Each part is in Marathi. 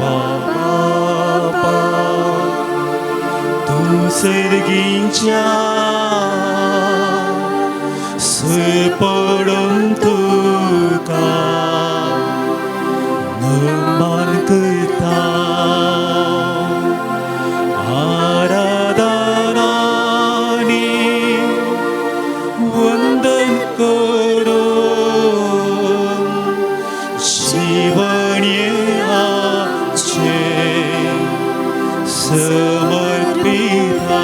बापा तू सर्गींच्या पडून तुका नमन करता आराधनानी वंदन करून जीवने आमचे समर्पिता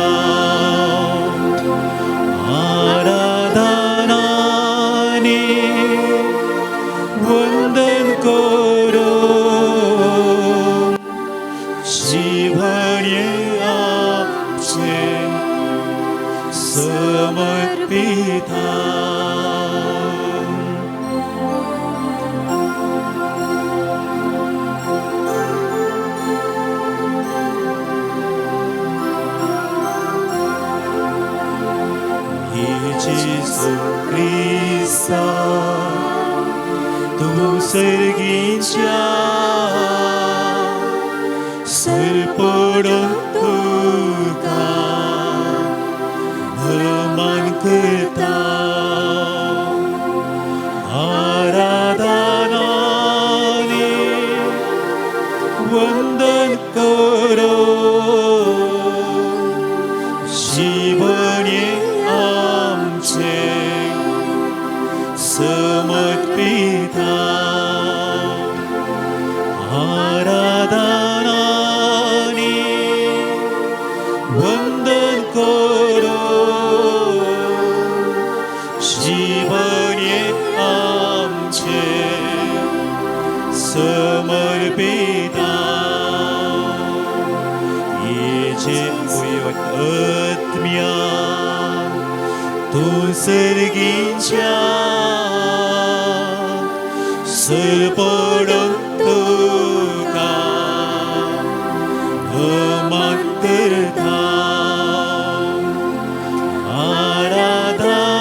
वंदन करून जीवन आमचे समर्पिता येशू ख्रिस्ता तू सर्गींच्या पडून तुका नमन करता आराधनानी वंदन करून जीवने आमचे समर्पिता आराधनानी वंदन करून जीवने आमचे समर्पिता येचे आत्म्या तू सर्गींच्या पडून तुका नमन करता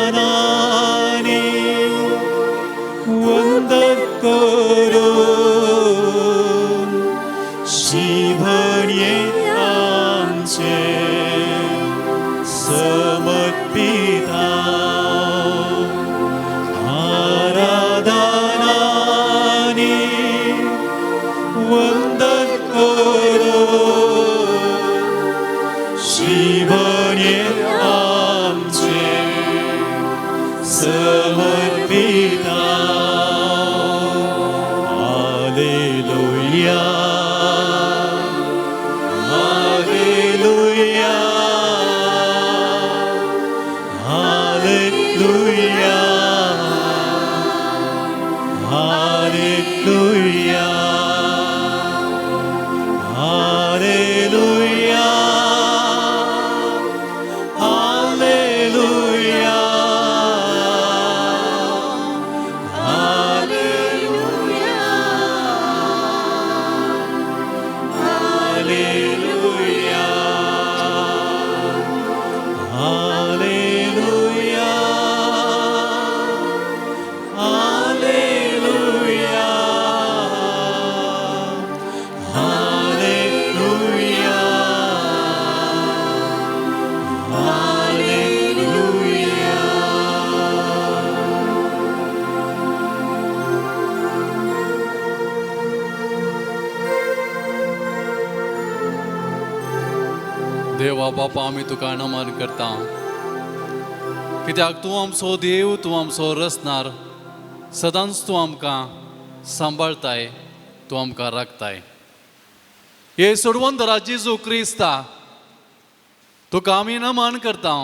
आराधनानी वंदन करून जीवने आमचे समर्पिता आराधनानी वंदन करून जीवने आमचे समर्पिता hallelujah hallelujah hallelujah hallelujah hallelujah hallelujah hallelujah hallelujah hallelujah hallelujah hallelujah hallelujah देवा बापा आमी तुका नमन करता कित्याक तूं आमचो देव तूं आमचो रचणार सदांच तूं आमकां सांबाळताय तूं आमकां राखताय हे सोडवंदरा जेजू क्रिस्ता तुका आमी नमन करता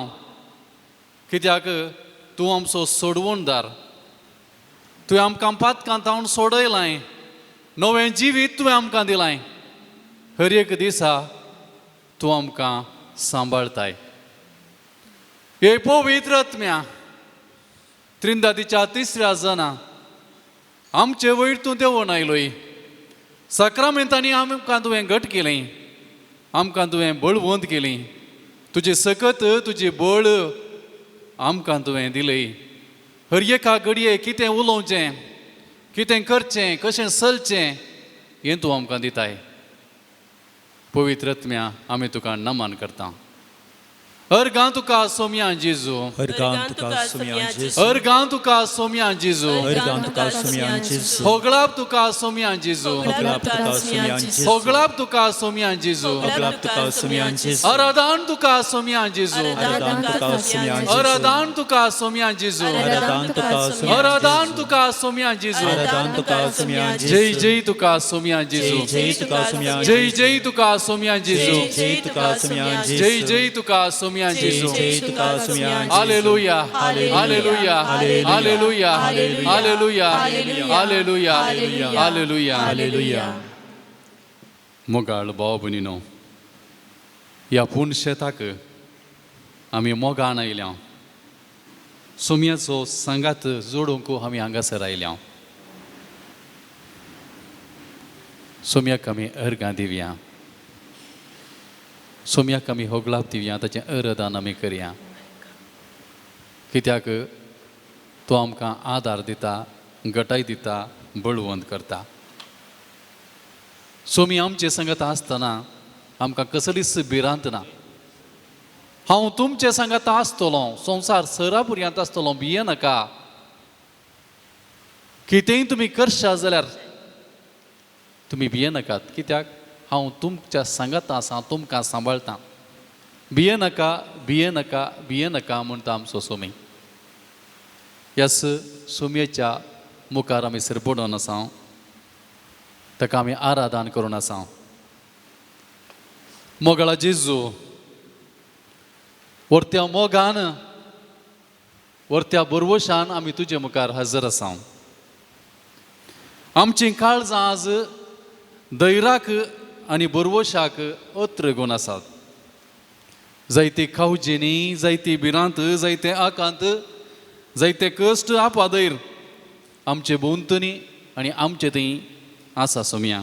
कित्याक तूं आमचो सोडवणदार तुवें आमकां पातकांतावन सोडयलाय नवें जिवीत तुवें आमकां दिलाय हर एक दिसा तूं आमकां सांबाळताय हे पवित्र आत्म्या त्रिंदादीच्या तिसऱ्या जना आमचे वयर तूं देंवून आयलोय सक्रामेंतांनी आमकां तुवें घट केलें आमकां तुवें बळवंत केली तुजे सकत तुजी बळ आमकां तुवें दिली हर एका घडये कितें उलोवचें कितें करचें कशें चलचें हें तूं आमकां दिताय पवित्रत्म्या आमी तुका नमन करता. अर्गां तुका सोम्या जेजू, अर्गां तुका सोम्या जेजू, अर्गां तुका सोम्या जेजू, अर्गां तुका सोम्या जेजू, होगळाप तुका सोम्या जेजू, होगलाप तुका सोम्या जेजू, होगळाप तुका सोम्या जेजू, होगलाप तुका सोम्या जेजू, आराधन तुका सोम्या जेजू, आराधन तुका सोम्या जेजू, आराधन तुका सोम्या जेजू, आराधन तुका सोम्या आराधन तुका सोम्या जेजू, आराधन तुका सोम्या जेजू, जय जय तुका सोम्या जेजू, जय तुका सोम्या जय जय तुका सोम्या जेजू, जय तुका सोम्या जेजू, जय जय तुका सोम्या जेजू. जय तुका सोम्या जेजू. Hallelujah, hallelujah, hallelujah, hallelujah, hallelujah, hallelujah, hallelujah. मोगाळ भाव भयणीनो, ह्या पूर्ण शेताक आमी मोगान आयल्या. सोम्याचो सांगात जोडूंक आमी हांगासर आयल्या. सोम्याक आमी अर्गां दिवया, सोम्याक आमी होगलाप दिवया, ताचें अरदान आमी करया. कित्याक तो आमकां आदार दिता, घटाय दिता, बळवंत करता. सोमी आमचे सांगात आसतना आमकां कसलीच भिरांत ना. हांव तुमचे सांगात आसतलों, संवसार सरा पर्यंत आसतलों, भिये नाका. कितेंय तुमी करशात जाल्यार तुमी भिये नाकात, कित्याक हांव तुमच्या सांगात आसां, तुमकां सांबाळटां. भिये नाका, भिये नाका, भिये नाका म्हणटा आमचो सोमी. ह्याच सोमयेच्या मुखार आमी सरपडून आसां, ताका आमी आराधन करून आसां. मोगाळा जेजू, वर्त्या मोगान, वर्त्या बरवशान आमी तुजे मुखार हजर आसां. आमचीं काळजां आज दैराक आनी बरवशाक अत्र गूण आसात. जायती खावजेनी, जायती भिरांत, जायते आकांत, जायते कश्ट आपादैर आमचे भोंवतणी आनी आमचे थंय आसा सोम्या.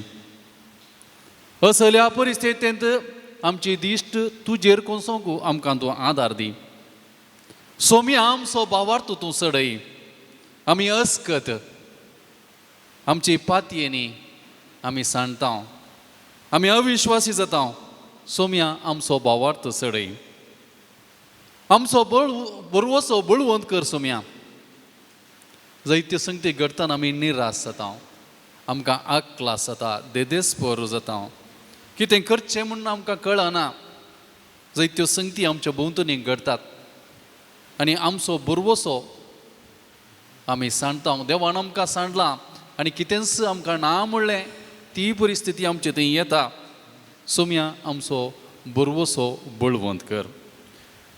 असल्या परिस्थितींत आमची दिश्ट तुजेर कोसोंक आमकां तूं आदार दी. सोम्या आमचो भावार्थ तूं चडय. आमी अस्कत, आमची पातयेनी आमी सांडटा, आमी अविश्वासी जाता. सोम्या आमचो भावार्थ चडय. आमचो बरवसो बळवंत कर सोम्या. जायत्यो संगती घडटाना आमी निराश जाता, आमकां आक्लास जाता, देदेस्पर जाता. कितें करचें म्हणून आमकां कळना. जायत्यो संगती आमच्या भोंवतणी घडटात आनी आमचो बरवसो आमी सांडटा. देवान आमकां सांडलां आनी कितेंच आमकां ना म्हणलें, ती परिस्थिती आमचे थंय येता. सोम्या आमचो बरवसो बळवंत कर.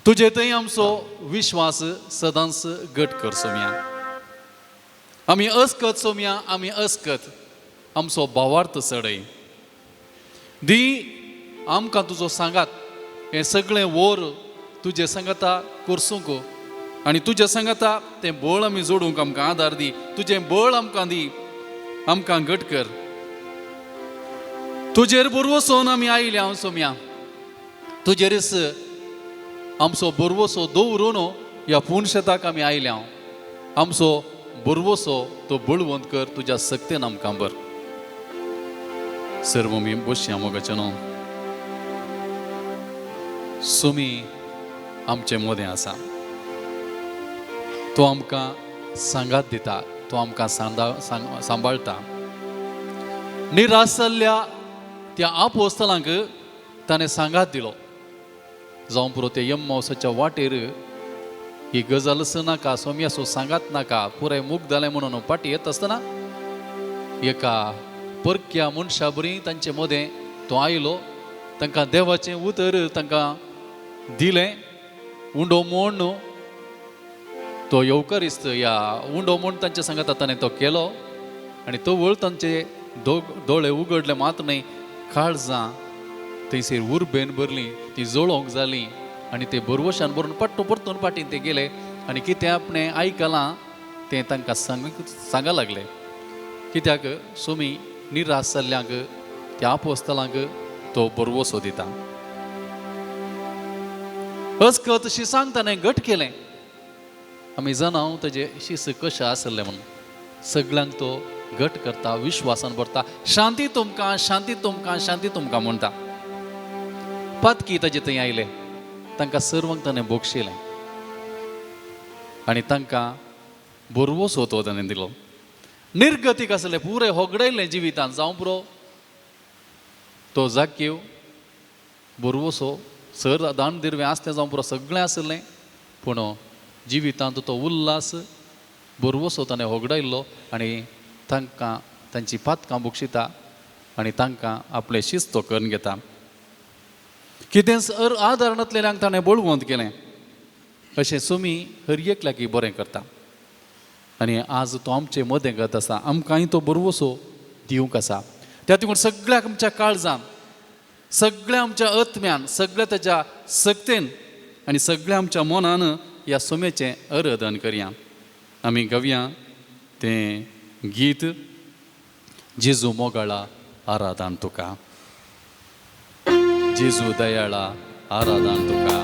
तुजे थंय आमचो विश्वास सदांच घट कर सोम्या. आमी अस्कत सोम्या, आमी अस्कत. आमचो भावार्थ चडय. दी आमकां तुजो सांगात हें सगळें वोर तुजे सांगाता करसूंक आनी तुजे सांगाता तें बळ आमी जोडूंक आमकां आदार दी. तुजें बळ आमकां दी, आमकां घट कर. तुजेर बरवसोन आमी आयल्या सोम्या. तुजेरच आमचो बरवसो दवरून ह्या पुणशेताक आमी आयल्या. आमचो बरवसो तो बळवंत कर तुज्या सक्तेन आमकां बर. सर्व मी बसया मोगाचें. सोमी आमचे मोदें आसा. तो आमकां सांगात दिता, तो आमकां सांबाळटा. निराश जाल्ल्या त्या आपोस्तलांक ताणें सांगात दिलो. जावं पुरो ते यम्मावसाच्या वाटेर ही गजालच नाका, सोम्याचो सांगात नाका, पुराय मूग जालें म्हणून पाटी येत आसतना एका परक्या मनशा बरी तांचे मदें तो आयलो. तांकां देवाचें उतर तांकां दिलें. उंडो म्हूण तो येवकारिस्त ह्या उंडो म्हूण तांचे सांगात ताणें तो केलो आनी तो वळ तांचे दोळे उगडले. मात न्हय, काळजां थंयसर उर्बेन भरलीं, ती जळोवंक जालीं आनी ते बरवशान भरून पट्ट परतून पाटीन ते गेले आनी कितें आपणें आयकलां तें तांकां सांगा लागले. कित्याक सोमी निराश जाल्ल्यांक त्या आपोस्तलांक तो बरवसो दिता. अस्कत शिसांक ताणें घट केलें. आमी जाणां ताजें शिस कशें आसलें म्हणून. सगळ्यांक तो घट करता, विश्वासान भरता. शांती तुमकां, शांती तुमकां, शांती तुमकां म्हणटा. पातकी ताजे थंय आयले तांकां सर्वांक ताणें बोगशिलें आनी तांकां बरवो सोतो ताणें दिलो. निर्गतीक आसलें पुरें होगडायल्लें जिवितांत जावं पुरो तो जाक्केव बरवोसो सर दान दिरवें आसतें जावं पुरो सगळें आसलें पूण जिवितांत तो उल्हास बरवोसो ताणें होगडायल्लो आनी तांकां तांची पातकां बक्षिता आनी तांकां आपले शिस्त करून घेता. कितें आदारणांतल्यान ताणें बळवंत केलें अशें सुमी हर एकल्याकी बरें करता आनी आज तो आमचे मदें गत आसा. आमकांय तो बरवोसो दिवंक आसा. त्या देखून सगळ्याक आमच्या काळजान सगळ्या आमच्या आत्म्यान सगळ्या ताच्या सक्तेन आनी सगळ्या आमच्या मनान ह्या सुमेचें आराधन करया. आमी गावया तें गीत जेजू मोगाळा आराधन तुका. जेजू दयाळा आराधन तुका.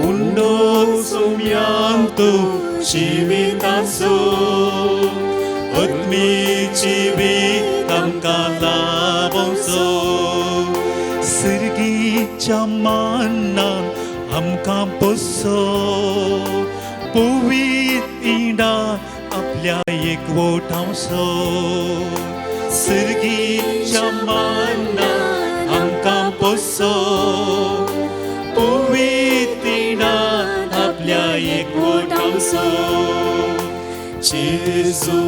운동 소면도 지위다소 어미 지위 담가라봉소 슬기 자만난 암감 보소 पोवी इंडा आपल्या एक वोटांसो सर्गी जमाना आमकां पोसो पोवी इंडा आपल्या एक वोटांसो जेजू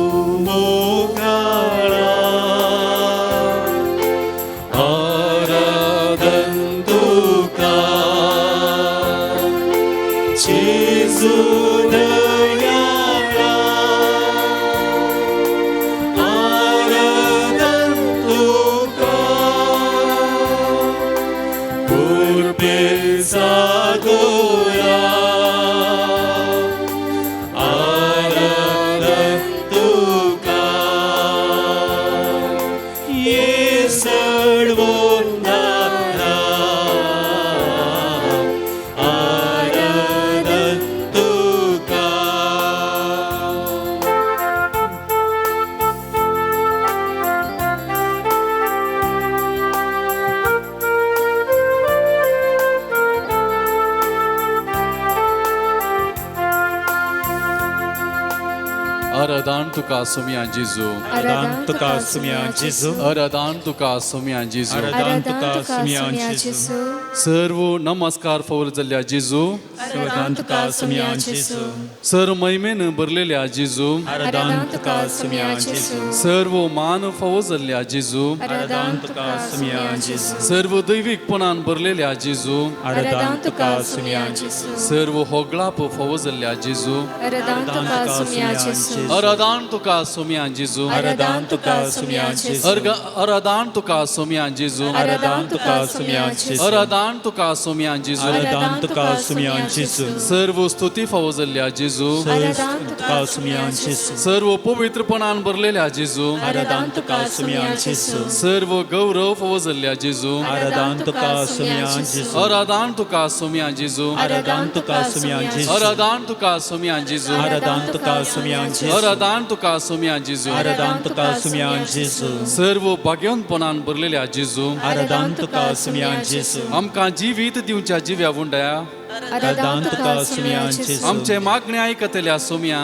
मोगाळा आराधन तुका जेजू Aradan tuka sumia Jesu. Aradan tuka sumia Jesu. Aradan tuka sumia Jesu. Aradan tuka sumia Jesu. सर्व नमस्कार फौल जाल्ल्या जेजू. Aradan tuka sumia Jesu. सर्व महिमेन भरलेल्या जेजू. Aradan tuka sumia Jesu. सर्व मान फौल जाल्ल्या जेजू. Aradan tuka sumia Jesu. सर्व दैविकपणान भरलेल्या जेजू. Aradan tuka sumia Jesu. सर्व होगळाप फौल जाल्ल्या जेजू. Aradan tuka sumia Jesu. Aradan tuka sumia Jesu. Aradan tuka sumia Jesu. Aradan tuka sumia Jesu. Aradan tuka sumia Jesu. Aradan tuka sumia Jesu. Aradan tuka sumia Jesu. सर्व स्तुती फावो जाल्ल्या जेजू. Aradan tuka sumia Jesu. सर्व पवित्रपणान भरलेल्या जेजू. Aradan tuka sumia Jesu. सर्व गौरव फावो जाल्ल्या जेजू. Aradan tuka sumia Jesu. Aradan tuka sumia Jesu. Aradan tuka sumia Jesu. Aradan tuka sumia Jesu. Aradan tuka sumia Jesu. Aradan tuka sumia Jesu. Aradan tuka sumia Jesu. सर्व भाग्यवंतपणान भरलेल्या जेजू. Aradan tuka sumia Jesu. आमकां जिवीत दिवच्या जिव्या वंडया. Aradan tuka sumia Jesu. आमचे मागणे आयकतल्या Saumya.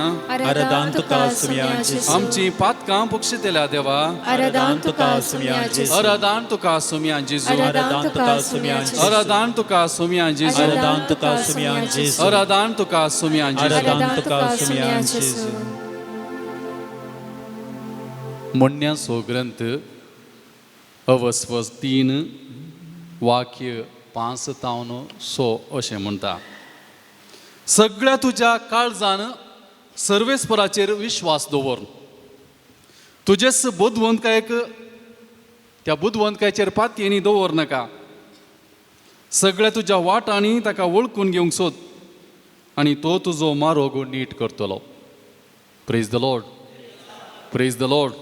Aradan tuka sumia Jesu. आमची पातकां बक्षितल्या देवा. Aradan tuka sumia Jesu. Aradan tuka sumia Jesu. Aradan tuka sumia Jesu. Aradan tuka sumia Jesu. Aradan tuka sumia Jesu. Aradan tuka sumia Jesu. Aradan tuka sumia Jesu. म्हणण्या सो ग्रंथ अवस्वस 3 वाक्य 5 तावन 6 अशें म्हणटा. सगळ्या तुज्या काळजान सर्वेस्पराचेर विश्वास दवर. तुजेच बुद्धवंतकायेक त्या बुद्धवंतकायेचेर पातयेनी दवर नाका. सगळ्या तुज्या वाटांनी ताका वळखून घेवंक सोद आनी तो तुजो मार्ग नीट करतलो. Praise the Lord. Praise the Lord.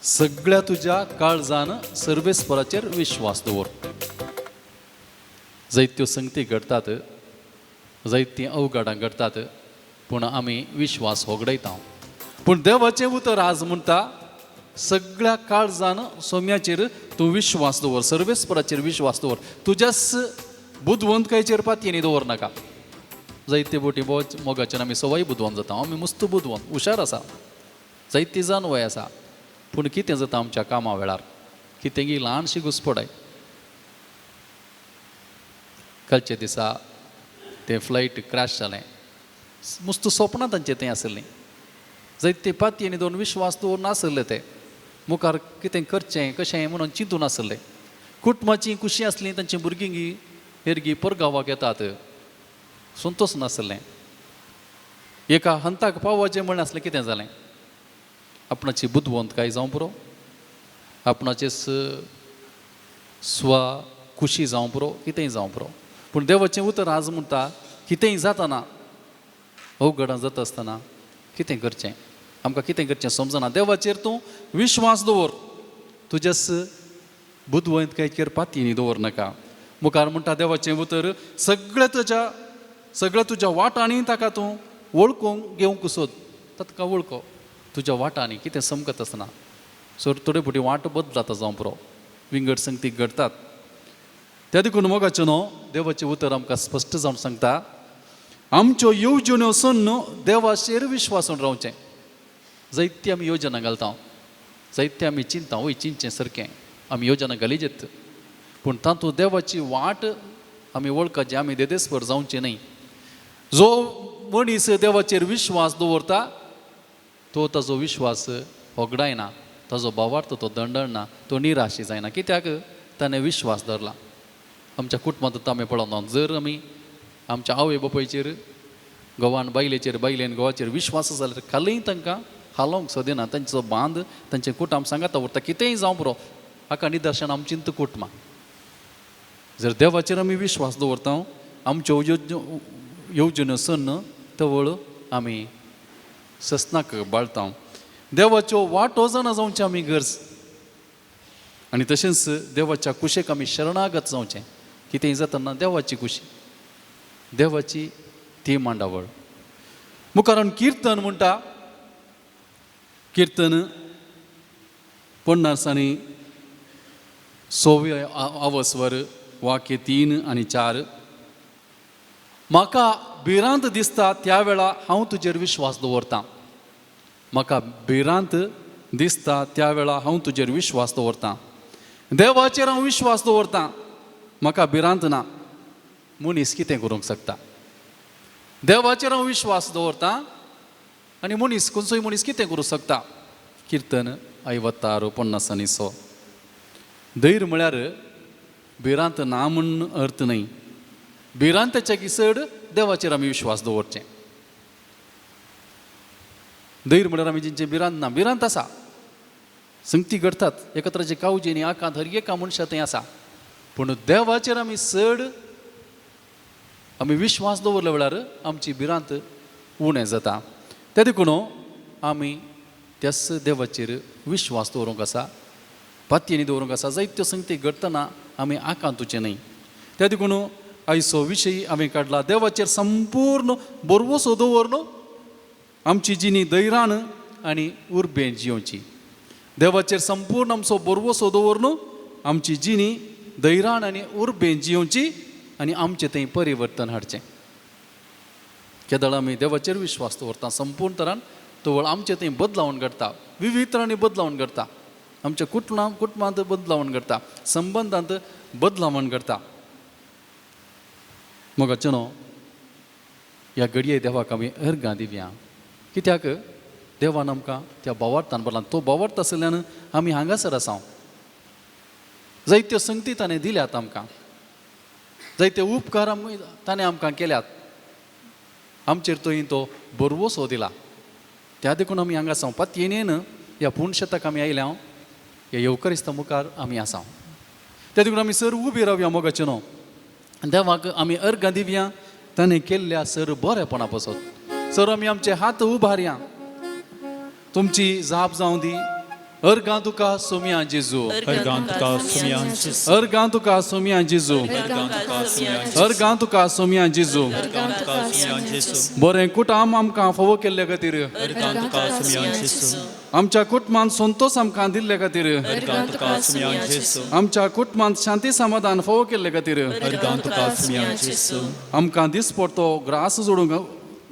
सगळ्या तुज्या काळजान सर्वेस्पराचेर विश्वास दवर. जायत्यो संगती घडटात, जायतीं अवघडां घडटात, पूण आमी विश्वास होगडयता. पूण देवाचें उतर आज म्हणटा सगळ्या काळजान सोम्याचेर तूं विश्वास दवर, सर्वेस्पराचेर विश्वास दवर. तुज्याच बुद्धवंतकायेचेर पातयेनी दवर नाका. जायते बोटी मोगाच्यान आमी सवाय बुद्धवंत जाता. आमी मस्त बुद्धवंत, हुशार आसा, जायती जानवय आसा, पूण कितें जाता आमच्या कामा वेळार कितेंय ल्हानशी घुसपडाय. कालच्या दिसा तें फ्लायट क्रॅश जालें. मस्त स्वप्नां तांचें तें आसलें. जायते पातयेनी दोन विश्वास दवर नासले. ते मुखार कितें करचें कशें म्हणून चिंतून आसले. कुटुंबाची खुशी आसली. तांची भुरगीं हेरगी परगांवाक येतात, संतोश नासलें. एका हंताक पावचें म्हण आसलें. कितें जालें? आपणाची बुद्धवंतकाय जावं पुरो, आपणाचे स्व खुशी जावं पुरो, कितेंय जावं पुरो. पूण देवाचें उतर आज म्हणटा कितेंय जातना, अवघडां जाता आसतना कितें करचें, आमकां कितें करचें समजना. देवाचेर तूं विश्वास दवर. तुज्याच बुद्धवंतकायेचेर पातयेनी दवर नाका. मुखार म्हणटा देवाचें उतर सगळ्या तुज्या वाटांनी ताका तूं वळखूंक घेवंक सोद ताका वळखो तुज्या वाटांनी कितें समकत आसना सो थोडे फावटी वाट बदलाता जावं पुरो विंगड संगती घडटात त्या देखून मोगाचें न्हू देवाचें उतर आमकां स्पश्ट जावन सांगता आमच्यो येवजण्यो सन्न देवाचेर विश्वासून रावचें जायती आमी योजना घालता जायते आमी चिंता वय चिंतचें सारकें आमी योजना घालीत पूण तातूंत देवाची वाट आमी वळखची आमी देदेस्पर जावचें न्ही जो मनीस देवाचेर विश्वास दवरता तो ताजो विश्वास होगडायना ताजो भावार्थ तो दंडना तो निराशी जायना कित्याक ताणें विश्वास धरला आमच्या कुटुंबांत आमी पळोवना जर आमी आमच्या आवय बापायचेर घोवान बायलेन घोवाचेर विश्वास जाल्यार खालीय तांकां हालोवंक सोदिना तांचो बांद तांचें कुटुंब सांगाता उरता कितेंय जावं पुरो हाका निदर्शन आमचीं कुटुंबां जर देवाचेर आमी विश्वास दवरता आमच्यो येवजण्यो सन्न तवळ आमी ससनाक बाळटा देवाच्यो वाटो जाणा जावचें आमी गरज आनी तशेंच देवाच्या कुशेक आमी शरणागत जावचें कितेंय जातना देवाची कुशी देवाची ती मांडावळ मुखार किर्तन म्हणटा किर्तन 50 आनी 6 आवस्वर वाक्य 3 आनी 4 म्हाका भिरांत दिसता त्या वेळा हांव तुजेर विश्वास दवरतां म्हाका भिरांत दिसता त्या वेळा हांव तुजेर विश्वास दवरतां देवाचेर हांव विश्वास दवरतां म्हाका भिरांत ना मनीस कितें करूंक शकता देवाचेर हांव विश्वास दवरतां आनी मनीस खंयचोय मनीस कितें करूंक शकता किर्तन 56 50 आनी 6 धैर्य म्हळ्यार भिरांत ना म्हण अर्थ न्ही भिरांताच्या किसड देवाचेर आमी विश्वास दवरचें धैर्य म्हळ्यार आमी जेंचें भिरांत ना भिरांत आसा संगती घडटात एका तरांचे कावजे न्ही आकांत हर एका मनशा थंय आसा पूण देवाचेर आमी चड आमी विश्वास दवरले वेळार आमची भिरांत उणें जाता त्या देखून आमी त्याच देवाचेर विश्वास दवरूंक आसा पातयेनी दवरूंक आसा जायत्यो संगती घडटना आमी आकांतुचे न्ही त्या देखून आयचो विशय आमी काडला देवाचेर संपूर्ण बरवसो दवरून आमची जिणी धैर्यान आनी उर्बेन जियोवची देवाचेर संपूर्ण आमचो बरवसो दवरून आमची जिणी धैर्यान आनी उर्बेन जियोवची आनी आमचें थंय परिवर्तन हाडचें केदळ आमी देवाचेर विश्वास दवरता संपूर्ण तरान तवळ आमचें थंय बदलावण घडटा विविध तरांनी बदलावण घडटा आमच्या कुटुंबांत बदलावण घडटा संबंदांत बदलावण घडटा मोगाचें न्हू ह्या घडये देवाक आमी अर्गां दिवया कित्याक देवान आमकां त्या भावार्थान भरला तो भावार्थ आसल्यान आमी हांगासर आसा जायत्यो संगती ताणें दिल्यात आमकां जायते उपकार ताणें आमकां केल्यात आमचेर तो बरवसो दिला त्या देखून आमी हांगा आसा पातयेन ह्या पुणशेताक आमी आयल्या ह्या येवकारिस्ता मुखार आमी आसा त्या देखून आमी सर उबी रावया मोगाचें न्हू देवाक आमी अर्गां दिवया ताणें केल्ल्या सर बरेपणा पासत सर आमी आमचे हात उबारया तुमची जाप जावं दी अर्गां तुका सोम्या जेजू अर्गां तुका सोम्या जेजू अर्गां तुका सोम्या जेजू अर्गां तुका सोम्या जेजू अर्गां तुका सोम्या जेजू बरें कुटाम आमकां फोव केल्ले खातीर अर्गां तुका सोम्या जेजू आमच्या कुटुंबांत संतोष आमकां दिल्ले खातीर अर्गां तुका सोम्या जेजू आमच्या कुटुंबांत शांती समाधान फोव केल्ले खातीर अर्गां तुका सोम्या जेजू आमकां दिसपडतो ग्रास जोडूंक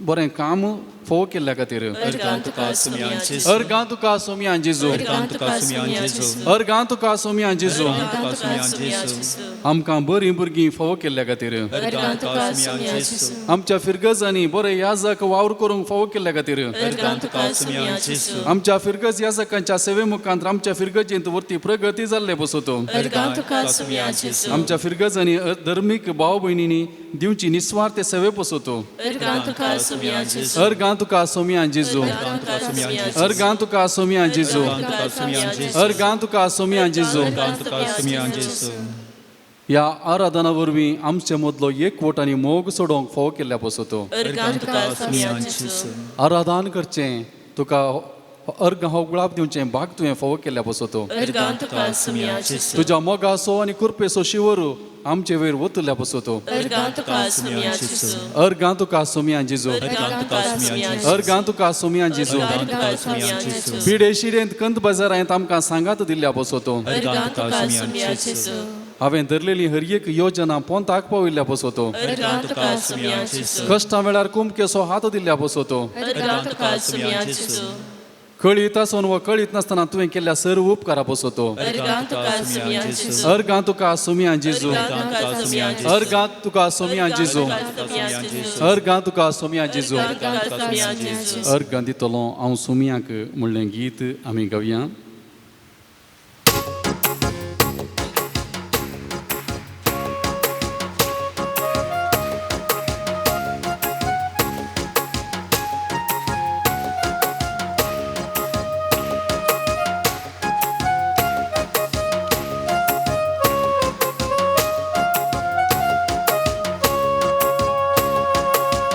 बरें काम फोव केल्ल्या खातीर अर्गां तुका सोम्या जेजू अर्गां तुका सोम्या जेजू अर्गां तुका सोम्या जेजू अर्गां तुका सोम्या जेजू तुका सोम्या जेजू आमकां बरीं भुरगीं फोव केल्ल्या खातीर अर्गां तुका सोम्या जेजू आमच्या फिरगजांनी बरें याजक वावर करूंक फोव केल्ल्या खातीर अर्गां तुका सोम्या जेजू आमच्या फिरगज याजकांच्या सेवे मुखांत आमच्या फिरगजेंत वरती प्रगती जाल्ले बसोतो अर्गां तुका सोम्या जेजू आमच्या फिरगजांनी धर्मीक भाव भयणींनी दिवची निस्वार्थ सेवे पसोतो अर्गां तुका सोम्या जेजू अर्गां तुका सोम्या जेजू अर्गां तुका सोम्या जेजू अर्गां तुका सोम्या जेजू तुका सोम्या जेजू अर्गां तुका सोम्या जेजू अर्गां तुका सोम्या जेजू ह्या आराधना वरवीं आमचे मदलो एकवट आनी मोग सोडोवंक फोव केल्ल्या पसोतो अर्गां तुका सोम्या जेजू आराधन करचें तुका अर्ग हांव गुलाब दिवचें भाग तुवें फोव केल्ल्या बसोतो Ergan tuka sumia Jesu. तुज्या मोगासो आनी कुरपेसो शिवरू आमचे वयर वतल्या बसोतो Ergan tuka sumia Jesu. अर्गां तुका सोमिया जेजू Ergan tuka sumia Jesu. अर्गां तुका सोमिया जेजू Ergan tuka sumia Jesu. पिडे शिडेंत कंद बाजारांत आमकां सांगात दिल्ल्या बसोतो Ergan tuka sumia Jesu. हांवें धरलेली हर एक योजना पोंताक पाविल्ल्या बसोतो Ergan tuka sumia Jesu. कश्टा वेळार कुमकेसो हात दिल्ल्या बसोतो Ergan tuka sumia Jesu. कळीत आसून वा कळीत नासतना तुवें केल्ल्या सर्व उपकारा बसोतो Ergan tuka sumia Jesu. अर्गां तुका सोमिया जेजू Ergan tuka sumia Jesu. अर्गां तुका सोमिया जेजू अर्गां तुका सोमिया जेजू Ergan tuka sumia Jesu. अर्गां दितलो हांव सोमियाक म्हणलें गीत आमी गावया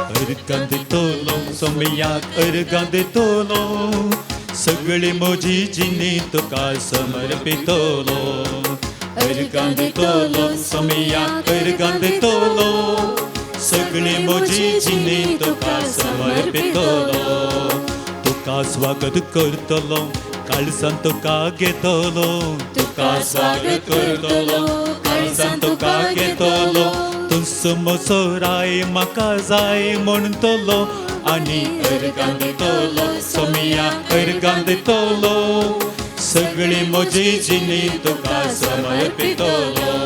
अर्गांदितलो सोमयाक अर्गांदितलो सगळी म्हजी जिणी तुका समर्पितलो अर्गांदितलो सोमयाक अर्गांदितलो सगळी म्हजी जिणी तुका समर्पितलो तुका स्वागत करतलो काळजान तुका घेतलो तुका स्वागत करतलो काळजान तुका घेतलो तुझ म्हजो राय म्हाका जाय म्हणटलो आनी अर्गां दितलो सोमिया अर्गां दितलो सगळी म्हजी जिणी तुका समर्पितलो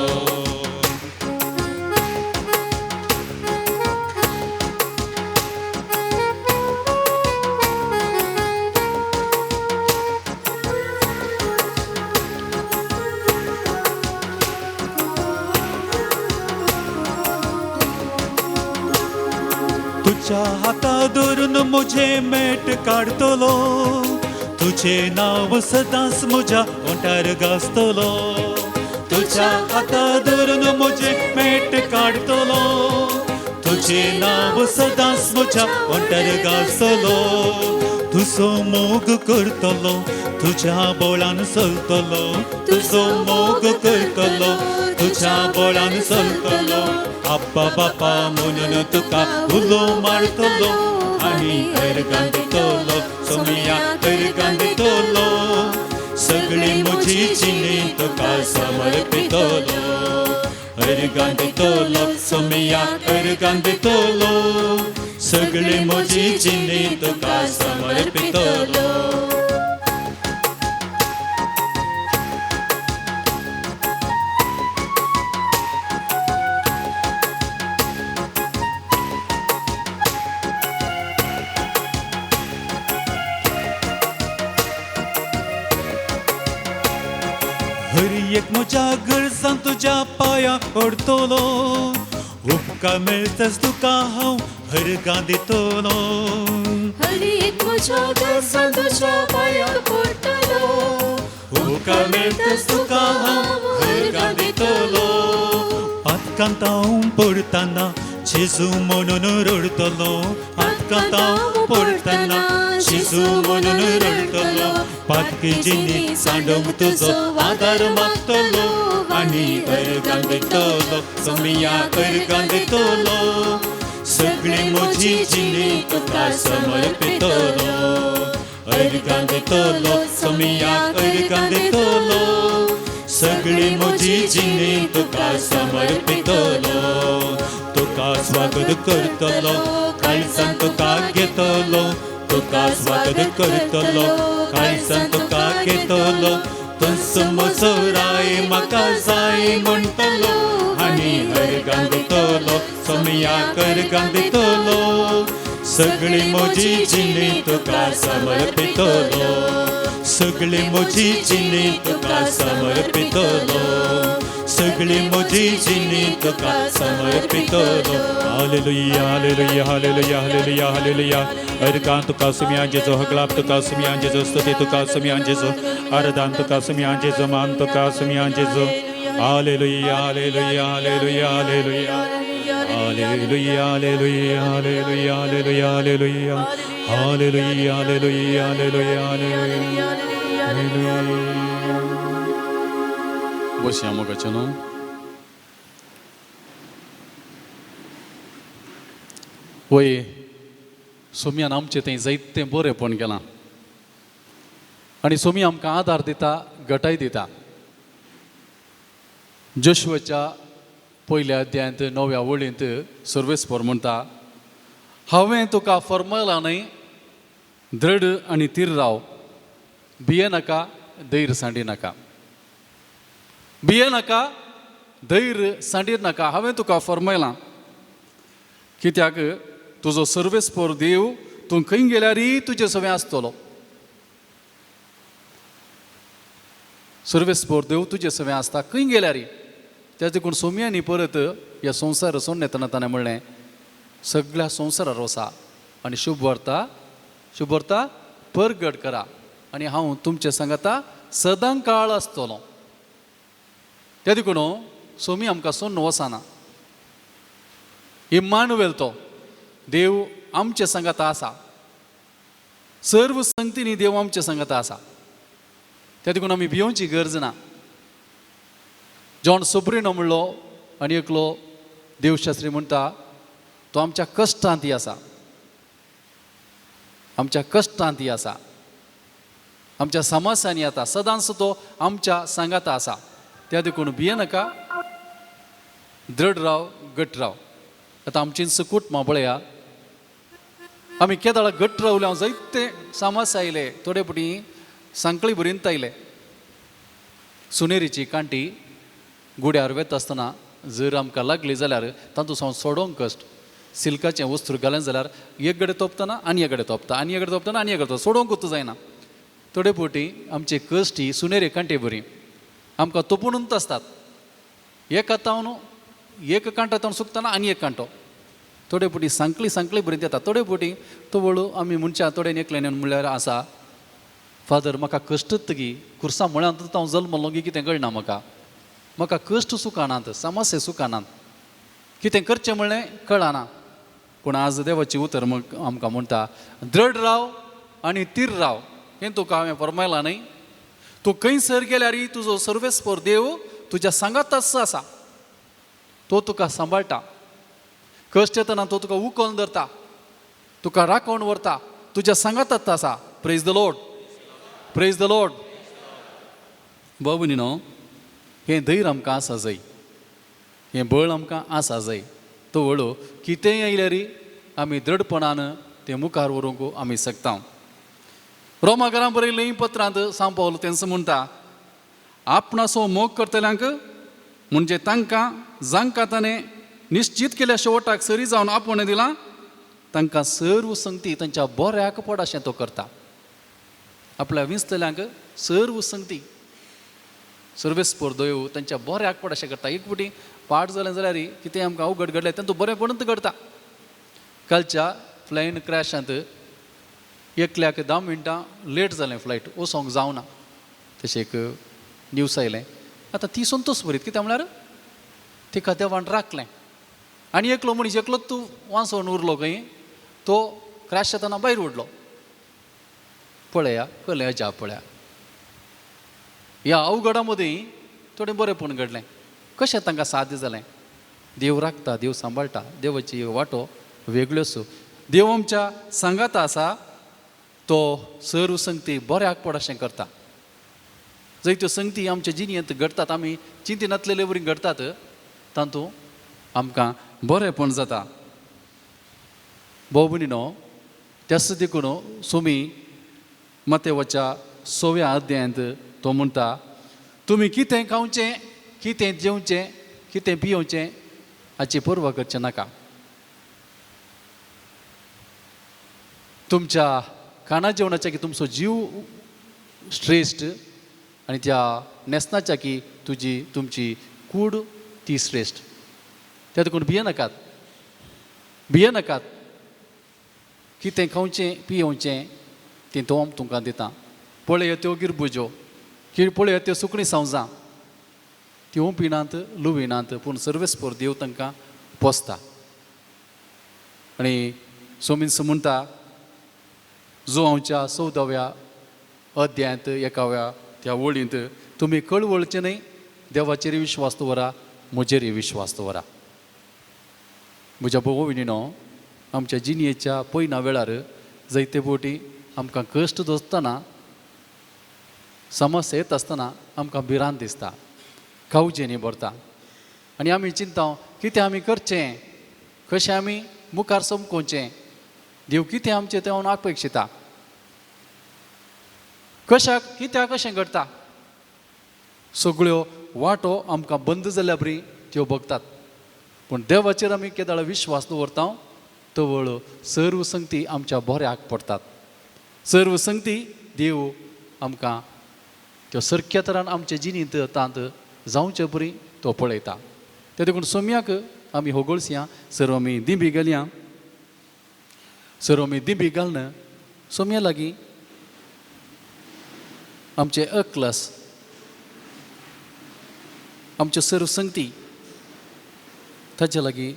तुझ्या हाता धरून मुझे मेट काढतलो तुझे नाव सदांच म्हज्या ओंठार गाजतलो तुझ्या हाता धरून मुझे मेट काढतलो तुझे नाव सदांच म्हज्या ओंठार गाजतलो तुजो मोग करतलो तुझ्या बोळान चलतलो तुजो मोग करतलो तुझ्या बोळान चलतलो आप्पा बापा म्हणून तुका उलो मारतलो आनी अर्गां दितलो सोमिया अर्गां दितलो सगळी म्हजी जिणी तुका समर्पितलो अर्गां दितलो सोमिया अर्गां दितलो सगळी म्हजी जिणी तुका समर्पितलो हर एक म्हज्या गरजां तुज्या पांयां पडतलो उपकार मेळटच तुका हांव अर्गां दितलो हर एक म्हज्या गरजां तुज्या पांयां पडटलो उपकार मेळटच तुका हांव अर्गां दितलो पातकांत हांव पडटना जेजू म्हणून रडतलो पातकांत हांव पडटना जेजू म्हणून रडतलो पातकी जिणी सांडूंक तुजो आदार मागतलो आनी अर्गां दितलो सोमिया अर्गां दितलो सगळी म्हजी जिणी तुका समर्पितलो अर्गां दितलो सोमिया अर्गां दितलो सगळी म्हजी जिणी तुका समर्पितलो तुका स्वागत करतलो काळजान तुका घेतलो तुका स्वागत करतलो काळजान तुका घेतलो तुझ म्हजो राय म्हाका जाय म्हणटलो आनी अर्गां दितलो सोमियाक अर्गां दितलो सगळी म्हजी जिणी तुका समर्पितलो सगळी म्हजी जिणी तुका समर्पितलो सगळी म्हजी जिणी तुका समर्पितलो hallelujah hallelujah hallelujah hallelujah hallelujah अर्गां तुका सोमिया जेजो हगलाप तुका सोमिया जेजो स्तुती तुका सोमिया जेजो आराधन तुका सोमिया जेजो मान तुका सोमिया जेजो hallelujah hallelujah hallelujah hallelujah hallelujah hallelujah hallelujah hallelujah hallelujah hallelujah hallelujah hallelujah hallelujah बसया मोगाचे न्हू वय सोम्यान आमचें तें जायतें बरेंपण केलां आनी सोमी आमकां आदार दिता घटाय दिता जोशुआच्या पयल्या अध्यायांत 9व्या वळींत सर्वेस्पर म्हणटा हांवें तुका फर्मयलां न्हय दृढ आनी तीर राव भिये नाका धैर्य सांडी नाका भिये नाका धैर्य सांडीर नाका हांवें तुका फर्मयलां कित्याक तुजो सर्वेस्पर देव तूं खंय गेल्यारय तुजे सवें आसतलो सर्वेस्पर देव तुजे सवें आसता खंय गेल्यारय त्याच देखून सोम्यांनी परत ह्या संवसार सोडून येतना ताणें म्हणलें सगळ्या संवसारार वसा आनी शुभ वार्ता परगट करा आनी हांव तुमचे सांगाता सदां काळ आसतलो त्या देखून सोमी आमकां सोडून वचना इम्मानुवेल तो देव आमचे सांगाता आसा सर्व संगतींनी देव आमचे सांगाता आसा त्या देखून आमी भिवची गरज ना जॉन सोब्रिनो म्हणलो आनी एकलो देवशास्त्री म्हणटा तो आमच्या कश्टांत आसा आमच्या कश्टांत आसा आमच्या समस्यांनी येता सदांच तो आमच्या सांगाता आसा त्या देखून भिये नाका दृढ राव घट राव आतां आमची कुटुंबां पळया आमी केदाळा घट्ट रावल्या जायते समस्या आयले थोडे पुटी सांकळी बरींत आयले सुनेरीची कांटी गुड्यार वेता आसतना जर आमकां लागली जाल्यार तातूंत सावन सोडोवंक कश्ट सिल्काचें वस्त्र घालें जाल्यार एक गडे तोपतना आनी एक गडे तोपता आनी एक गडे तोपतना आनी एक गडे तोपता सोडोवंकूच जायना थोडे फावटी आमचे कश्ट ही सुनेरी कांटे बरी आमकां तोपूनच आसतात एक हातावन एक कांटो हातावन सुकतना आनी एक कांटो थोडे फावटी सांकळी बरींत येता थोडे फावटी तो वळू आमी मनशां थोडे एकल्यान म्हणल्यार आसा फादर म्हाका कश्टच तगी कुर्सा म्हळ्यार हांव जल्मलो की कितें कळना म्हाका कश्ट सुखानात समस्या सुखानात कितें करचें म्हणलें कळना पूण आज देवाची उतर आमकां म्हणटा दृढ राव आनी तीर राव हें तुका हांवें फरमायलां न्हय तूं खंयसर गेल्यारय तुजो सर्वेस्पर देव तुज्या सांगातच आसा तो तुका सांबाळटा कश्ट येतना तो तुका उखलून धरता तुका राखोवन व्हरता तुज्या सांगातच आसा प्रेज द लॉर्ड बाबू न्ही हें धैर्य आमकां आसा जाय हें बळ आमकां आसा जाय तो वळू कितेंय आयल्यारय आमी दृढपणान तें मुखार व्हरूंक आमी शकता रोमाकारां बरयल्लें पत्रांत सांग पावलो तेंच म्हणटा आपणाचो मोग करतल्यांक म्हणजे तांकां जांकां ताणें निश्चित केल्या शेवटाक सरी जावन आपोवणें दिलां तांकां सर्व संगती तांच्या बऱ्याक पड तो करता आपल्या विंचतल्यांक सर्व संगती सर्वेस्पर देव तांच्या बऱ्याक पड करता एक फावटी पाठ जालें जाल्यार कितें आमकां अवघड घडलें तें बरेंपणूच घडता कालच्या फ्लायन क्रॅशांत एकल्याक 10 मिनटां लेट जालें फ्लायट वचोंक जावना तशें एक न्यूज आयलें आतां ती संतोश बरीत कित्याक म्हळ्यार तिका देवान राखलें आनी एकलो मनीस एकलोच तूं वांसोवन उरलो खंय तो क्रॅश जाताना भायर उडलो पळया कळ्ळें अजा पळया ह्या अवघडा मदीं थोडें बरेंपण घडलें कशें तांकां साध्य जालें देव राखता देव सांबाळटा देवाची वाटो वेगळ्योच देव आमच्या सांगात आसा तो सर्व संगती बऱ्याक पड अशें करता जायत्यो संगती आमच्या जिणेंत घडटात आमी चिंतिनातलेले बरी घडटात तातूंत आमकां बरेंपण जाता भाव भयणीनो त्याच देखून सोमी मतेवाच्या 6व्या अध्यायांत तो म्हणटा तुमी कितें खावचें कितें जेवचें कितें पियोवचें हाची पर्वा करचें नाका तुमच्या खाणा जेवणाच्या की तुमचो जीव श्रेश्ठ आनी त्या न्हेसणाच्या की तुमची कूड ती श्रेश्ठ त्या देखून भिये नाकात कितें खावचें पियोवचें तें तो तुमकां दिता पळय त्यो गिरबुज्यो पळय त्यो सुकणीं सांवजां त्यो पिनात लुविनात पूण सर्वेस्पर देव तांकां पोसता आनी सोमीन म्हणटा जो आमच्या 14व्या अध्यायांत 1व्या त्या वळींत तुमी कळवळचे न्ही देवाचेर विश्वास दवरा म्हजेर विश्वास दवरा. म्हज्या भोव भयणीनो, आमच्या जिणेच्या पयना वेळार जायते फावटी आमकां कश्ट दोसतना समस्या येत आसतना आमकां भिरांत दिसता, काळजें न्ही भरता आनी आमी चिंता कितें आमी करचें, कशें आमी मुखार समकोवचें, देव कितें आमचें तें अपेक्षिता, कशाक कित्याक कशें घडटा. सगळ्यो वाटो आमकां बंद जाल्या बरी त्यो बगतात. पूण देवाचेर आमी केदाळ विश्वास दवरता तवळ सर्व संगती आमच्या बऱ्याक पडटात. सर्व संगती देव आमकां त्यो सारक्या तरान आमच्या जिणेंत तांत जावचे बरी तो पळयता. ते देखून सोम्याक आमी होगळसिया सर्व आमी दिंबी गेल्या, सर्व आमी दिंबी घालन सोम्या लागीं आमचे अक्लस आमच्यो सर्व संगती ताचे लागीं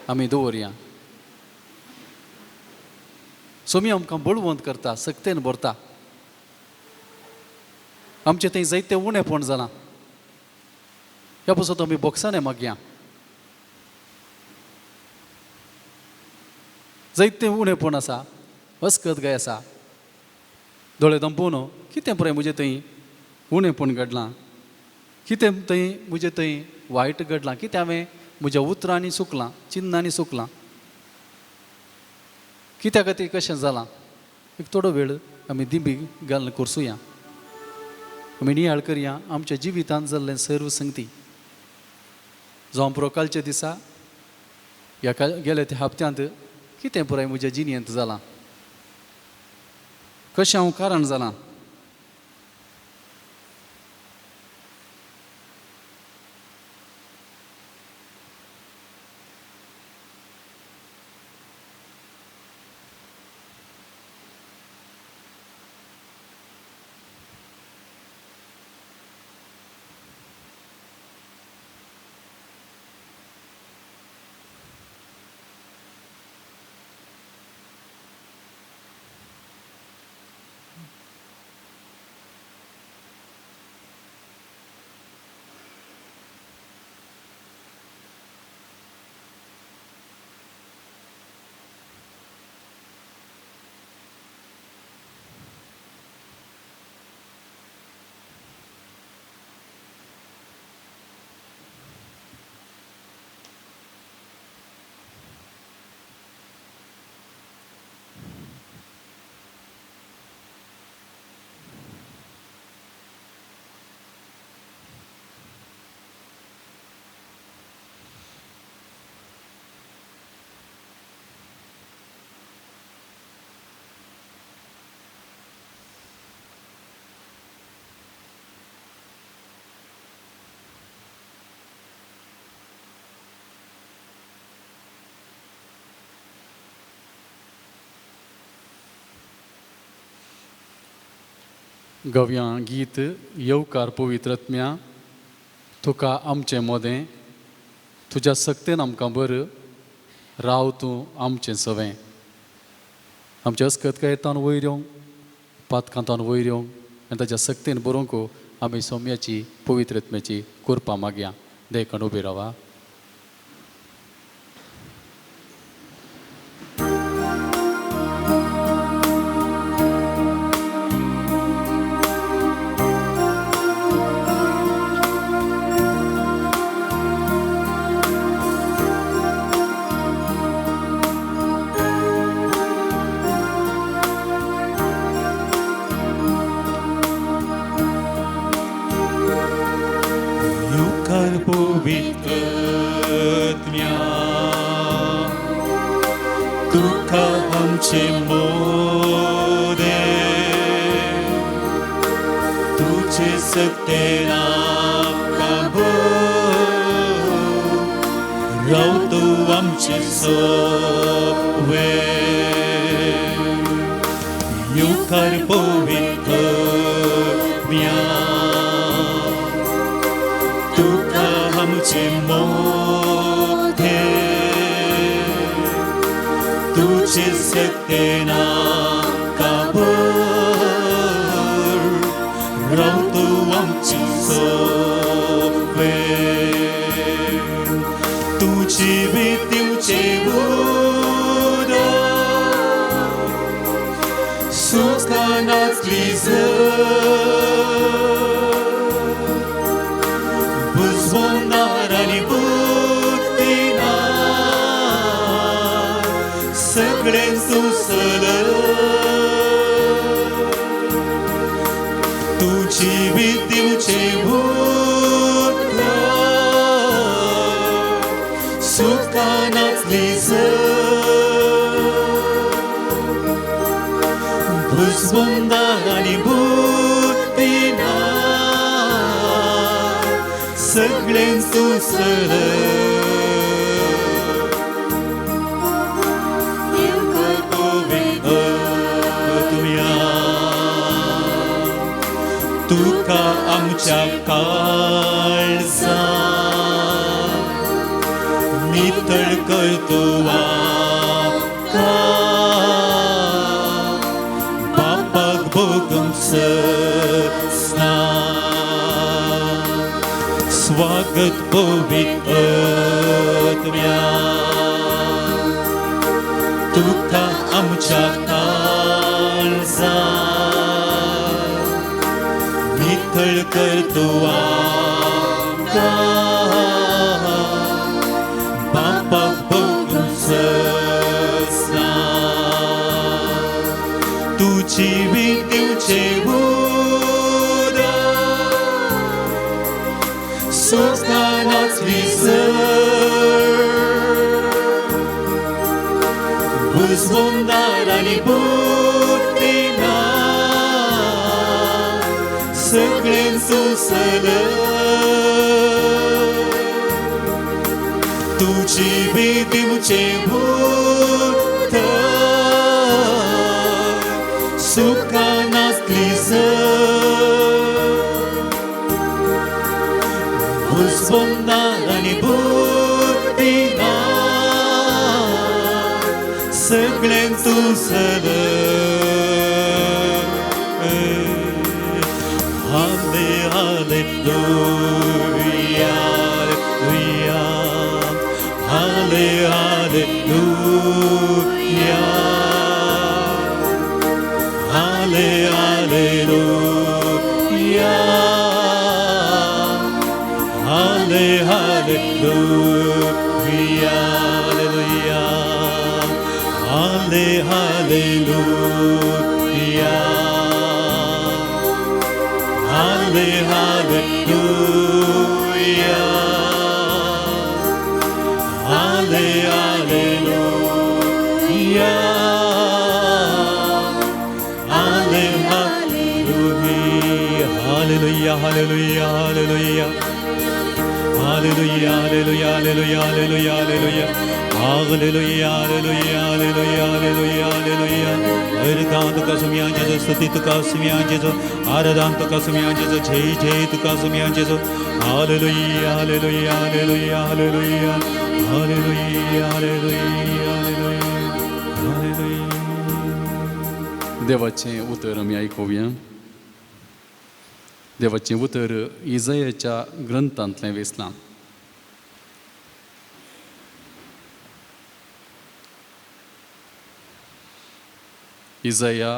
आमी दवरया. सोमी आमकां बळवंत करता, सक्तेन भरता. आमचें थंय जायतें उणेंपण जालां, ह्या पासून आमी बोक्सांनी मागया. जायतें उणेंपण आसा, अस्कत गाय आसा, दोळे दंपोवन कितें पळय म्हजें थंय उणेंपण घडलां, कितें थंय म्हजें थंय वायट घडलां, कितें हांवें म्हज्या उतरांनी चुकलां, चिन्नांनी चुकलां, कित्या खातीर कशें जालां. एक थोडो वेळ आमी दिंबी घालून करसुया. आमी नियाळ करया आमच्या जिवितांत जाल्लें सर्व संगती. जावं कालच्या दिसा ह्या गेल्या त्या हप्त्यांत कितें पुराय म्हज्या जिणेंत जालां, कशें हांव कारण जालां. गव्यां गीत येवकार पवित्रत्म्या, तुका आमचें मोदें, तुज्या सक्तेन आमकां बर, राव तूं आमचें सवें. आमच्या अस्कतकायेंतान वयर येवंक, पातकांतान वयर येवंक आनी ताच्या सक्तेन बरोवंक आमी सोम्याची पवित्रत्म्याची कृपा मागया. देयकान उबी रावा. पवित्रत्म्या, तुका आमचें मोदें, तुजे सक्तेन आमकां बर, राव तूं आमचें सवें. येवकार पवित्रत्म्या, आमचें मोदें, तुजे सक्तेन आमकां तुझी भीतीचे उदक सुखानातली बुजवणार आणि बुद्धीनार सगळे सुसल तुझी भीतीचे सुखानातली भुजबंदार आणि बुद्धीनार सगळे सुसल तुका आमच्या काळजा नितळ करतो बापाक भोगूंक स्वागत पवित्रत्व्या तुका आमच्या काळजा नितळ करतो बापाक भोगूंक तुझी भीतीचे उदक सुखानातली बुजवंदार आणि बुद्धीनार सगळे सुसल तुझी भीतीचे उदक सुखानातली बुजवंदार आणि बुद्धीनार सगळे सुसल हाले हालेलुया हाले हालेलुया हाले हालेलुया हाले हालेलुया हाले हालेलुया हाले हालेलुया हाले हालेलुया हाले hallelujah hallelujah hallelujah hallelujah hallelujah hallelujah hallelujah hallelujah hallelujah hallelujah hallelujah hallelujah वरदान तुका सुमिया जेजो स्तुती तुका सुमिया जेजो आराधना तुका सुमिया जेजो जय जय तुका सुमिया जेजो hallelujah hallelujah hallelujah hallelujah hallelujah hallelujah hallelujah देवाचें उतर आमी आयकुया. देवाचें उतर इजायाच्या ग्रंथांतलें वेसलां. इजाया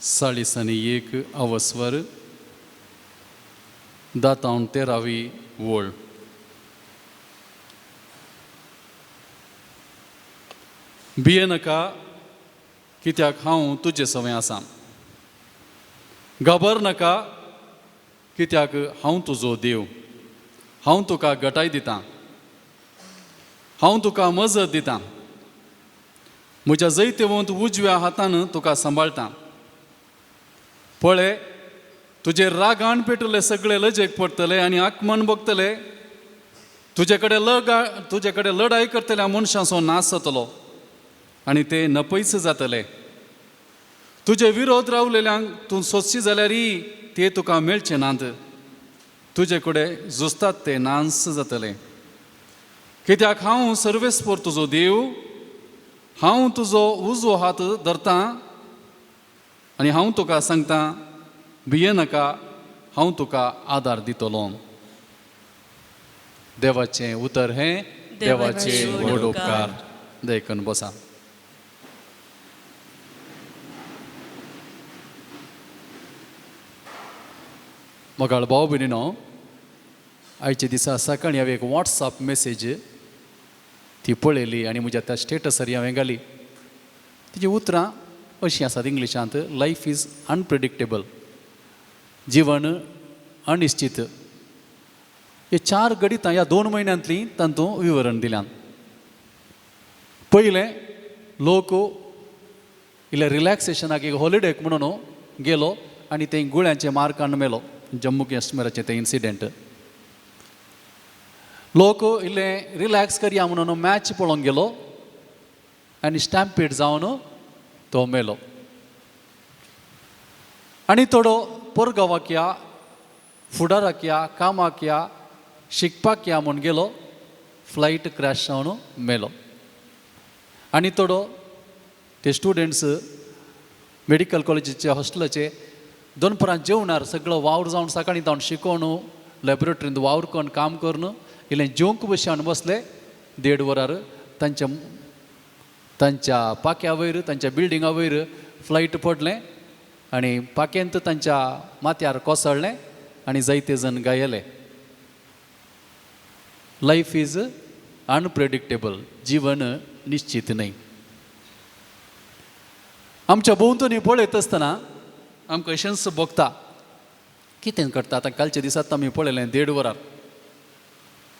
41 अवस्वर 13वी वळ. भिये नाका कित्याक हांव तुजे सवय आसां. घाबर नाका कित्याक हांव तुजो देव. हांव तुका घटाय दितां. हांव तुका मजत दितां. म्हज्या जैतवंत उजव्या हातान तुका सांबाळटां. पळय तुजे रागान पेटले सगळे लजेक पडटले आनी आकमन भोगतले. तुजे कडेन लढाई करतल्या मनशांचो नाश जातलो आनी ते नपयस जातले. तुजे विरोध रावलेल्यांक तूं सोदशी जाल्यारय ते तुका मेळचे नात. तुजे कडेन झुजतात ते नास जातले. कित्याक हांव सर्वेस्पर तुजो देव. हांव तुजो उजवो हात धरतां आनी हांव तुका सांगतां भिये नाका, हांव तुका आदार दितलो. देवाचें उतर हें. देवाचे व्हड उपकार देखून बसा. मोगाळ भाव भयणीनो, आयच्या दिसा सकाळीं हांवें एक वॉट्सॲप मेसेज ती पळयली आनी म्हज्या त्या स्टेटसार हांवें घाली. तिची उतरां अशीं आसात इंग्लिशांत: लायफ इज अनप्रिडिक्टेबल, जीवन अनिश्चित. हे 4 गणितां ह्या 2 म्हयन्यांतलीं तातूंत विवरण दिल्यान. पयलें, लोक इल्ले रिलॅक्सेशनाक एक हॉलिडेक म्हणून गेलो आनी थंय गुळ्यांचे मार काडून मेलो. जम्मू काश्मीराचें तें इन्सिडेंट. लोक इल्ले रिलॅक्स करया म्हणून मॅच पळोवंक गेलो आनी स्टॅम्पीड जावन तो मेलो. आनी थोडो परगांवाक या, फुडाराक या, कामाक या, शिकपाक या म्हूण गेलो, फ्लायट क्रॅश जावन मेलो. आनी थोडो ते स्टुडंट्स मेडिकल कॉलेजीचे हॉस्टेलाचे दनपरां जेवणार सगळो वावर जावन सकाळीं जावन शिकोवन लॅबोरेटरींत वावर करून काम करून इल्लें जेवंक बसोन बसले. 1.5 वरार तांच्या पाक्या वयर, तांच्या बिल्डिंगा वयर फ्लायट पडलें आनी पाक्यांत तांच्या माथ्यार कोसळ्ळें आनी जायते जण गायले. लायफ इज अनप्रेडिक्टेबल, जीवन निश्चित न्हय. आमच्या भोंवतणी पळयत आसतना आमकां अशेंच भोगता कितें करता. आतां कालच्या दिसांत आमी पळयलें 1.5 वरार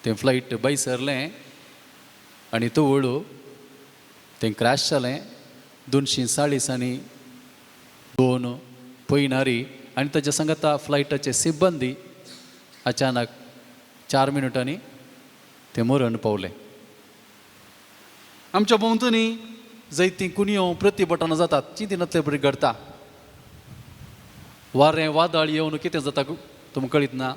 तें फ्लायट सरलें आनी तो वळू तें क्रॅश जालें. 240 आनी 2 पैनारी आनी ताच्या सांगाता फ्लायटाचे सिब्बंदी अचानक 4 मिनटांनी ते मरण पावले. आमच्या भोंवतणी जायतीं कुणयो प्रतिभटनां जातात. चिंतिनातले बरी घडटा. वारें वादळ येवन कितें जाता तुमकां कळीत ना.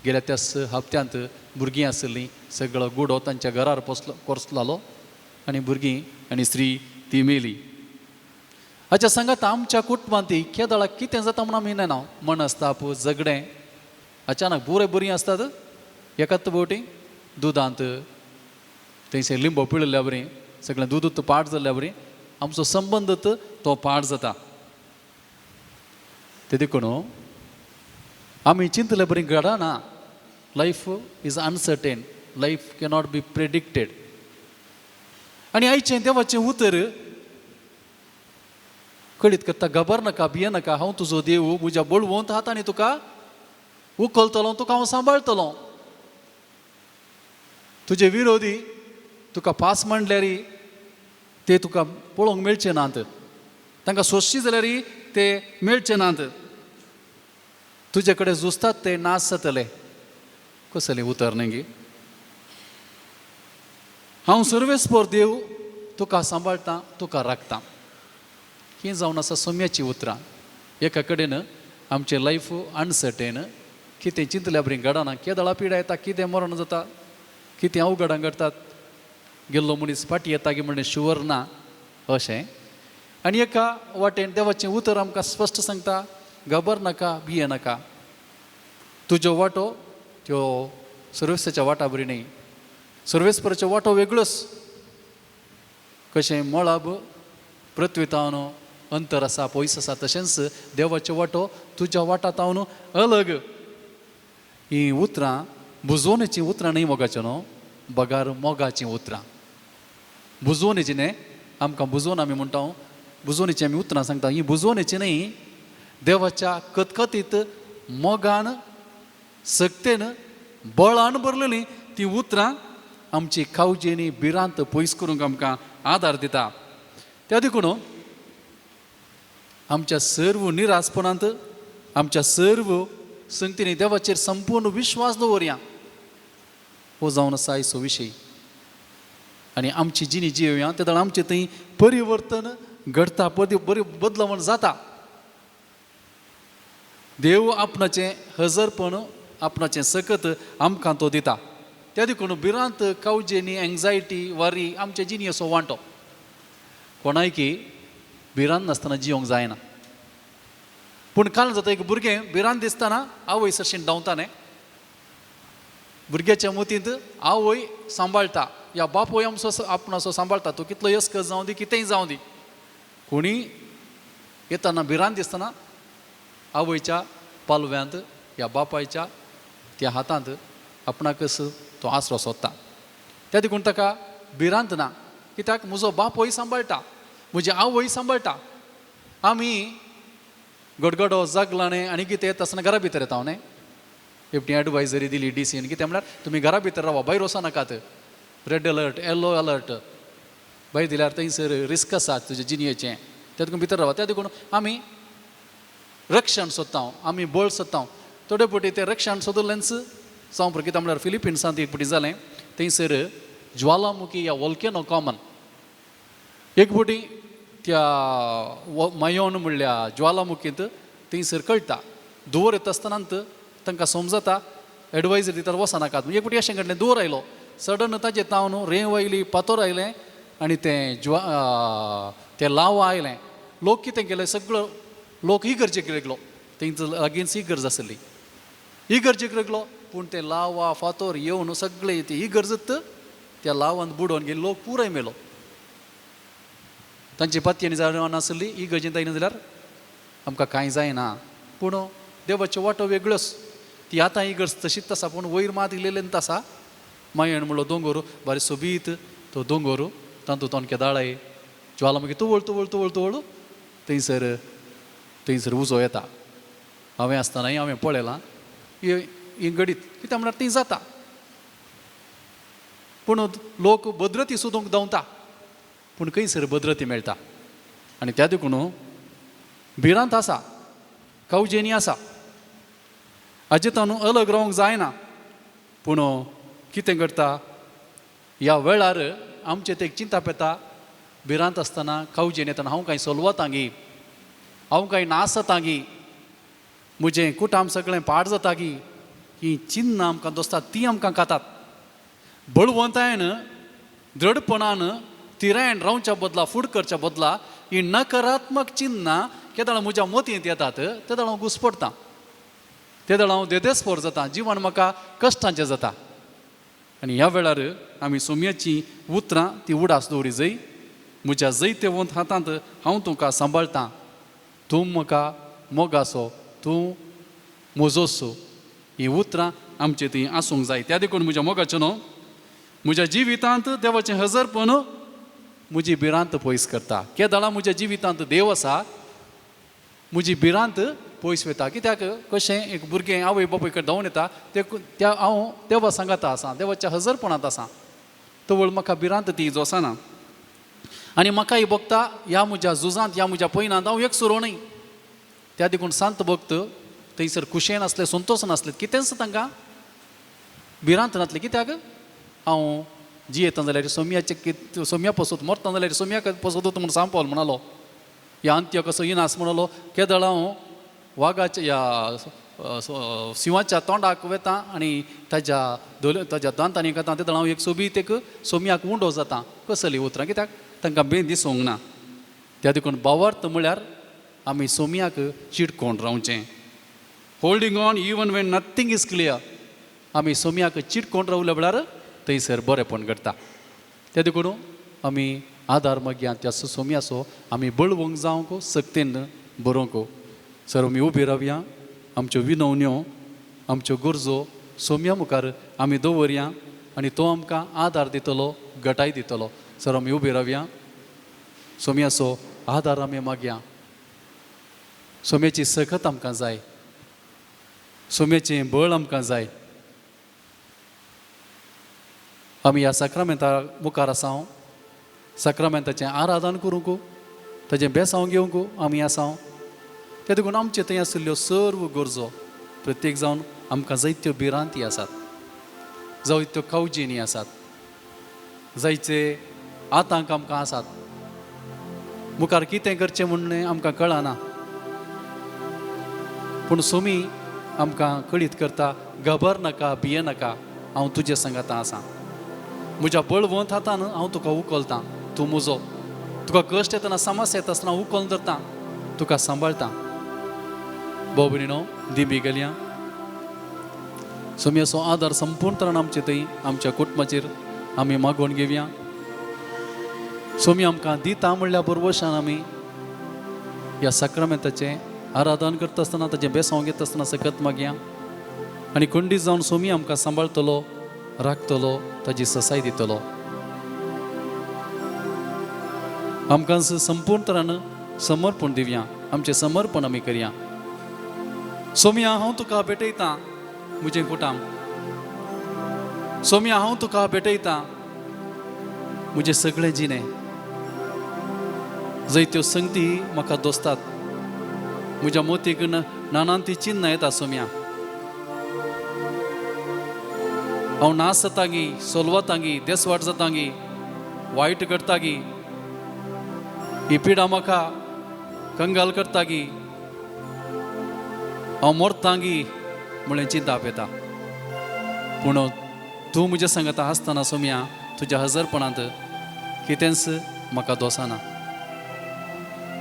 गेल्या त्याच हप्त्यांत भुरगीं आसलीं, सगळो गुडो तांच्या घरार कोसलो आनी भुरगीं आनी स्त्री ती मेली. हाच्या सांगात आमच्या कुटुंबांत केदळाक कितें जाता म्हूण आमी ना मनस्ताप, झगडें अचानक बरीं आसतात. एकाच बोटी दुदांत थंयसर लिंबू पिळिल्ल्या बरें, सगळें दूद पाड जाल्ल्या बरें आमचो संबंद तो पाड जाता. ते देखून आमी चिंतले बरी घडना. Life is uncertain, life cannot be predicted. आनी आयचें देवाचें उतर कळीत करता. घबर नाका, भिये नाका, हांव तुजो देव, म्हज्या बळवंत हातांनी तुका उखलतलो, तुका हांव सांबाळटलो. तुजे विरोधी तुका पास म्हणल्यार ते तुका पळोवंक मेळचे नात. तांकां सोंसची जाल्यार ते मेळचे नात. तुजे कडेन झुजतात ते नाश जातले. कसलें उतर न्ही गे. हांव सर्वेस्पर देव, तुका सांबाळटा, तुका राखता. ही जावन आसा सोम्याची उतरां. एका कडेन आमचें लायफ अनसर्टेन, कितें चिंतल्या बरी घडना. केदळा पिडा येता, कितें मरण जाता, कितें अवघडां घडटात. गेल्लो मनीस फाटी येता गे म्हणून शुवर ना अशें. आनी एका वाटेन देवाचें उतर आमकां स्पश्ट सांगता, घबर नाका, भिये नाका. तुजो वांटो त्यो सर्वेस्ताच्या वांटा बरी न्ही. सर्वेस्पराचो वांटो वेगळोच. कशें मळब पृथ्वीतावन अंतर आसा, पयस आसा, तशेंच देवाचो वांटो तुज्या वांटातावन अलग. ही उतरां बुजोवणेचीं उतरां न्ही मोगाचें न्हू, बगार मोगाचीं उतरां. बुजोवणेचीं न्ही, आमकां बुजोवन आमी म्हणटा बुजोवणेचीं आमी उतरां सांगता. ही बुजोवणेचीं न्ही, देवाच्या कतकतीत मोगान, सक्तेन, बळान भरलेलीं ती उतरां आमची कावजेनी भिरांत पयस करूंक आमकां आदार दिता. त्या देखून आमच्या सर्व निरासपणांत, आमच्या सर्व संगतींनी देवाचेर संपूर्ण विश्वास दवरया. हो जावन आसा आयचो विशय. आनी आमची जिणी जियोया तेदळ आमचें थंय परिवर्तन घडटा, बरी बदलावण जाता. देव आपणाचें हजरपण, आपणाचें सकत आमकां तो दिता. त्या देखून भिरांत कावजेनी, एंग्जायटी, वारी आमचे जिणी असो वांटो. कोणाय की भिरांत नासतना जियोंक जायना. पूण काल जाता एक भुरगें भिरांत दिसतना आवय सरशीन धांवता न्ही. भुरग्याच्या मतींत आवय सांबाळटा या बापोय आमचो आपण असो सांबाळटा तो कितलो यस्कर जावं दी कितेंय जावं दी कोणी येताना भिरांत दिसतना आवयच्या पालव्यांत या बापायच्या त्या हातांत आपणाकच तो आसरो सोदता त्या देखून ताका भिरांत ना कित्याक म्हजो बापोय सांबाळटा म्हजी आवय सांबाळटा आमी गडगडो जगलाणे आनी कितें येता आसतना घरा भितर येता न्हय एपटी एडवायजरी दिली डीसीन कितें म्हळ्यार तुमी घरा भितर रावा भायर वचो नाकात रेड अलर्ट येलो अलर्ट भायर दिल्यार थंयसर रिस्क आसा तुजे जिणेचें त्या देखून भितर रावा त्या देखून आमी रक्षण सोदता आमी बळ सोदता थोडे फावटी तें रक्षण सोदलेंच जावं पळय कित्याक म्हळ्यार फिलिपिन्सांत एक फावटी जालें थंयसर ज्वालामुखी या वॉल्केनो कॉमन एक फावटी त्या मायोन म्हणल्या ज्वालामुखींत थंयसर कळटा दुवर येता आसतनांत तांकां समजता एडवायजरी दिता वचनाकात म्हणजे एक फावटी अशें घडलें दुवर आयलो सडन ताजें तावन रेंव आयली पातोर आयलें आनी तें लावा आयलें लोक कितें केलें सगळो लोक इगर्जेक लागलो थंय लागींच इगर्ज आसली इगर्जेक लागलो पूण तें लावा फातोर येवन सगळे ती इगर्जत त्या लावान बुडोवन गेले लोक पुराय मेलो तांची पत्यांनी जावं नासली इगर्जेंत आयना जाल्यार आमकां कांय जायना पूण देवाच्यो वाटो वेगळ्योच ती आतां इगर्ज तशीच आसा पूण वयर मात इल्लेंत आसा मायण म्हणलो दोंगर बरें सोबीत तो दोंगर तातूंत अनके दाळय ज्वाला मागीर तुवळ तुवळ तुवळ तुवळ थंयसर उजो येता हांवें आसतनाय हांवें पळयलां ही घडीत कित्याक म्हळ्यार ती जाता पूण लोक भद्रती सोदूंक धांवता पूण खंयसर भद्रती मेळटा आनी त्या देखून भिरांत आसा कावजेनी आसा हाजे तानू अलग रावंक जायना पूण कितें करता ह्या वेळार आमचे ते चिंता पेता भिरांत आसतना कावजेन येतना हांव कांय सोलवतां गी हांव कांय नासतां गी म्हजें कुटाम सगळें पाड जाता गी ही चिन्नां आमकां दोसतात ती आमकां खातात बळवंतायेन दृढपणान तिरायण रावच्या बदला फूड करच्या बदला ही नकारात्मक चिन्नां केदाळ म्हज्या मतींत येतात तेदाळ हांव घुस्पडटां तेदाळ हांव देदेस्पर जाता जिवन म्हाका कश्टांचें जाता आनी ह्या वेळार आमी सोम्याची उतरां ती उडास दवरी जंय म्हज्या जैते वंत हातांत हांव तुका सांबाळटां तूं म्हाका मोगासो तूं मोजोसो ही उतरां आमचे थंय आसूंक जाय त्या देखून म्हज्या मोगाचें न्हू म्हज्या जिवितांत देवाचें हजरपण म्हजी भिरांत पयस करता केदाळा म्हज्या जिवितांत देव आसा म्हजी भिरांत पयस वता कित्याक कशें एक भुरगें आवय बापूय कडेन धांवून येता त्या हांव देवा सांगात आसा देवाच्या हजरपणांत आसा तवळ म्हाका भिरांत ती जोसाना आनी म्हाकाय भोगता ह्या म्हज्या झुजांत ह्या म्हज्या पयनांत हांव एक सुरो न्हय त्या देखून सांत भक्त थंयसर खुशेन आसले संतोश नासले कितेंच तांकां भिरांत नासले कित्याक हांव जियेता जाल्यार सोम्या पसत मरता जाल्यार सोम्या पसत म्हणून सांग पावल म्हणलो ह्या अंत्य कसो इनास म्हणलो केदळ हांव वागाच्या ह्या सिंहाच्या तोंडाक वेता आनी ताज्या दांतांनी घेता तेदळ हांव एक सोबीत एक सोम्याक उंडो जाता कसली उतरां कित्याक तांकां बेन दिसूंक ना त्या देखून भावार्थ म्हळ्यार आमी सोम्याक चिडकोन रावचें holding on even Wien nothing is clear आमी सोम्याक चिडकोन रावल्या वेळार थंयसर बरेंपण घडटा त्या देखून आमी आदार मागया त्या सोम्याचो आमी बळवंक जावंक सक्तीन बरोवंक सर आमी उबी रावया आमच्यो विनवण्यो आमच्यो गरजो सोम्या मुखार आमी दवरया आनी तो आमकां आदार दितलो घटाय दितलो सर आमी उबी रावया सोम्याचो आदार आमी मागया सोम्याची सखत आमकां जाय सोम्याचें बळ आमकां जाय आमी ह्या साक्रामेंता मुखार आसां साक्रामेंताचें आराधन करूंक ताचें बेसांव घेवंक आमी आसां त्या देखून आमचे थंय आशिल्ल्यो सर्व गरजो प्रत्येक जावन आमकां जायत्यो भिरांती आसात जायत्यो कावजिनी आसात जायचे आतांक आमकां आसात मुखार कितें करचें म्हणून आमकां कळना पूण सोमी आमकां कळीत करता घबर नाका भिये नाका हांव तुजे सांगाता आसां म्हज्या बळवंत हातान हांव तुका उखलतां तूं म्हजो तुका कश्ट येतना समस्या येता आसतना उखलून धरतां तुका सांबाळतां भाऊ भयणीनो दिमी गेल्या सोमी असो आदार संपूर्ण तरान आमचे थंय आमच्या कुटुंबाचेर आमी मागोवन घेवया. सोमी आमकां दिता म्हणल्या बरोबरशान आमी ह्या साक्रामेंताचें आराधन करता आसतना ताचें बेसांव घेता आसतना सकत मागया. आनी खंडीत जावन सोमी आमकां सांबाळटलो, राखतलो, ताची ससाय दितलो. आमकां संपूर्ण तरान समर्पण दिवया, आमचें समर्पण आमी करया. सोमी हांव तुका भेटयतां म्हजें कुटाम. सोमी हांव तुका भेटयतां म्हजें सगळें जिणें. जायत्यो संगती म्हाका दोसतात, म्हज्या मोतीक नानान ती चिन्नां येता. सोम्या हांव नास जातागी, सोलवतागी, देसवाट जातागी, वायट करतागी, ही पिडा म्हाका कंगाल करतागी, हांव मोरतागी म्हळें चिंता येता. पूण तूं म्हज्या सांगाता आसतना सोम्या तुज्या हजरपणांत कितेंच म्हाका दोसाना.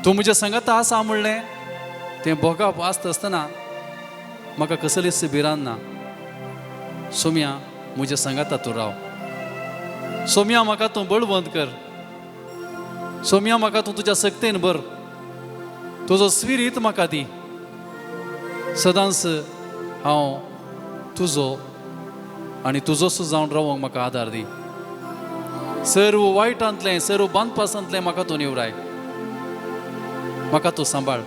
तूं म्हज्या सांगाता आसा म्हणलें तें भोगप आसता आसतना म्हाका कसलीच भिरांत ना. सोम्या म्हज्या सांगाता तूं राव. सोम्या म्हाका तूं बळवंत कर. सोम्या म्हाका तूं तुज्या सक्तेन भर. तुजो स्पिरीत म्हाका दी. सदांच हांव तुजो आनी तुजोच जावन रावंक म्हाका आदार दी. सर्व वायटांतलें, सर्व बांदपासांतलें म्हाका तूं निवराय. म्हाका तूं सांबाळ.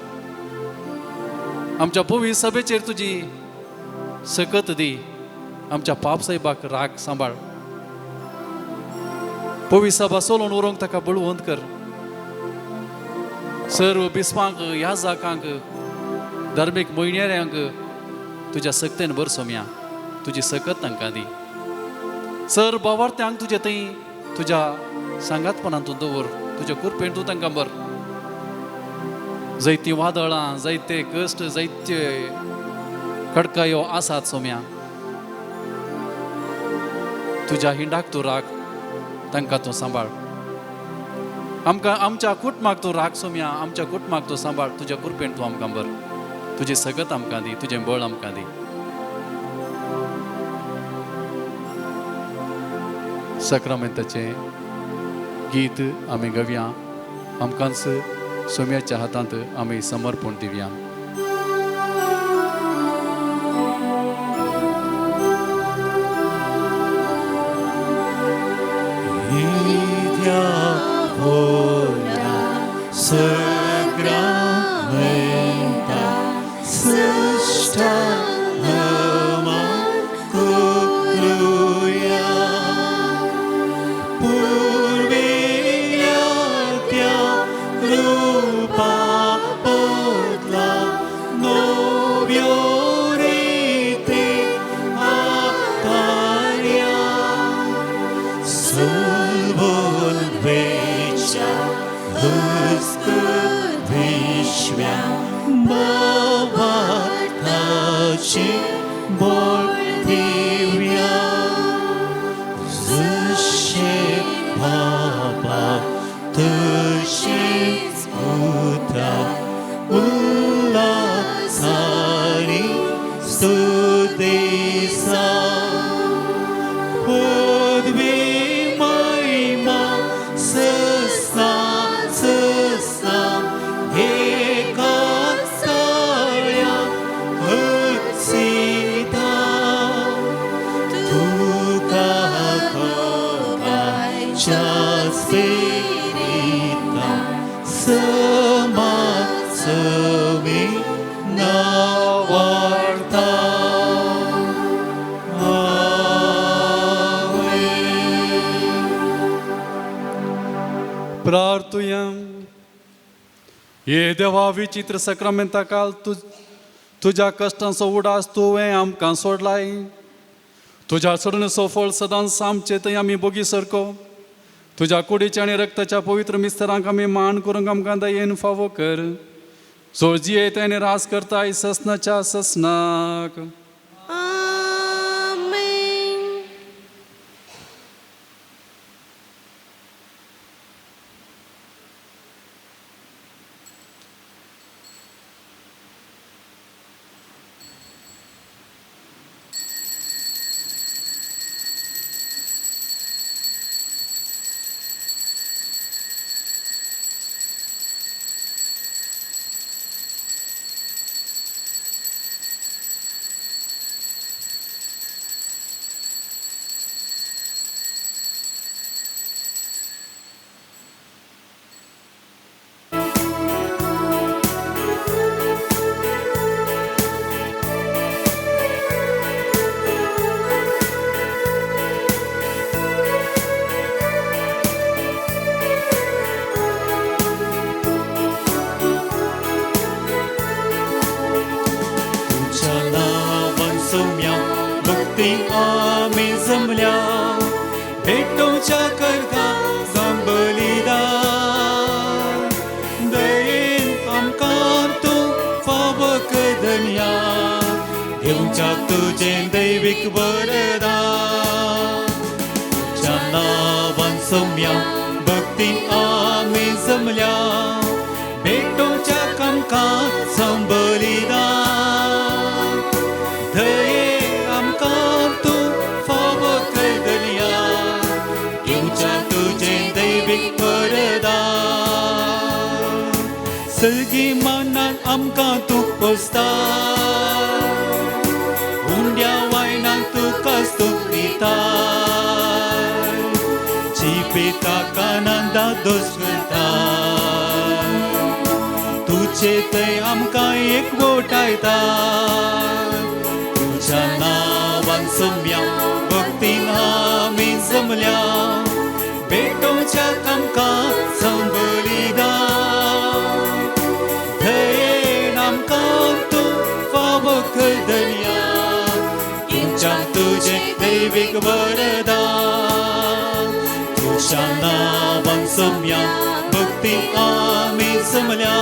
आमच्या पवित्र सभेचेर तुजी सकत दी. आमच्या पाप साहेबाक राग सांबाळ. पवित्र सभा सोलोवन उरोंक ताका बळवंत कर. सर्व बिस्पांक, ह्या जाकांक, धार्मीक मोयणेऱ्यांक तुज्या सक्तेन भर. सोम्या तुजी सकत तांकां दी. सर बावार्थ्यांक तुजे थंय तुज्या सांगातपणान तूं दवर. तुज्या कुरपेन तूं तांकां भर. जायतीं वादळां, जायते कश्ट, जायत्यो खडकायो आसात. सोम्या तुज्या हिंडाक तूं राख. तांकां तूं सांबाळ. आमकां आमच्या कुटुंबाक तूं राख. सोम्या आमच्या कुटुंबाक तूं सांबाळ. तुज्या कुरपेन तूं आमकां भर. तुजी सगत आमकां दी. तुजें बळ आमकां दी. साक्रामेंताचें गीत आमी गावया. आमकांच सोम्याच्या हातांत आमी समर्पण दिवया. प्रार्थुया. हे देवा विचित्र साक्रामेंता काल तुज्या कश्टांचो उडास तुवें आमकां सोडलाय. तुज्या सोडणेचो फळ सदांच आमचे थंय आमी बोगी सरको. तुज्या कुडीच्या आनी रक्ताच्या पवित्र मिस्तरांक आमी मान करूंक आमकां दयेन फावो कर. सो जियेत आनी रास करताय ससनाच्या ससनाक. भेटोच्या करता बलिदान दयेन आमकां तूं फाव करधन्या दिवच्या तुजें दैवीक वरदान तुज्या नांवान सोम्या भक्तीन आमी जमल्या भेटोच्या आमकां बलिदान दयेन आमकां तूं फाव करधन्या दिवच्या तुजें दैवीक वरदान सगळी मनान आमकां तूं पोसता हुंड्या वायनाक तुका स्तूप दिता जिपेताक आनंदा दोस करता तुजे थंय आमकां एकवटायता तुज्या नांवान सोम्या भक्तीन आमी जमल्या भेटोच्या आमकां बलिदान दयेन आमकां तूं फाव करधन्या तुज्या तुजें दैवीक वरदान तुज्या नांवान सोम्या भक्तीन आमी जमल्या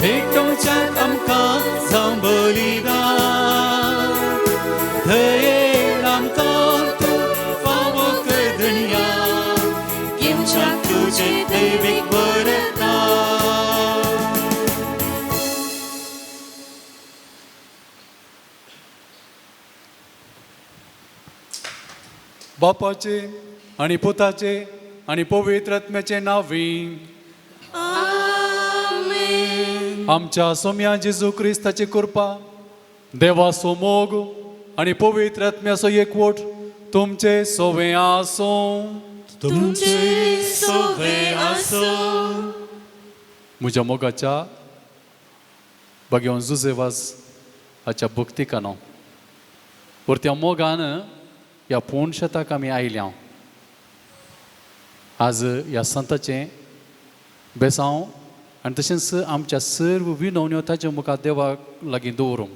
भेटोच्या आमकां बलिदान दयेन आमकां तूं फाव करधन्या तुज्या तुजें दैवीक वरदान बापाचे आणि पुताचे आणि पवित्र आत्म्याचे नांवी आमच्या सोम्या जेजू क्रिस्ताची कृपा देवाचो मोग आणि पवित्र आत्म्याचो एकवट तुमचे सोवे आसूं तुमचे सोवे आसूं म्हज्या मोगाच्या भगवान जुजेवाज हाच्या भक्तिकानो परत्या मोगान ह्या पोण शेताक आमी आयल्या आज ह्या संताचें बेसांव आनी तशेंच आमच्या सर्व विनवण्यो ताच्या मुखार देवाक लागीं दवरूंक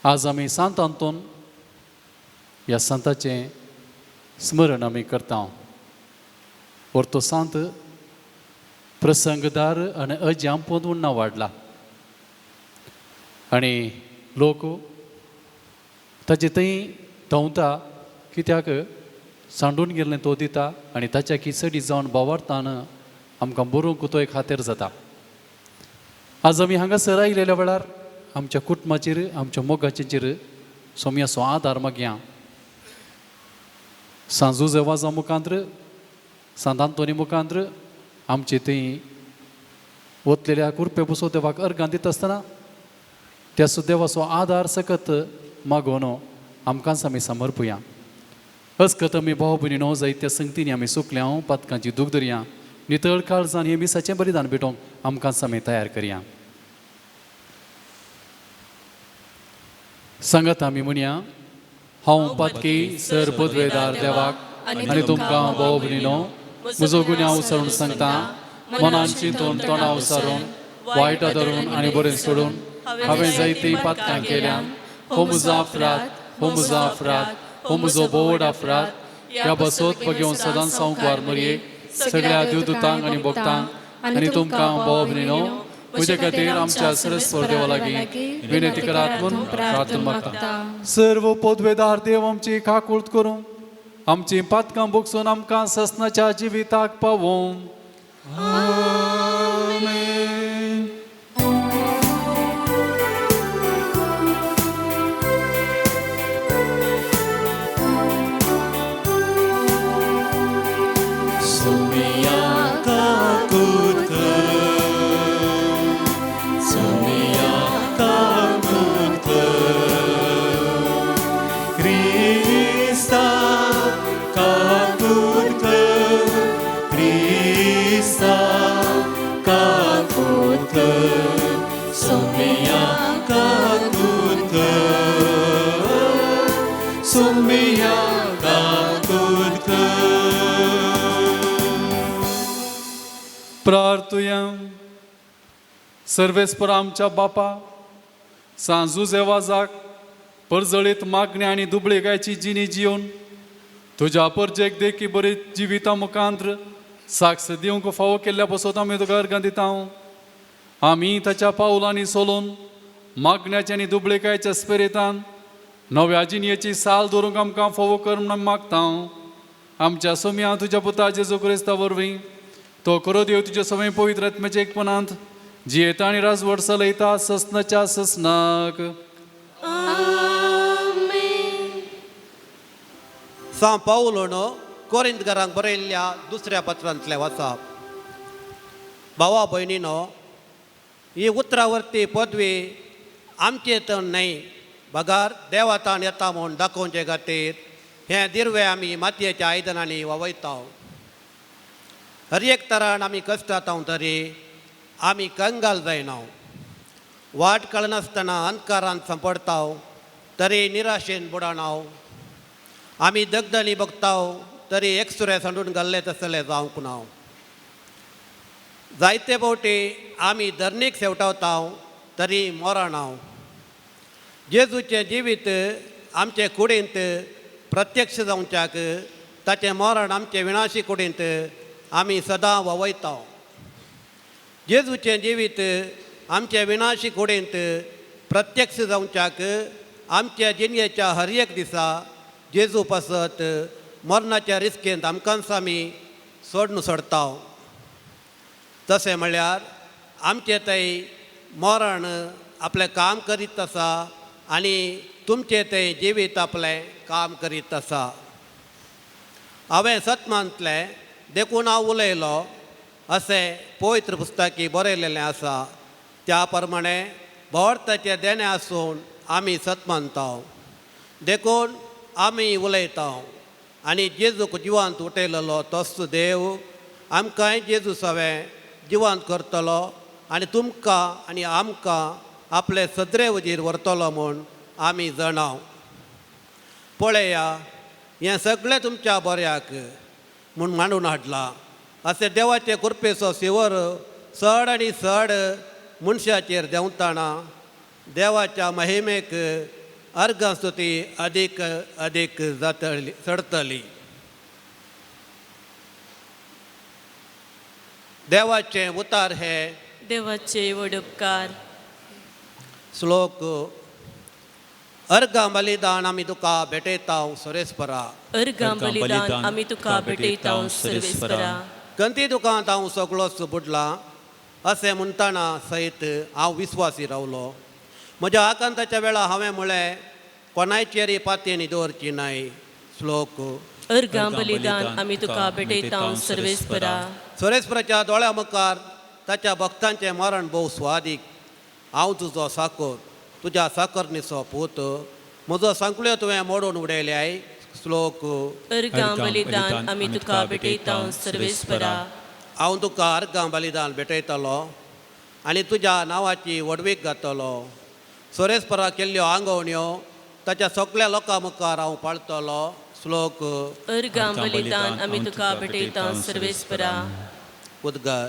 आज आमी सांत आंतोन ह्या संताचें स्मरण आमी करता और तो सांत प्रसंगदार आनी अजाम पोंदून ना वाडला आनी लोक ताचे थंय धांवता कित्याक सांडून गेल्लें तो दिता आनी ताच्या किसडी जावन बोवारतान आमकां बरोवंक तो एक खातीर जाता आज आमी हांगासर आयिल्ल्या वेळार आमच्या कुटुंबाचेर आमच्या मोगाचेर सोम्याचो आदार मागया सांजू जेवाजा मुखांत्र सांत आंतोनी मुखांत्र आमचे थंय वतलेल्या कुरपे बसो देवाक अर्गां दिता आसतना त्या देवाचो आदार सकत मागोवन आमकांच आमी समर्पुया अस्कत आमी भाव भयणीनो जायत्या संगतींनी आमी सुकल्या पातकांची दूख धरया नितळ काळजान हे मिसाचें बलिदान भेटोवंक आमकांच आमी तयार करया सांगात आमी म्हणया हांव पातकी सर पदवेदार देवाक आनी तुमकां भाव भयणीनो म्हजो गुन्यांव उसळून सांगता मनान चिंतून तोंडां उसारून वायटा धरून आनी बरें सोडून हांवें जायतीं पातकां केल्यान हो म्हजो अपराध हो म्हजो अपराध हो म्हजो बोवड अपराध ह्या बसोत घेवन सदांच सांगवार मरये सगळ्या देवदूतांक आनी भक्तांक आनी तुमकां भाव भयणीनो म्हजे खातीर आमच्या सरस्वर देवा लागीं विनंती करात म्हूण प्रार्थना मागता सर्व पदवेदार देव आमची काकूळट करूं आमची पातकां भोगसून आमकां ससनाच्या जिविताक पावों आमेन. सोम्या काकूळट कर सोम्या काकूळट कर क्रिस्ता काकूळट कर क्रिस्ता काकूळट कर सोम्या काकूळट कर सोम्या काकूळट कर प्रार्थुया सर्वेस्पर आमच्या बापा सांजू जेवाजाक परजळीत मागणी आनी दुबळे गायची जिणी जिवन तुज्या परजेक देखी बरी जिविता मुखांत्र साक्ष दिवंक फावो केल्ल्या पासून आमी तुका अर्गां दिता आमी ताच्या पावलांनी सोलून मागण्याच्या आनी दुबळेकायच्या स्पिरितान नव्या जिणयेची साल दवरूंक आमकां फावो कर म्हण मागता आमच्या सोम्या तुज्या पुता जेजू क्रिस्ता वरवीं तो करो देव तुजे सवय पवित्र आत्म्याच्या एकपणांत जियेता आनी राजवट चलयता ससनाच्या ससनाक. सांव पावलोन कोरिंथकारांक बरयल्ल्या दुसऱ्या पत्रांतलें वाचप. भावा भयणीनो, ही उतरावर्ती पदवी आमचे तर न्हय, बगार देवातान येता म्हूण दाखोवचे खातीर हें दिर्वे आमी मातयेच्या आयदनांनी ववयता. हर एक तरान आमी कश्टांत तरी आमी कंगाल जायना. वाट कळनासतना अंधकारांत सांपडता तरी निराशेन बुडाना. आमी दगदनी बगता तरी एकसुरे सांडून घाल्ले तसले जावंक ना. जायते फावटी आमी धरणीक शेवटावता तरी मरना. जेजूचें जिवीत आमचे कुडींत प्रत्यक्ष जावच्याक ताचें मरण आमचे विनाशी कुडींत आमी सदां ववयता. जेजूचें जिवीत आमचे विनाशी कुडींत प्रत्यक्ष जावच्याक आमच्या जिणयेच्या हर एक दिसा जेजू पासत मरणाच्या रिस्केंत आमकांच आमी सोडून सोडता. तशें म्हणल्यार आमचें थंय मरण आपलें काम करीत आसा आनी तुमचें थंय जिवीत आपलें काम करीत आसा. हांवें सत्मांतलें देखून हांव उलयलो अशें पवित्र पुस्तकी बरयलेलें आसा. त्या प्रमाणे भोवरताचें देणें आसून आमी सत्मानता देखून आमी उलयता आनी जेजूक जिवांत उठयलेलो तोच देव आमकांय जेजू सवें जिवांत करतलो आनी तुमकां आनी आमकां आपले सदरे वजीर व्हरतलो म्हूण आमी जाणाव. पळया, हें सगळें तुमच्या बऱ्याक म्हूण मांडून हाडलां. अशें देवाचे कृपेचो शिवर चड आनी चड मनशाचेर देंवताना देवाच्या महिमेक अर्गां स्तुती अदीक अदीक जातली चडटली. देवाचे उतार हे देवाचे व्हड उपकार. श्लोक. अर्गां बलिदान आमी तुका भेटयता सुरेस्परा. अर्गां बलिदान आमी तुका भेटयता सर्वेस्परा. गंती दुकांत हांव सगळोच बुडलां अशें म्हणटाना सयत हांव विस्वासी रावलो. म्हज्या आकांताच्या वेळा हांवें म्हळें कोणायचेरी पातयेनी दवरची न्हय. श्लोक. अर्गां बलिदान आमी तुका भेटयता सर्वेस्परा. सुरेस्पराच्या दोळ्या मुखार ताच्या भक्तांचें मरण भोव स्वादीक. हांव तुजो साकर, तुज्या साकरणीचो पूत. म्हजो सांकळ्यो तुवें मोडून उडयल्याय. श्लोक. अर्गां बलिदान आमी तुका भेटयता सर्वेस्परा. हांव तुका अर्गां बलिदान भेटयतलो आनी तुज्या नांवाची वडवीक घातलो. सुरेस्परा केल्ल्यो आंगवण्यो ताच्या सगळ्या लोकां मुखार हांव पाळटलो. श्लोक. अर्गां बलिदान आमी तुका भेटयता सर्वेस्परा. उद्गार.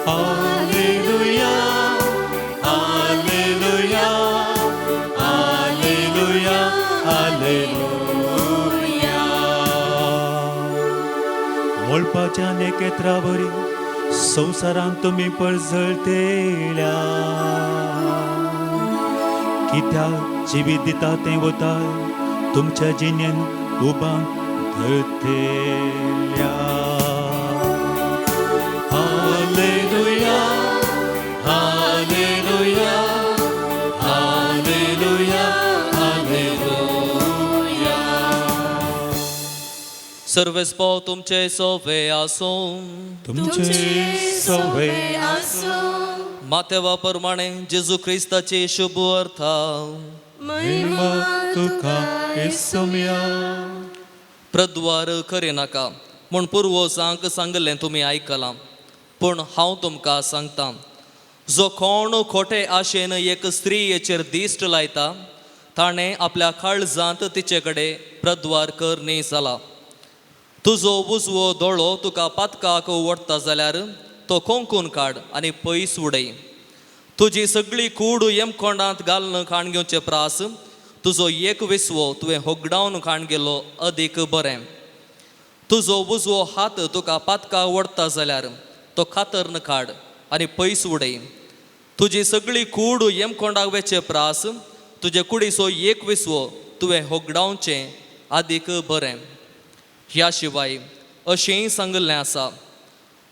Alleluia, Alleluia, Alleluia, Alleluia. मोळपाच्या नेकेत्रा बरी संवसारांत तुमी पळजळतेल्या. कित्याक जिवीत दिता तें वता तुमच्या जिणेन उबान धरतेल्या. Alleluia, Alleluia, Alleluia, Alleluia. सर्वेस्पो तुमचे सोवे आसूं. तुमचे सवय मातेवा प्रमाणे जेजू क्रिस्ताची शुभ अर्था. महिमा तुका येसुम्या. प्रद्वार करिनाका म्हूण पुर्वसांक सांगलें तुमी आयकलां. पूण हांव तुमकां सांगतां, जो कोण खोटे आशेन एक स्त्रियेचेर दिश्ट लायता ताणें आपल्या काळजांत तिचे कडेन प्रद्वार कर न्ही जाला. तुजो उजवो दोळो तुका पातकाक ओडटा जाल्यार तो कोंकून काड आनी पयस उडय. तुजी सगळी कूड येमकोंडांत घालून खाण घेवचे प्रास तुजो एक विस्वो तुवें होगडावन खाण गेलो अदीक बरें. तुजो उजवो हात तुका पातका ओडता जाल्यार तो खातरन काड आनी पयस उडय. तुजी सगळी कूड येमकोंडाक वेचे प्रास तुजे कुडीचो एक विस्वो तुवें होगडावचें आदीक बरें. ह्या शिवाय अशेंय सांगलें आसा,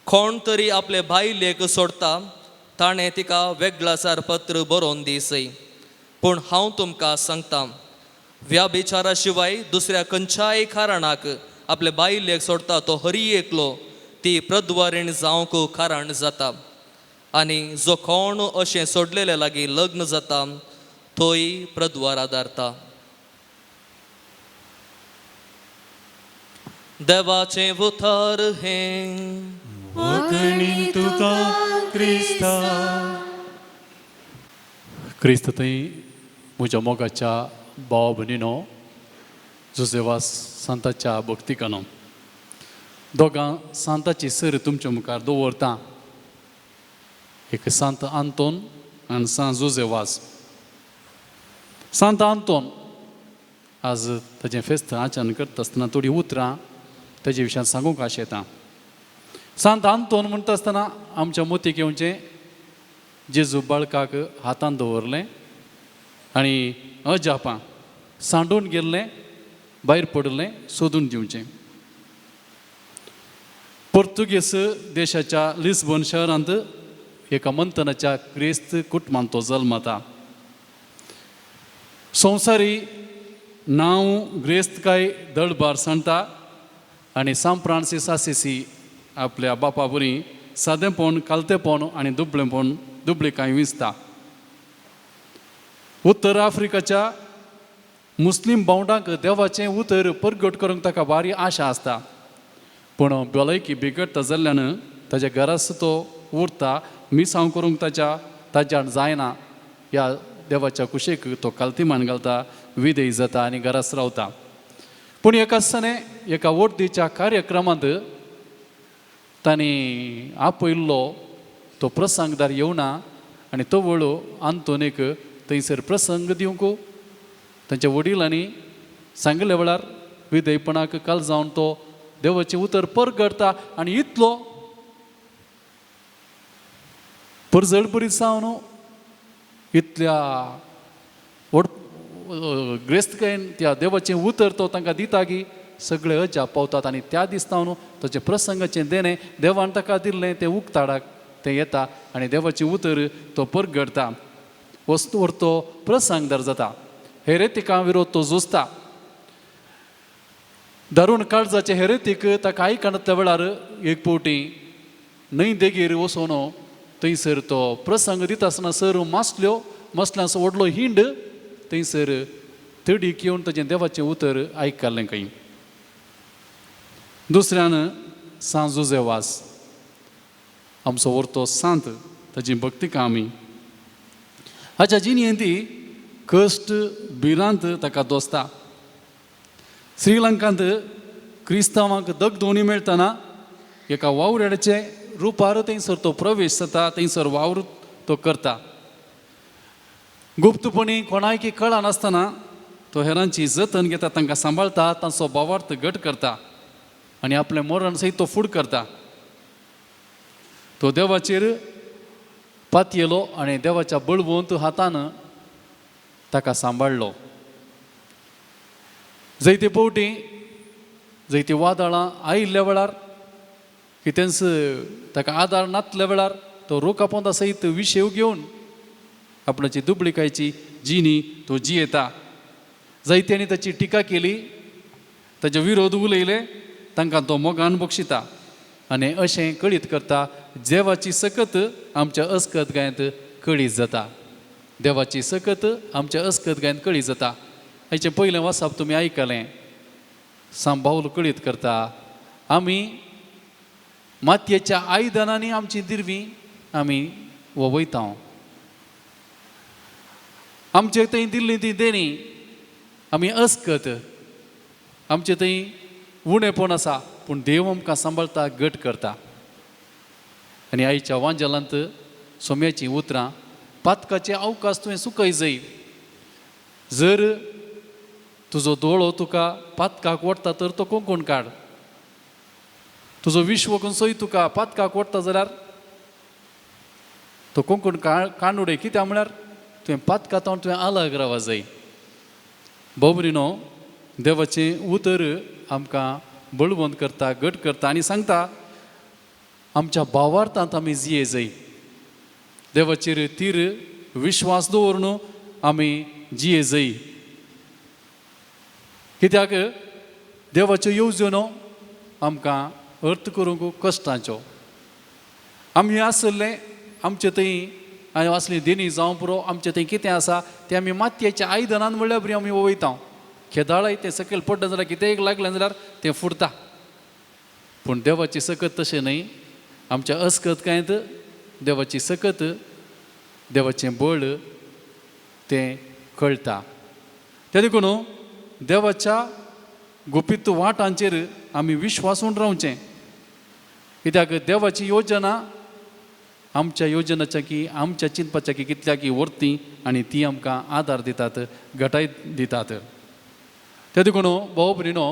कोण तरी आपले बायलेक सोडता ताणें तिका वेगळासार पत्र बरोवन दिसय. पूण हांव तुमकां सांगतां, व्याभिचारा शिवाय दुसऱ्या खंयच्याय कारणाक आपले बायलेक सोडता तो हरी एकलो ती प्रद्वारीण जावंक कारण जाता. आनी जो कोण अशें सोडलेले लागीं लग्न जाता तोय प्रद्वार आदारता. देवाचें उतर हें वखणी तुका क्रिस्ता. क्रिस्त थंय म्हज्या मोगाच्या भाव भयणीनो, जोसेवास सांताच्या भक्तिकानो, दोगां सांताची सर तुमच्या मुखार दवरता. एक सांत आंतोन आनी सांत जोसेवास. सांत आंतोन आज ताजें फेस्त आचरण करता आसतना थोडीं उतरां तेजे विशयान सांगूंक आशेता. सांत आंतोन म्हणटा आसतना आमच्या मोतीक येवचें जेजू बाळकाक हातान दवरलें आनी अजापां सांडून गेल्लें भायर पडलें सोदून दिवचें. पोर्तुगेज देशाच्या लिस्बन शहरांत एका मंथनाच्या क्रिस्त कुटुंबांत तो जल्मता. संवसारी नांव ग्रेस्तकाय दळबार सांडटा आनी सांत फ्रांसीस आसेसी आपल्या बापा बरी सादेपण, कालतेपण आनी दुबळेकाय विसता. उत्तर आफ्रिकाच्या मुस्लीम भावंडांक देवाचें उतर परगट करूंक ताका भारी आशा आसता. पूण भलायकी बिगडटा जाल्ल्यान ताच्या घरास तो उरता. मिसांव करूंक ताच्यान जायना. ह्या देवाच्या कुशेक तो काल्तिमान घालता, विधेय जाता आनी घरास रावता. पूण एका दिसांनी एका वर्दीच्या कार्यक्रमांत तांणी आपयल्लो तो प्रसंगदार येवना आनी तो वळो आंतोनेक थंयसर प्रसंग दिवंक तांच्या वडिलांनी सांगले वेळार विधेयपणाक काल जावन तो देवाचें उतर परगडता आनी इतलो परजळपरीत सावन इतल्या ग्रेस्तकायेन त्या देवाचें उतर तो तांकां दिता की सगळे अजा पावतात. आनी त्या दिसतावन ताचें प्रसंगाचें देणें देवान ताका दिल्लें तें उक्ताडाक तें येता आनी देवाचें उतर तो परगडता. वस्तूवर तो प्रसंगदार जाता. हेरेतिकां विरोध तो झुजता. दारूण काळजाचे हेरेतीक ताका आयकनातल्या वेळार एक फावटी न्हंय देगेर वचून थंयसर तो प्रसंग दिता आसतना सर मसल्याचो व्हडलो हिंड थंयसर थडीक येवन ताचें देवाचें उतर आयकल्लें खंय. दुसऱ्यान सांत जोसेवास आमचो व्हरतो सांत, ताची भक्तिका आमी हाच्या जिणेंती कश्ट भिरांत ताका दोसता. श्रीलंकांत क्रिस्तांवांक दगदोणी मेळटना एका वावड्याचे रुपार थंयसर तो प्रवेश जाता. थंयसर वावर तो करता. गुप्तपणी कोणायकी कळनासतना तो हेरांची जतन घेता, तांकां सांबाळटा, तांचो भावार्थ घट करता आनी आपलें मरण सयत तो फूड करता. तो देवाचेर पातयेलो आनी देवाच्या बळवंत हातान ताका सांबाळलो. जायते फावटी जायती वादळां आयिल्ल्या वेळार कितेंच ताका आदार नासल्या वेळार तो रोकापोंदा सयत विशेव घेवन आपणाची दुबळीकायची जिणी तो जियेता. जायत्यांनी ताची टिका केली, ताचे विरोध उलयले, तांकां तो मोगान बक्षिता आनी अशें कळीत करता देवाची सकत आमच्या अस्कतगायेंत कळीत जाता. देवाची सकत आमच्या अस्कतगायेंत कळीत जाता. हाचें पयलें वाचप तुमी आयकलें. सांबावल कळीत करता. आमी मातयेच्या आयदनांनी आमची दिरवीं आमी वयता. आमचे थंय दिल्ली ती देणी आमी अस्कत, आमचे थंय उणेपण आसा, पूण देव आमकां सांबाळता, घट करता. आनी आयच्या वांजलांत सोम्याची उतरां पातकाचे अवकाश तुवें सुकय जाय. जर तुजो दोळो तुका पातकाक ओडटा तर तो कोंकण काड. तुजो विश्व खंयचोय तुका पातकाक ओडटा जाल्यार तो कोंकण काण उडय. कित्याक म्हळ्यार तुवें पातकांत तुवें आलाग रावूंक जाय. बोबरीनो देवाचें उतर आमकां बळवंत करता, घट करता आनी सांगता आमच्या भावार्थांत आमी जिये जाय. देवाचेर तीर विश्वास दवरून आमी जिये जाय. कित्याक देवाच्यो येवजण्यो आमकां अर्थ करूंक कश्टांच्यो. आमी आसले आमचे थंय हांवें असली देणी जावं पुरो आमचे थंय कितें आसा तें आमी मातयेच्या आयदनान म्हणल्यार बरी आमी वयता. खेदाळय तें सकयल पडटा जाल्यार कितें एक लागलें जाल्यार तें फुटता. पूण देवाची सकत तशें न्हय. आमच्या अस्कतकायेंत देवाची सकत देवाचें बळ तें कळटा. ते देखून देवाच्या गुपीत वाटांचेर आमी विश्वासून रावचें. कित्याक देवाची योजना आमच्या योजनाच्या की आमच्या चिंतपाच्या की कितल्या की वर्ती आनी ती आमकां आदार दितात, घटाय दितात. ते देखून भाव भयणीनो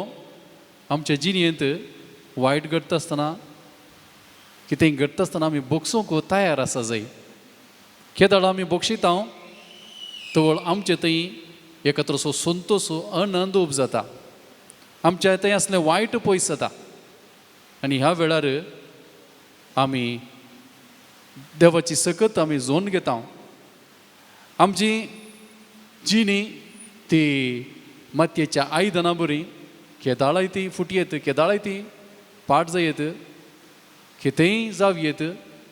आमच्या जिणेंत वायट घडटा आसतना कितेंय घडटा आसतना आमी बोगसूंक तयार आसा जाय. केदाळ आमी बोगशिता तवळ आमचे थंय एक तसो संतोश आनंद उब जाता. आमच्या थंय असलें वायट पयस जाता. आनी ह्या वेळार आमी देवाची सकत आमी जोन घेता. आमची जिणी ती मातयेच्या आयदनां बरी. केदाळय ती फुटयेत, केदाळय ती पाट जायत, कितेंय जावयेत.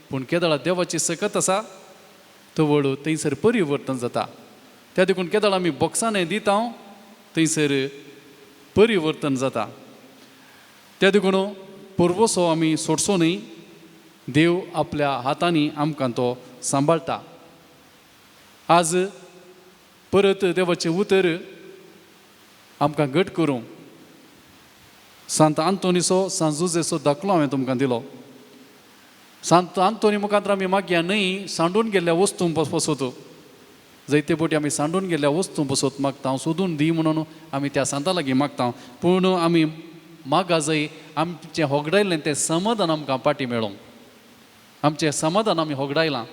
पूण केदाळा देवाची सकत आसा तवळ थंयसर परिवर्तन जाता. त्या देखून केदाळ आमी बॉक्सांनी दिता थंयसर परिवर्तन जाता. त्या देखून पुर्वसो आमी सोडचो न्हय. देव आपल्या हातांनी आमकां तो सांबाळटा. आज परत देवाचें उतर आमकां घट करूं सांत आंतोनीचो सांत जुजेचो दाखलो हांवें तुमकां दिलो. सांत आंतोनी मुखांतर आमी मागया न्हय सांडून गेल्ल्या वस्तू पसत. जायते फावटी आमी सांडून गेल्ल्या वस्तू पसत मागता. सोदून दी म्हणून आमी त्या सांता लागीं मागता. पूण आमी मागा जाय आमचें होगडायल्लें तें समाधान आमकां पाटी मेळोंक. आमचें समाधान आमी होगडायलां.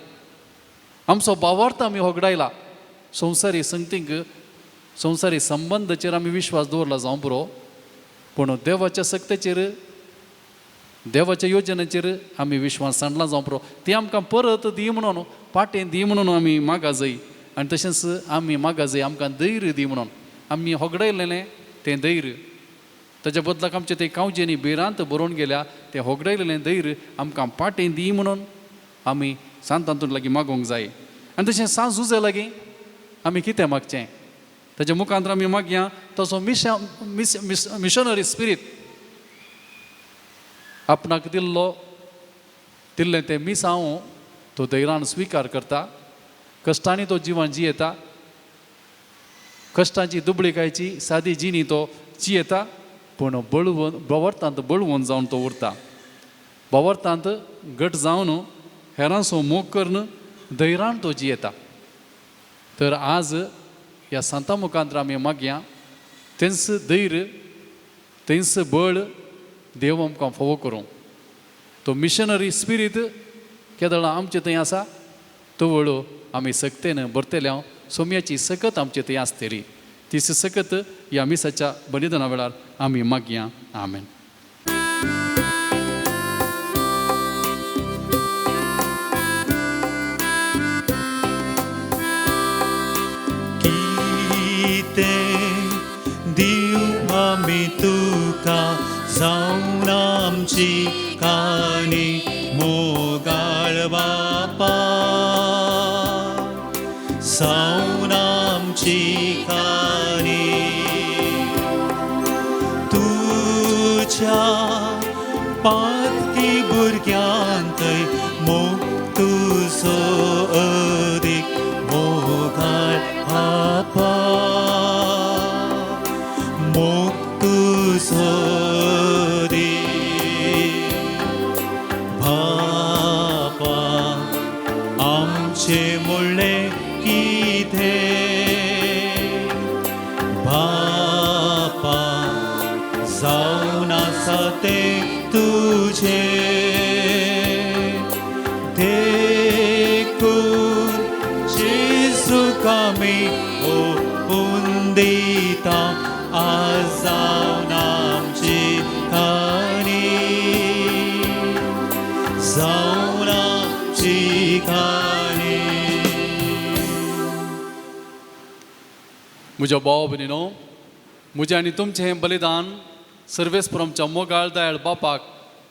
आमचो भावार्थ आमी होगडायला. संवसारी संगतीक संवसारी संबंदाचेर आमी विश्वास दवरला जावं पुरो. पूण देवाच्या सक्तेचेर देवाच्या योजनेचेर आमी विश्वास सांडला जावं पुरो. ती आमकां परत दी म्हणून पाटें दी म्हणून आमी मागा जाय. आनी तशेंच आमी मागा जाय आमकां धैर्य दी म्हणून. आमी होगडायलेलें तें धैर्य ताच्या बदलाक आमचे ते कावजेनी बेरांत बरोवन गेल्या तें होगडायलेलें धैर्य आमकां पाटें दी म्हणून आमी सांतांतून लागीं मागोवंक जाय. आनी तशें सांत जुजे लागीं आमी कितें मागचें ताच्या मुखांतर आमी मागया तसो मिशनरी स्पिरीट आपणाक दिल्लें तें मिसांव तो धैर्यान स्विकार करता. कश्टांनी तो जिवन जियेता. कश्टांची दुबळीकायची सादी जिणी तो जियेता. पूण भावार्थांत बळवंत जावन तो उरता. भावार्थांत घट जावन हेरांचो मोग करून धैर्यान तो जियेता. तर आज ह्या सांता मुखांतर आमी मागया तेंच धैर्य तेंच बळ देव आमकां फोव करूं. तो मिशनरी स्पिरीट केदाळा आमचे थंय आसा तवळ आमी सक्तेन बरतल्या सोम्याची सकत आमचे थंय आसतली. ती सकत ह्या मिसाच्या बलिदाना वेळार आमी मागया. आमेन. दिव आमी तुका जावन आमची काणी मोगाळ बापा जावन आमची काणी तुज्या पातकी भुरग्यांत मोग तुजो अदीक मोगाळ बापा मोग तुजो अदीक आमचे मुळे किते बापा जाऊन आसा ते तुझे देखून जेजूक आमी ओपून दिता आज जावन आमची खाणी जावन आमची खाणी. म्हज्या भाव भयणीनो, म्हजें आनी तुमचें हें बलिदान सर्वेस्परमच्या मोगाळ दयाळ बापाक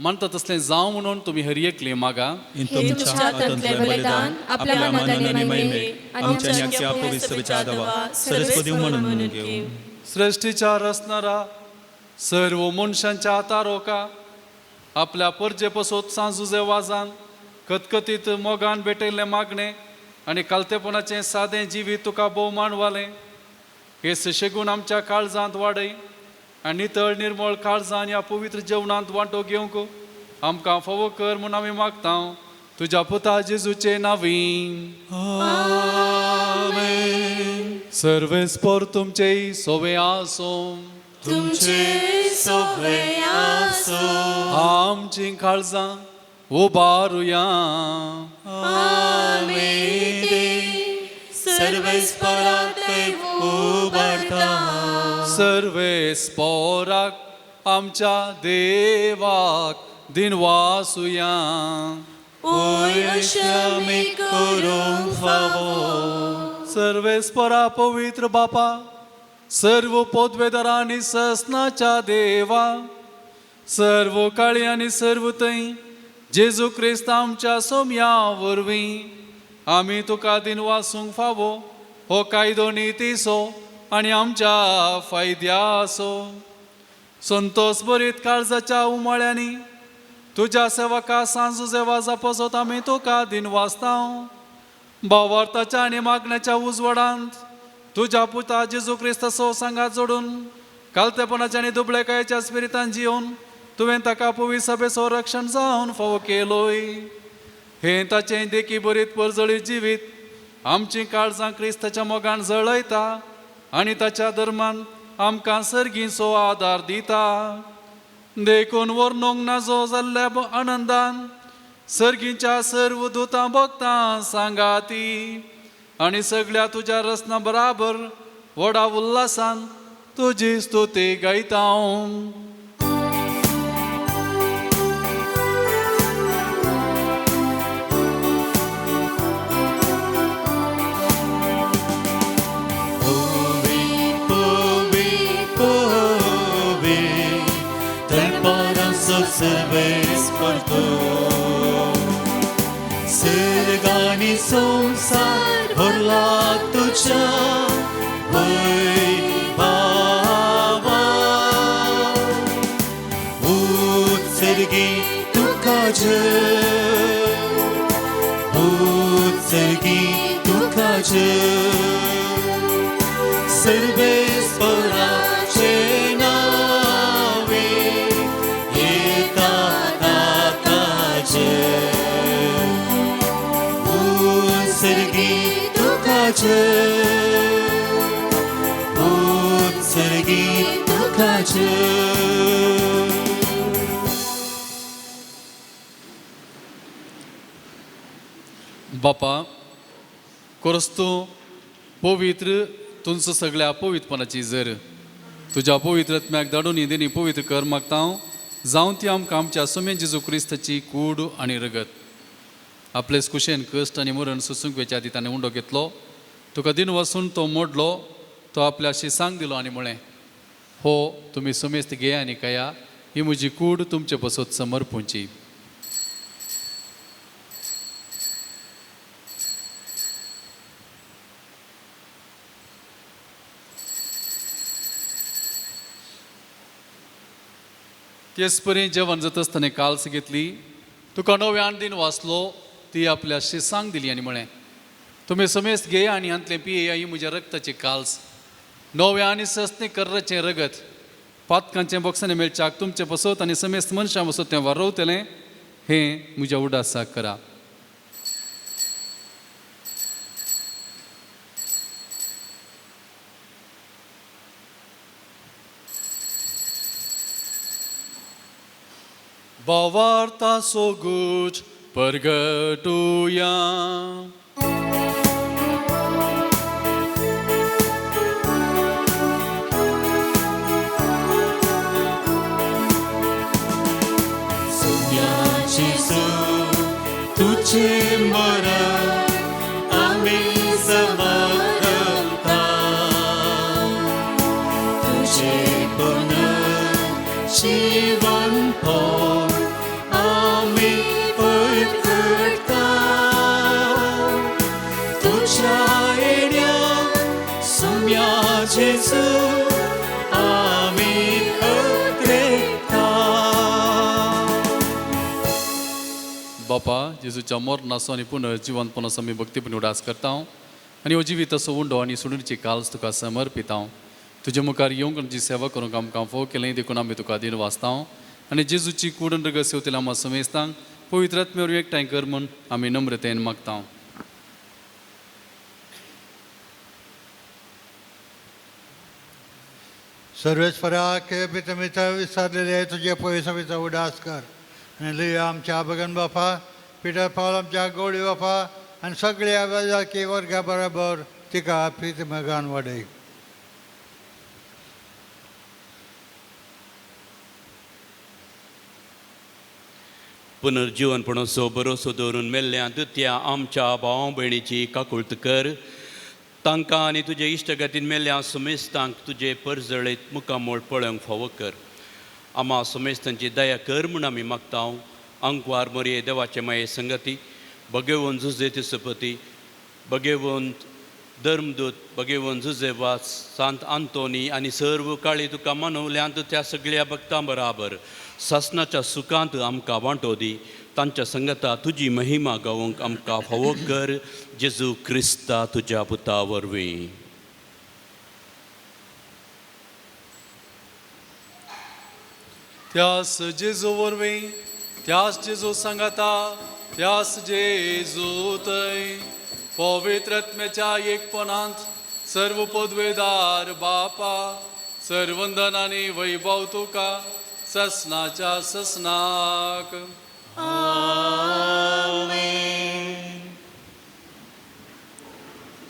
मानता तसलें जावं म्हणून तुमी हरयेकले मागा. इन हे तुमच्या हातांतले बलिदान आपल्या मनाने महिमे आमच्या नित्य पवित्र विचारवा सर्वस्पदी म्हणून घेऊ. सृष्टीच्या रचणारा सर्व मनशांच्या हातारोका आपल्या परजे पसोत सांजुजे वाजान कतकतीत मोगान भेटयल्लें मागणें आनी कालतेपणाचें सादें जिवीत तुका भोवमान वालें. हे सशेगून आमच्या काळजांत वाडय आनी नितळ निर्मळ काळजान ह्या पवित्र जेवणांत वांटो घेवंक आमकां फावो कर म्हूण आमी मागता तुज्या पुता जेजूचे नांवीं. सर्वेस्पर तुमचे सोवे आसो. तुमचे सोवे आसो. आमची काळजां उबारुया. सर्वेस्पराक उबारता. सर्वेस्पराक आमच्या देवाक दिनवासुया. ओय आमी करूंक फावो. सर्वेस्परा पवित्र बापा, सर्व पोदवेदारा आनी ससनाच्या देवा, सर्व काळी आनी सर्व थंय जेजू क्रिस्त आमच्या सोम्या वरवीं आमी तुका दिन वासूंक फावो हो कायदो नितीसो आनी आमच्या फायद्यासो. संतोष बरीत काळजाच्या उमाळ्यांनी तुज्या सेवका सांजुजे वाजा पसत आमी तुका दिन वाचता. भावार्थाच्या आनी मागण्याच्या उजवाडांत तुज्या पुता जेजू क्रिस्ताचो सांगात जोडून कालतेपणाच्या आनी दुबळेकायेच्या स्पिरितान जिवन तुवें ताका पवी सभेचो रक्षण जावन फावो केलोय. हे ताचें देखी बरीत परजळीत जिवीत आमची काळजां क्रिस्ताच्या मोगान जळयता आनी ताच्या धर्मान आमकां सर्गीचो आदार दिता. देखून वर्णोंक नाजो जाल्ल्या आनंदान सर्गीच्या सर्व दुतां भक्तां सांगाती आनी सगळ्या तुज्या रसना बराबर व्हडा उल्हासान तुजी स्तुती गायता. सर्वेस्पर तू सर्गानी संसार भरला तुझ्या वैभवा. उत्सर्गी तुका उत्सर्गी तुका सर्वेस्पराचे उत्सर्गी तुकाच. बापा कोरस्तू पवित्र तुमचं सगळ्या पवित्रपणाची जर तुझ्या पवित्रत्म्याक धाडून देणी पवित्र कर मागता जावं ती आमकां आमच्या सोम्या जेजू क्रिस्ताची कूड आनी रगत आपलेच कुशेन कश्ट आनी मरण सुसूंक वेच्या ती ताणें उंडो घेतलो. तुका दिन वसून तो मोडलो, तो आपल्या शिसांक दिलो आनी म्हळें हो तुमी सुमेस्त घेया आनी कया, ही म्हजी कूड तुमचे पसत समर्पूंची. तेच परी जेवण जाता आसतना काल्स घेतली, तुका नव्यान दिन वाचलो ती आपल्या शिसांक दिली आनी म्हळें तुमी समेस्त घेया आनी हांतलें पियेया, ही म्हज्या रक्ताची काल्स नव्या आनी सस्तें कर्राचें रगत पातकांचें बॉक्सांनी मेळच्याक तुमचें बसत आनी समेस्त मनशां बसत तें वारोवतलें. हें म्हज्या उडासाक करा. भावार्था सोगूच परगटुया. Jesu, तुझे मरण आम्ही समजता, तुझे पुनर्जीवन पण आम्ही पळता, तुझ्या येण्याक सोम्या जेजू आम्ही अग्रेता. बापा जेजूच्या मरणाचो आनी पुनर्जीवनपणाचो आमी भक्तीपूर्ण उडास करता आनी हो जिवीत असो उंडो आनी सोडूनची काल्स तुका समर्पिता. तुजे मुखार येवंक आमची सेवा करूंक आमकां फोव केलें देखून आमी तुका दिन वाचता आनी जेजूची कुडून रगत सेवतेला आमी समेस्तांक पवित्र आत्म्यावर एकठांय कर म्हूण आमी नम्रतेन मागता. सर्वेस्पराक पितमित विसरलेले तुझे पवित्रमिचा उडास कर आणि लिया आमच्या भगन बापा पिटर पावल आमच्या गवळी बापा आणि सगळ्या वेजाकी वर्गा बरोबर तिका प्रितमगान वाडय. पुनर्जीवनपणाचो बरोसो दवरून मेल्ल्या दुत्या आमच्या भाव भयणीची काकुळट कर. तांकां आनी तुजे इश्टगतीन मेल्ल्या समेस्तांक तुजे परजळीत मुखामोळ पळोवंक फावो कर. आम्हा समेस्तांची दया कर म्हूण आमी मागता. अंकवार मोरये देवाचे माये संगती, भगवंत जुजे तिसपती, भगवंत धर्मदूत, भगवंत जुजेवास, सांत आंतोनी आनी सर्व काळी तुका मानवल्यांत त्या सगळ्या भक्तां बराबर सासणाच्या सुखांत आमकां वांटो दी. तांच्या संगता तुजी महिमा गावंक आमकां फावो कर. जेजू क्रिस्ता तुज्या पुता वरवीं. त्यास जेजू वरवीं, त्यास जेजू सांगाता, त्यास जेजू थंय पवित्र आत्म्याच्या एकपणांत सर्व पदवेदार बापा सर्वंदन आनी वैभव तुका ससनाच्या ससनाक.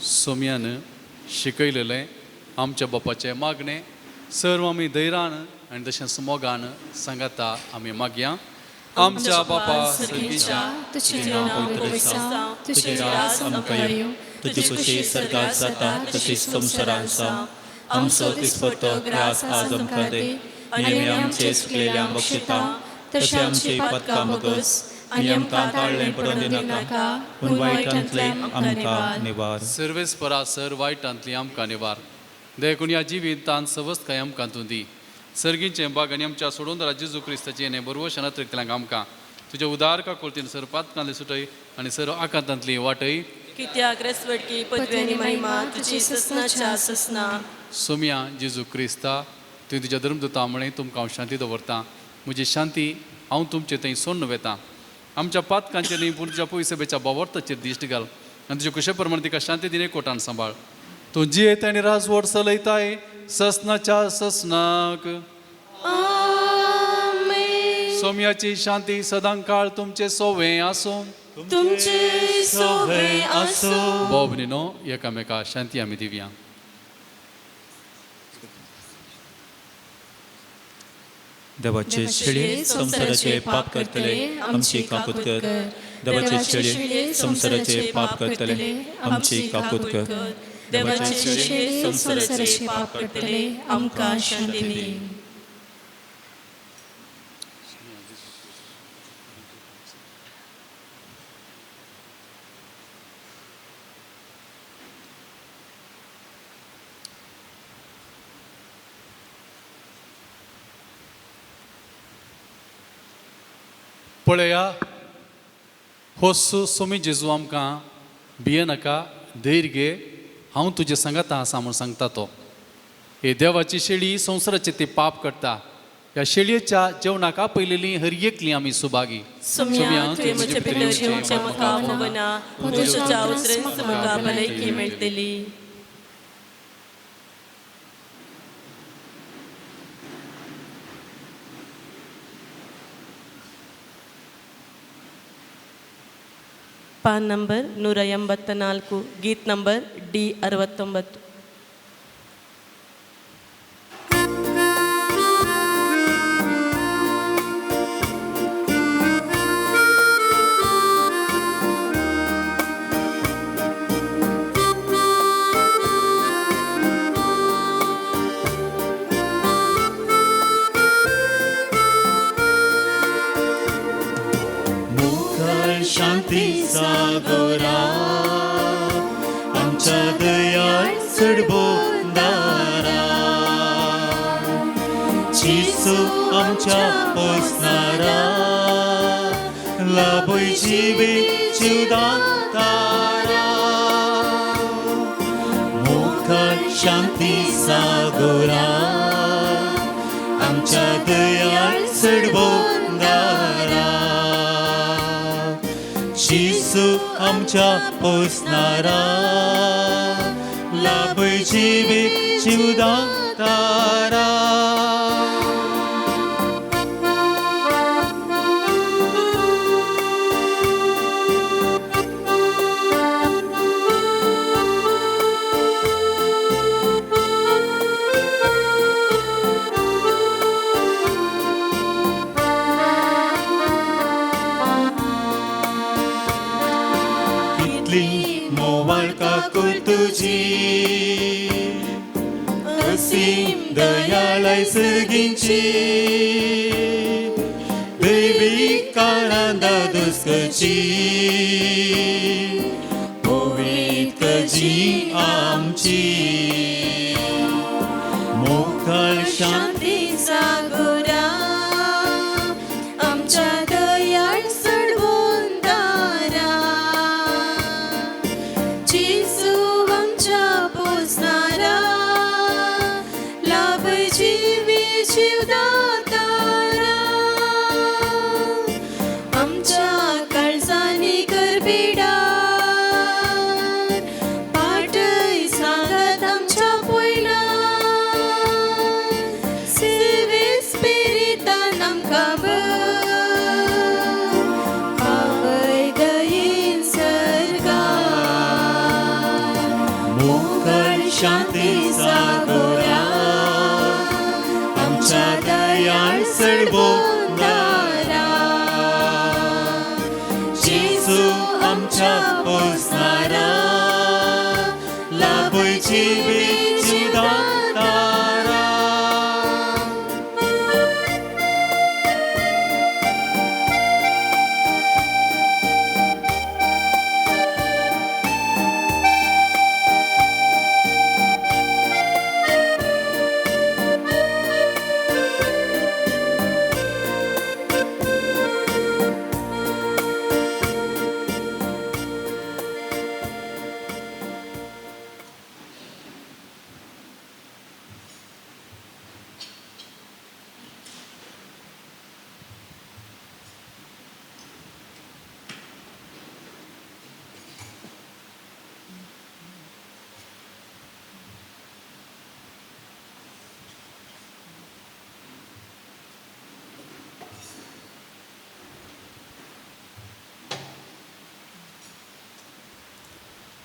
सोम्यान शिकयलेलें आमच्या बापाचें मागणें सर्व आमी धैर्यान आनी तशेंच मोगान सांगाता आमी मागया. आमच्या बापा सर्गीच्या तुझे नाव पवित्र जावं, तुझे राज आमकां येवं, तुझी खुशी सर्गात जाता तशीच संवसारांत जावं. आमचो दिसपट्टो ग्रास आज आमकां दे आनी आमचे चुकलेल्या बक्षिता तशें आमची पातकां बगस आनी आमकां ताळ्ळें पडून दिनाका पूण वायटांतले आमकां निवार. सर्वेस्परा सर वायटांतली आमकां निवार. देखून ह्या जिवितांत सवस्तकाय आमकां तूं दी. सर्गींचें बाग आनी आमच्या सोडून जेजू क्रिस्ताची येणे बरोवशें नत्रिकतल्यांक आमकां तुज्या उदार काकुळतीन सर पातकांतली सुटय आनी सर आकांतांतली वाटय. कित्याक रेसवटकी पदवी आनी महिमा तुजी ससनाच्या ससना. सोम्या जेजू क्रिस्ता तुवें तुज्या धर्मदुता म्हळें तुमकां हांव शांती दवरतां. म्हजी शांती हांव तुमचे थंय सोडून वेतां. आमच्या पातकांचेर न्ही पूण तुज्या पवित्र सभेच्या बावर्ताचेर दिश्ट घाल आनी तुजे कुशे प्रमाणे तिका शांती दिने कोटान सांबाळ. तूं जियेत आनी राजवट चलयताय ससनाच्या ससनाक. सोम्याची शांती सदां काळ तुमचे सोवें आसूं. तुमचे सोवे आसो. भाव भयणीनो एकामेका शांती आमी दिवया. देवाचे शिळे संसाराचे पाप करतले आमची काकूत कर. देवाचे शिळे संसाराचे पाप करतले आमची काकूत कर. देवाचे शिळे संसाराचे पाप करतले आमकां शांती दी. पळया हो सोमी जेजू आमकां भियेनाका धैर्य घे हांव तुजे सांगाता आसा म्हूण सांगता तो. हे देवाची शेळी संवसाराचे ते पाप करता. ह्या शेळयेच्या जेवणाका पयलेली हर एकली आमी सुभागी. सोम्या तुवें म्हजे भितर जेवचे म्हाका खबना पूण तुज्या उतरेंच म्हाका भलायकी मेळटली. ಪಾನ್ ನಂಬರ್ 184, ಗೀತ್ ನಂಬರ್ D69. शांती सागोरा आमच्या दयाळ चढबोंदारा चिसू आमच्या पोसणारा लाभय जिवे जीवदातारा मुखार शांती सागोरा आमच्या दयाळ चढबोंदारा शिसू आमच्या पोसणारा लाभय जिवे जीवदातारा मोवाळ काकूळ तुझी असीम दयाळाय सर्गींची दैवी काळांदा दुस्कची पवित जी आमची मोकाळ शांती सागोरा आमच्या दयाळ चढवोंदारा चिसू आमच्या पोसणारा लाभ जिवे जीवदातारा आमच्या काळजांनी करबिडार पाटय सांगात आमच्या पयला सेवे स्पिरितान आमकां पावय दयेन सरकार मोकाळ शांती सागोरा आमच्या दयाळ चढवोंदारा जेजू आमच्या पोसणारा लाभय जिवे जीवदातारा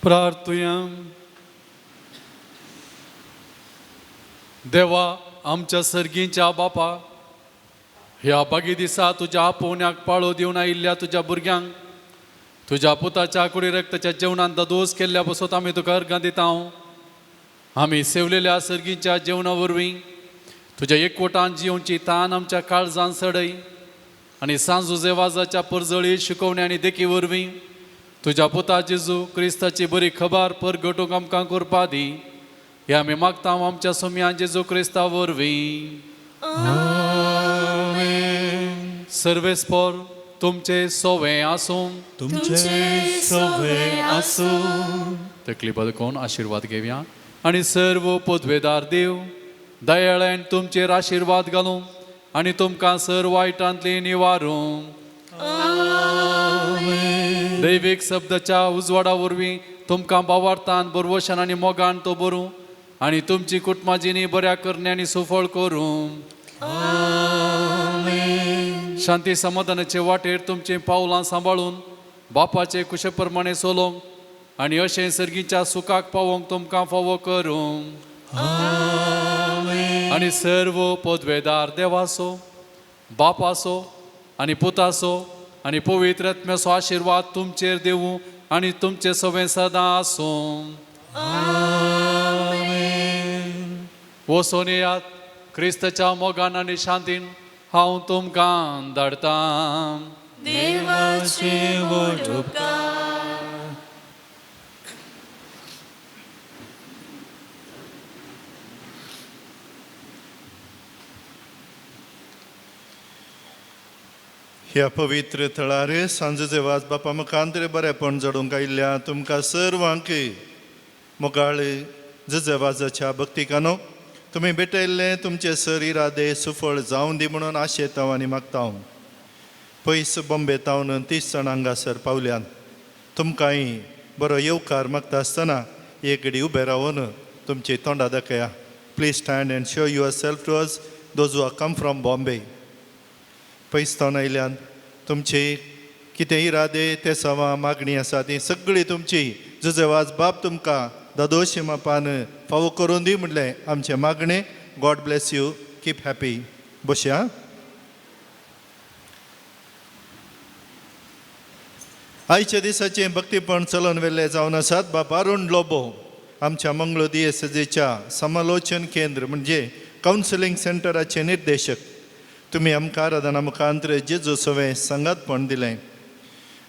प्रार्थुया. देवा आमच्या सर्गींच्या बापा, ह्या बागी दिसा तुझ्या आपोवण्याक पाळो दिवन आयिल्ल्या तुझ्या भुरग्यांक तुझ्या पुताच्या कुडी रक्ताच्या जेवणांत दोस केल्ल्या बसत आमी तुका अर्गां दिता. आमी सेवलेल्या सर्गींच्या जेवणा वरवीं तुझ्या एकवटान जिवची तान आमच्या काळजान सडय आनी सांजुजे वाजाच्या परजळी शिकोवण्या आनी देखी वरवीं तुझ्या पुता जेजू क्रिस्ताची बरी खबर परगटूंक आमकां करपा दी. हे आमी मागता आमच्या सोम्या जेजू क्रिस्ता वरवीं. सर्वेस्पर तुमचे सोवे आसूं. तुमचे सोवे आसूं. तकली बदकून आशिर्वाद घेवया. आनी सर्व पदवेदार देव दयाळ्यान तुमचेर आशिर्वाद घालूं आनी तुमकां सर्व वायटांतली निवारूं. दैवीक शब्दाच्या उजवाडा वरवीं तुमकां भावार्थान बरवशान आनी मोगान तो बरूं आनी तुमची कुटुंबाजीनी बऱ्या करण्यानी सुफळ करूं. शांती समाधानाचे वाटेर तुमचे पावलां सांबाळून बापाचे कुशे प्रमाणे सोलोंक आनी अशें सर्गीच्या सुखाक पावोंक तुमकां फावो करूंक आनी सर्व पदवेदार देवाचो बापाचो आनी पुताचो आनी पवित्र आत्म्याचो आशिर्वाद तुमचेर देवूं आनी तुमचे सगळें सदां आसूं. वचून येयात क्रिस्ताच्या मोगान आनी शांतीन हांव तुमकां धाडटां. देवाचे व्हड उपकार. ह्या पवित्र थळार सांजेचे वाज बापा मुखांतर बरेपण जडूंक आयिल्ल्या तुमकां सर्वांक मोगाळ जेवाजाच्या भक्तिकानो तुमी भेटयल्ले तुमचे शरिरादे सुफळ जावं दी म्हणून आशेतां आनी मागता. पयस बॉम्बे तावन 30 जाण हांगासर पावल्यान तुमकांय बरो येवकार मागता आसतना एक घडी उबे रावन तुमची तोंडां दाखया. Please stand and show your self to us those who are come from Bombay. पयसतावन आयल्यान तुमची कितें इरादे ते सवां मागणी आसा ती सगळी तुमची जुजेवाज बाप तुमकां दादोशी मापान फावो करून दी म्हणलें आमचें मागणें. God bless you. Keep happy. बसया. आयच्या दिसाचें भक्तीपण चलोवन व्हेल्लें जावन आसात. बाप अरुण लोबो आमच्या मंगळूर DSSच्या समालोचन केंद्र म्हणजे कावन्सिलींग सेंटराचे निर्देशक. तुमी आमकां आराधना मुखांतर जेजू सवें संगातपण दिलें.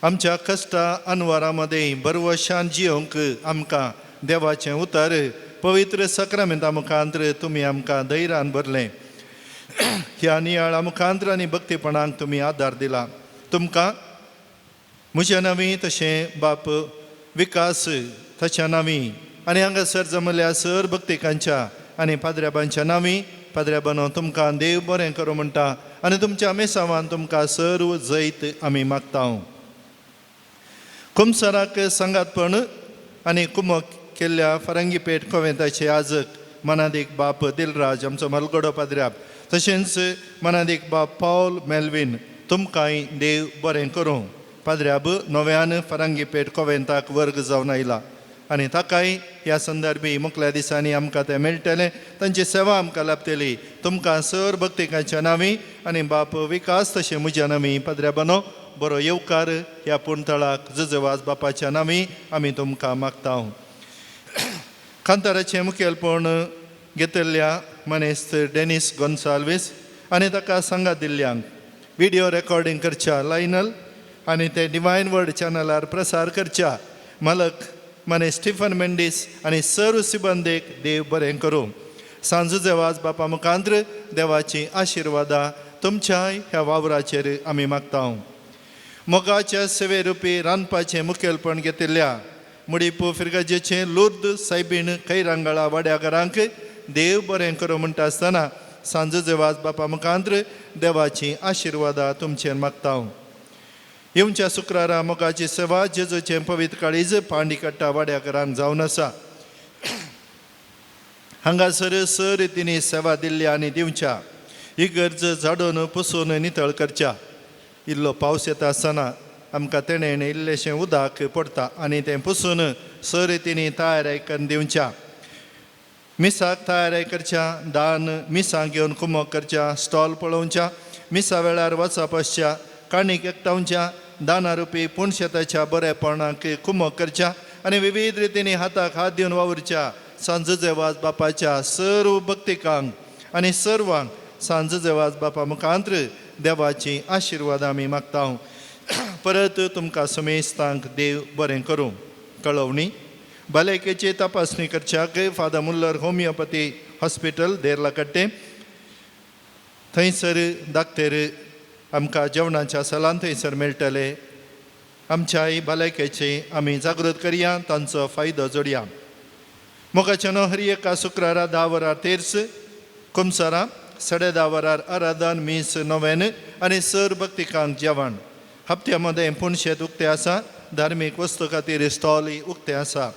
आमच्या कश्टा अनवरां मदें बरवशान जियोंक आमकां देवाचें उतर पवित्र सक्रामेंता मुखांतर तुमी आमकां धैर्यान भरलें. ह्या नियाळा मुखांतर आनी भक्तीपणाक तुमी आदार दिला. तुमकां म्हज्या नांवी तशें बाप विकास ताच्या नांवी आनी हांगासर जमल्या सर भक्तिकांच्या आनी पाद्र्याबांच्या नांवी पाद्र्याबानो तुमकां देव बरें करूं म्हणटा आनी तुमच्या मेसावान तुमकां सर्व जैत आमी मागता. कुमसाराक संगातपण आनी कुमक केल्ल्या फरंगीपेट कोवेंताचे आजक मनादीक बाप दिलराज आमचो मलगडो पाद्र्याब तशेंच मनादीक बाप पॉल मेल्वीन तुमकांय देव बरें करूं. पाद्र्याब नव्यान फरंगीपेट कोवेंताक वर्ग जावन आयला आनी ताकाय ह्या संदर्भी मुखल्या दिसांनी आमकां तें मेळटलें. तांची सेवा आमकां लाभतली. तुमकां सर भक्तिकांच्या नांवी आनी बाप विकास तशें म्हज्या नांवी पाद्र्याबानो बरो येवकार ह्या पुणतळाक जुजेवाज बापाच्या नांवी आमी तुमकां मागता. कांताराचें मुखेलपण घेतिल्ल्या मनेस्त डेनिस गोन्साल्वीस आनी ताका सांगात दिल्ल्यांक व्हिडिओ रेकॉर्डिंग करच्या लायनल आनी ते डिवायन वर्ड चॅनलार प्रसार करच्या मालक मने स्टीफन मेंडीस आनी सर्व सिबंदेक देव बरें करूं. सांजुजेवाज बापा मुखांतर देवाची आशिर्वादां तुमच्याय ह्या वावराचेर आमी मागता. मोगाच्या सेवे रुपी रांदपाचें मुखेलपण घेतिल्ल्या मुडीपू फिरगाजेचे लुर्द सायबीण खैरांगाळा वाड्याकारांक देव बरें करूं म्हणटा आसतना सांजुजेवाज बापा मुखांतर देवाची आशिर्वादां तुमचेर मागता. येवच्या शुक्रारा मोगाची सेवा जेजूचें पवित्र काळीज पांडिकट्टा वाड्याकारांक जावन आसा. हांगासर स रितींनी सेवा दिल्ल्या आनी दिवच्या. ही गरज झाडून पुसून नितळ करच्या. इल्लो पावस येता आसतना आमकां तेणेन इल्लेशें उदक पडटा आनी तें पुसून स रितींनी तयाराय करून दिवच्या. मिसाक तयाराय करच्या. दान मिसां घेवन कुमक करच्या. स्टॉल पळोवच्या. मिसा वेळार वचप आसच्या. काणीक एकठांवच्या. दाना रुपी पुणशेताच्या बरेपणाक कुमक करच्या आनी विविध रितींनी हाताक हात दिवन वावरच्या. सांजुजेवाज बापाच्या सर्व भक्तिकांक आनी सर्वांक सांजुजेवाज बापा मुखांतर देवाची आशिर्वाद आमी मागता. परत तुमकां समेस्तांक देव बरें करूं. कळवणी भलायकेची तपासणी करच्याक फादर मुल्लर होमिओपॅथी हॉस्पिटल देर्लाकट्टे थंयसर धाकटेर आमकां जेवणाच्या सलान थंयसर मेळटले. आमच्याय भलायकेची आमी जागृत करया. तांचो फायदो जोडया. मोगाच्या नो हर एका शुक्रारा 10 वरार तेर्स कुमसारा 10:30 वरार आराधन मीस नोवेन आनी सर भक्तिकांक जेवण. हप्त्या मध्ये पुणशेत उक्ते आसा. धार्मीक वस्तू खातीर स्टॉलय उक्ते आसा.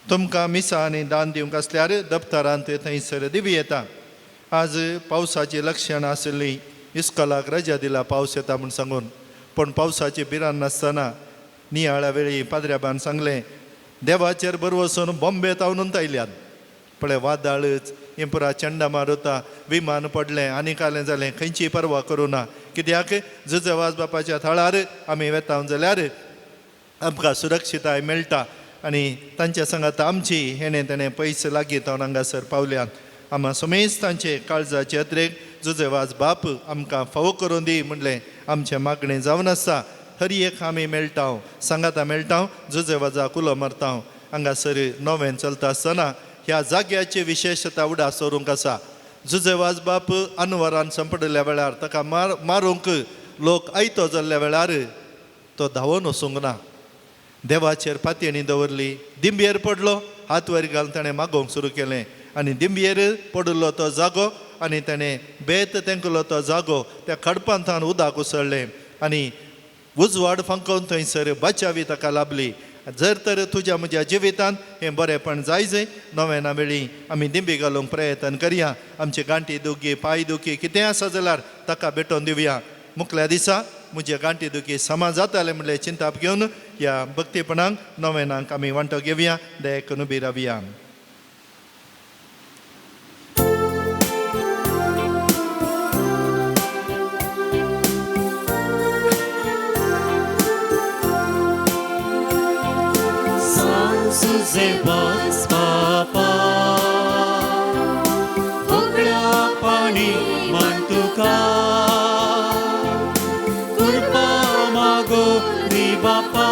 तुमकां मिसा आनी दान दिवंक आसल्यार दफ्तरांत थंयसर दिवी येता. आज पावसाची लक्षणां आसली. इस्कॉलाक रजा दिला पावस येता म्हूण सांगून. पण पावसाची भिरांत नासतना नियाळ्या वेळी पाद्र्याबान सांगलें देवाचेर बरो वचून बॉम्बे तावनून तायल्यात पळय वादळच हें पुरा चंडामारुता विमान पडलें आनी कालें जालें खंयची परवा करूना कित्याक जुजेवाज बापाच्या थळार आमी वेताव जाल्यार आमकां सुरक्षिताय मेळटा आनी तांच्या सांगात आमची हेणें तेणें पयस लागीं तावन हांगासर पावल्यात आमा समेज तांचे काळजाचे अत्रेक जुजेवाज बाप आमकां फावो करून दी म्हणलें आमचें मागणें जावन आसा हर एक आमी मेळटाव सांगाता मेळटाव जुजेवाजा कुलो मारताव हांगासर नवें चलता आसतना ह्या जाग्याची विशेशता उडा सोरूंक आसा जुजेवाज बाप अनवरान संपडल्या वेळार ताका मारूंक लोक आयतो जाल्ल्या वेळार तो धांवन वचूंक ना देवाचेर पातयेणी दवरली दिंबयेर पडलो हात वयर घालून ताणें मागोवंक सुरू केलें आनी दिंबयेर पडलो तो जागो आनी ताणें बेत तेंकलो तो जागो त्या खडपांतान उदक उसळ्ळें आनी उजवाड फांकोवन थंयसर बचावी ताका लाभली जर तर तुज्या म्हज्या जिवितांत हें बरेंपण जायजय नव्याना वेळी आमी दिंबी घालूंक प्रयत्न करया आमची गांठी दुखी पांय दुखी कितेंय आसा जाल्यार ताका भेटोवन दिवया मुखल्या दिसा म्हजे गांठी दुखी समा जाताले म्हणले चिंता घेवन ह्या भक्तीपणांक नव्यानांक आमी वांटो घेवया दयेकून उबी रावया जुजेवाज बापा उगड्या पाणी मान तुका कृपा मागो री बापा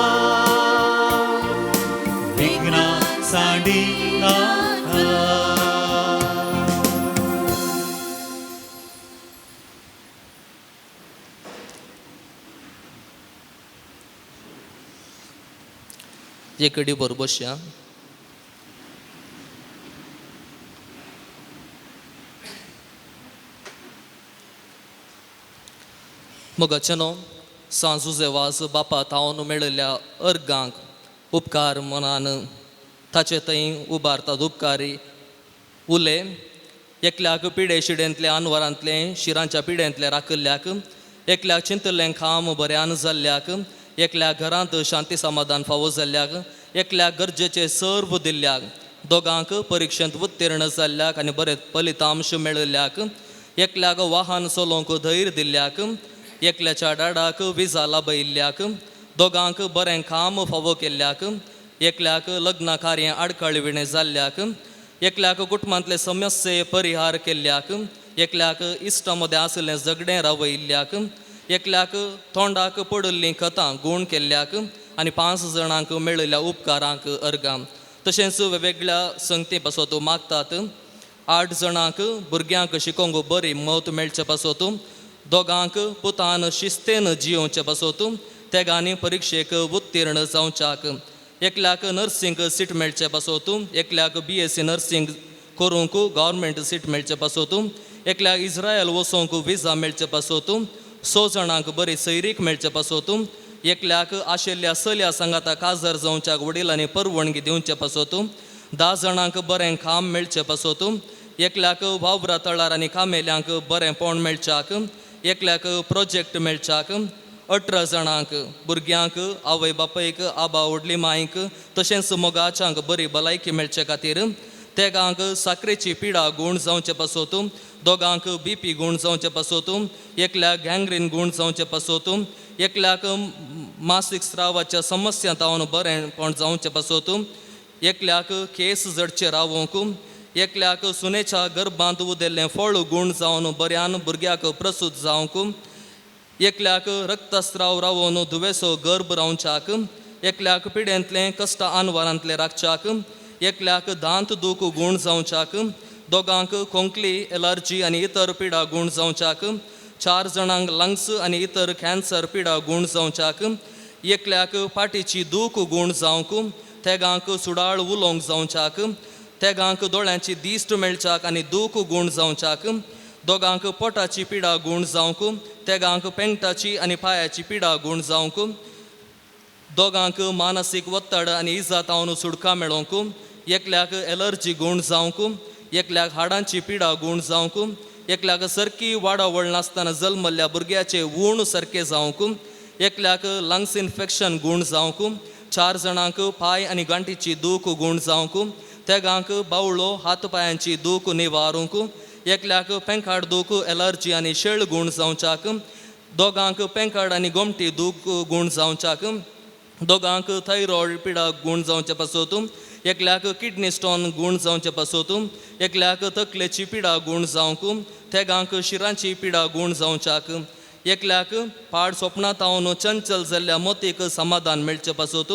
विघ्ना सांडी एकडी बरोबरशा मोगाचेनो सांजुजेवाज बापा तावन मेळिल्ल्या अर्गांक उपकार मनान ताचे थंय उबारतात उपकारी उले एकल्याक पिडे शिडेंतले अनवरांतले शिरांच्या पिड्यांतले राखल्ल्याक एकल्याक चिंतल्लें काम बऱ्यान जाल्ल्याक एकल्याक घरांत शांती समाधान फावो जाल्ल्याक एकल्याक गरजेचे सर्व दिल्ल्याक दोगांक परिक्षेंत उत्तीर्ण जाल्ल्याक आनी बरें फलितांश मेळिल्ल्याक एकल्याक वाहन चलोवंक धैर्य दिल्ल्याक एकल्याच्या डाडाक विजा लाभयिल्ल्याक दोगांक बरें काम फावो केल्ल्याक एकल्याक लग्न कार्य आडखळविणें जाल्ल्याक एकल्याक कुटुंबांतले समस्ये परिहार केल्ल्याक एकल्याक इश्टा मदें आसलें झगडें रावयिल्ल्याक एकल्याक तोंडाक पडल्लीं कथां गूण केल्ल्याक आनी 5 जाणांक मेळिल्ल्या उपकारांक अर्गां तशेंच वेगवेगळ्या संगती पासत मागतात 8 जाणांक भुरग्यांक शिकोवंक बरी मत मेळचे पासत दोगांक पुतान शिस्तेन जियोवचे पासत तेगांनी परिक्षेक उत्तीर्ण जावच्याक एकल्याक नर्सींग सीट मेळचे पासत एकल्याक BSc नर्सींग करूंक गव्हर्मेंट सीट मेळचे पासत एकल्याक इस्रायल वचोवंक विजा मेळचे पासत 6 जाणांक बरी सैरीक मेळचे पासत एकल्याक आशिल्ल्या चल्या सांगाता काजार जावच्याक वडिलांनी परवणगी दिवचे पासत 10 जाणांक बरें काम मेळचे पासत एकल्याक वावरा तळार आनी कामेल्यांक बरें पोण मेळच्याक एकल्याक प्रोजेक्ट मेळच्याक 18 जाणांक भुरग्यांक आवय बापायक आबा व्हडली मांयक तशेंच मोगाच्यांक बरी भलायकी मेळचे खातीर तेगांक साखरेची पिडा गूण जावचे पासत दोगांक BP गूण जावचे पासत एकल्याक गँग्रीन गूण जावचे पासत एकल्याक मासीक स्रावाच्या समस्या तावन बरेंपण जावचे पासत एकल्याक केस जडचे रावोंक एकल्याक सुनेच्या गर्भांत उदेल्लें फळ गूण जावन बऱ्यान भुरग्याक प्रसूत जावंक एकल्याक रक्तस्राव रावून दुवेसो गर्भ रावच्याक एकल्याक पिड्यांतलें कश्ट अनवरांतलें राखच्याक एकल्याक दांत दूख गूण जावच्याक दोगांक खोंकली एलर्जी आनी इतर पिडा गूण जावच्याक 4 जाणांक लंग्स आनी इतर कॅन्सर पिडा गूण जावच्याक एकल्याक पाटीची दूख गूण जावंक तेगांक सुडाळ उलोवंक जावच्याक तेगांक दोळ्यांची दिश्ट मेळच्याक आनी दूख गूण जावच्याक दोगांक पोटाची पिडा गूण जावंक तेगांक पेंगटाची आनी पांयाची पिडा गूण जावंक दोगांक मानसीक वत्तड आनी इजा तावन सुडका मेळोवंक एकल्याक एलर्जी गूण जावंक एकल्याक हाडांची पिडा गूण जावंक एकल्याक सरकी वाडावळ नासतना जल्मल्ल्या भुरग्याचे वूण सारके जावंक एकल्याक लंग्स इन्फेक्शन गूण जावंक 4 जाणांक पाय आनी गांठीची दूख गूण जावंक तेगांक बावळो हात पांयांची दूख निवारूंक एकल्याक पेंखाड दूख एलर्जी आनी शेळ गूण जावच्याक दोगांक पेंखाड आनी गोमटी दूख गूण जावच्याक दोगांक थायरॉयड पिडा गूण जावचे पासत एकल्याक किडनी स्टोन गूण जावचे पासत एकल्याक तकलेची पिडा गूण जावंक तेगांक शिरांची पिडा गूण जावच्याक एकल्याक पाड स्वप्नांत हांव चंचल जाल्ल्या मोतीक समाधान मेळचे पासत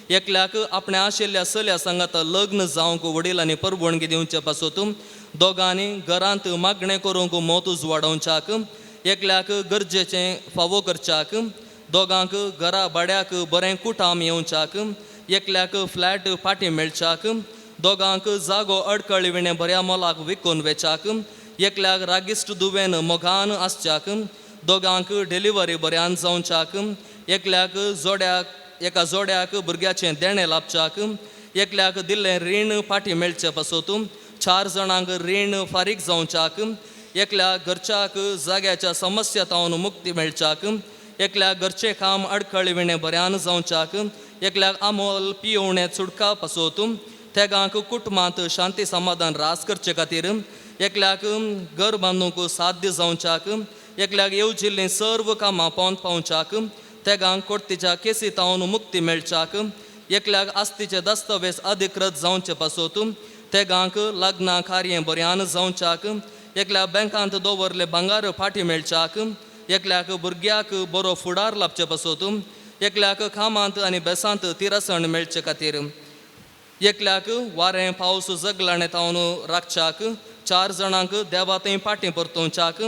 एकल्याक आपणा आशिल्ल्या चल्या सांगात लग्न जावंक वडिलांनी परवणगी दिवचे पासत दोगांनी घरांत मागणें करूंक मोत उजवाडोवच्याक एकल्याक गरजेचें फावो करच्याक दोगांक घरा भाड्याक बरें कुटाम येवच्याक एकल्याक फ्लॅट फाटीं मेळच्याक दोगांक जागो अडकळविणें बऱ्या मोलाक विकून वेचाक एकल्याक रागिश्ट दुवेन मोगान आसच्याक दोगांक डिलिव्हरी बऱ्यान जावच्याक एकल्याक एका जोड्याक भुरग्याचें देणें लाभच्याक एकल्याक दिल्लें रीण फाटीं मेळचें पासत 4 जाणांक रीण फारीक जावच्याक एकल्याक घरच्याक जाग्याच्या समस्यांतावन मुक्ती मेळच्याक एकल्याक घरचें काम अडखळविणें बऱ्यान जावच्याक एकल्याक आमोल पियोवणें चुडका पासत तेगांक कुटुंबांत शांती समाधान रास करचे खातीर एकल्याक घर बांदूंक साध्य जावच्याक एकल्याक येवजिल्लीं सर्व कामां पावन पावच्याक तेगांक कोर्टीच्या केसीतावन मुक्ती मेळच्याक एकल्याक आस्तीचे दस्तावेज अधिकृत जावचे पासत तेगांक लग्ना कार्य बऱ्यान जावच्याक एकल्याक बँकांत दवरले भांगार फाटीं मेळच्याक एकल्याक भुरग्याक बरो फुडार लाभचे पासत एकल्याक कामांत आनी बेसांत तिरसण मेळचे खातीर एकल्याक वारें पावस जगलाणें तावन राखच्याक 4 जाणांक देवा थंय फाटीं परतोवच्याक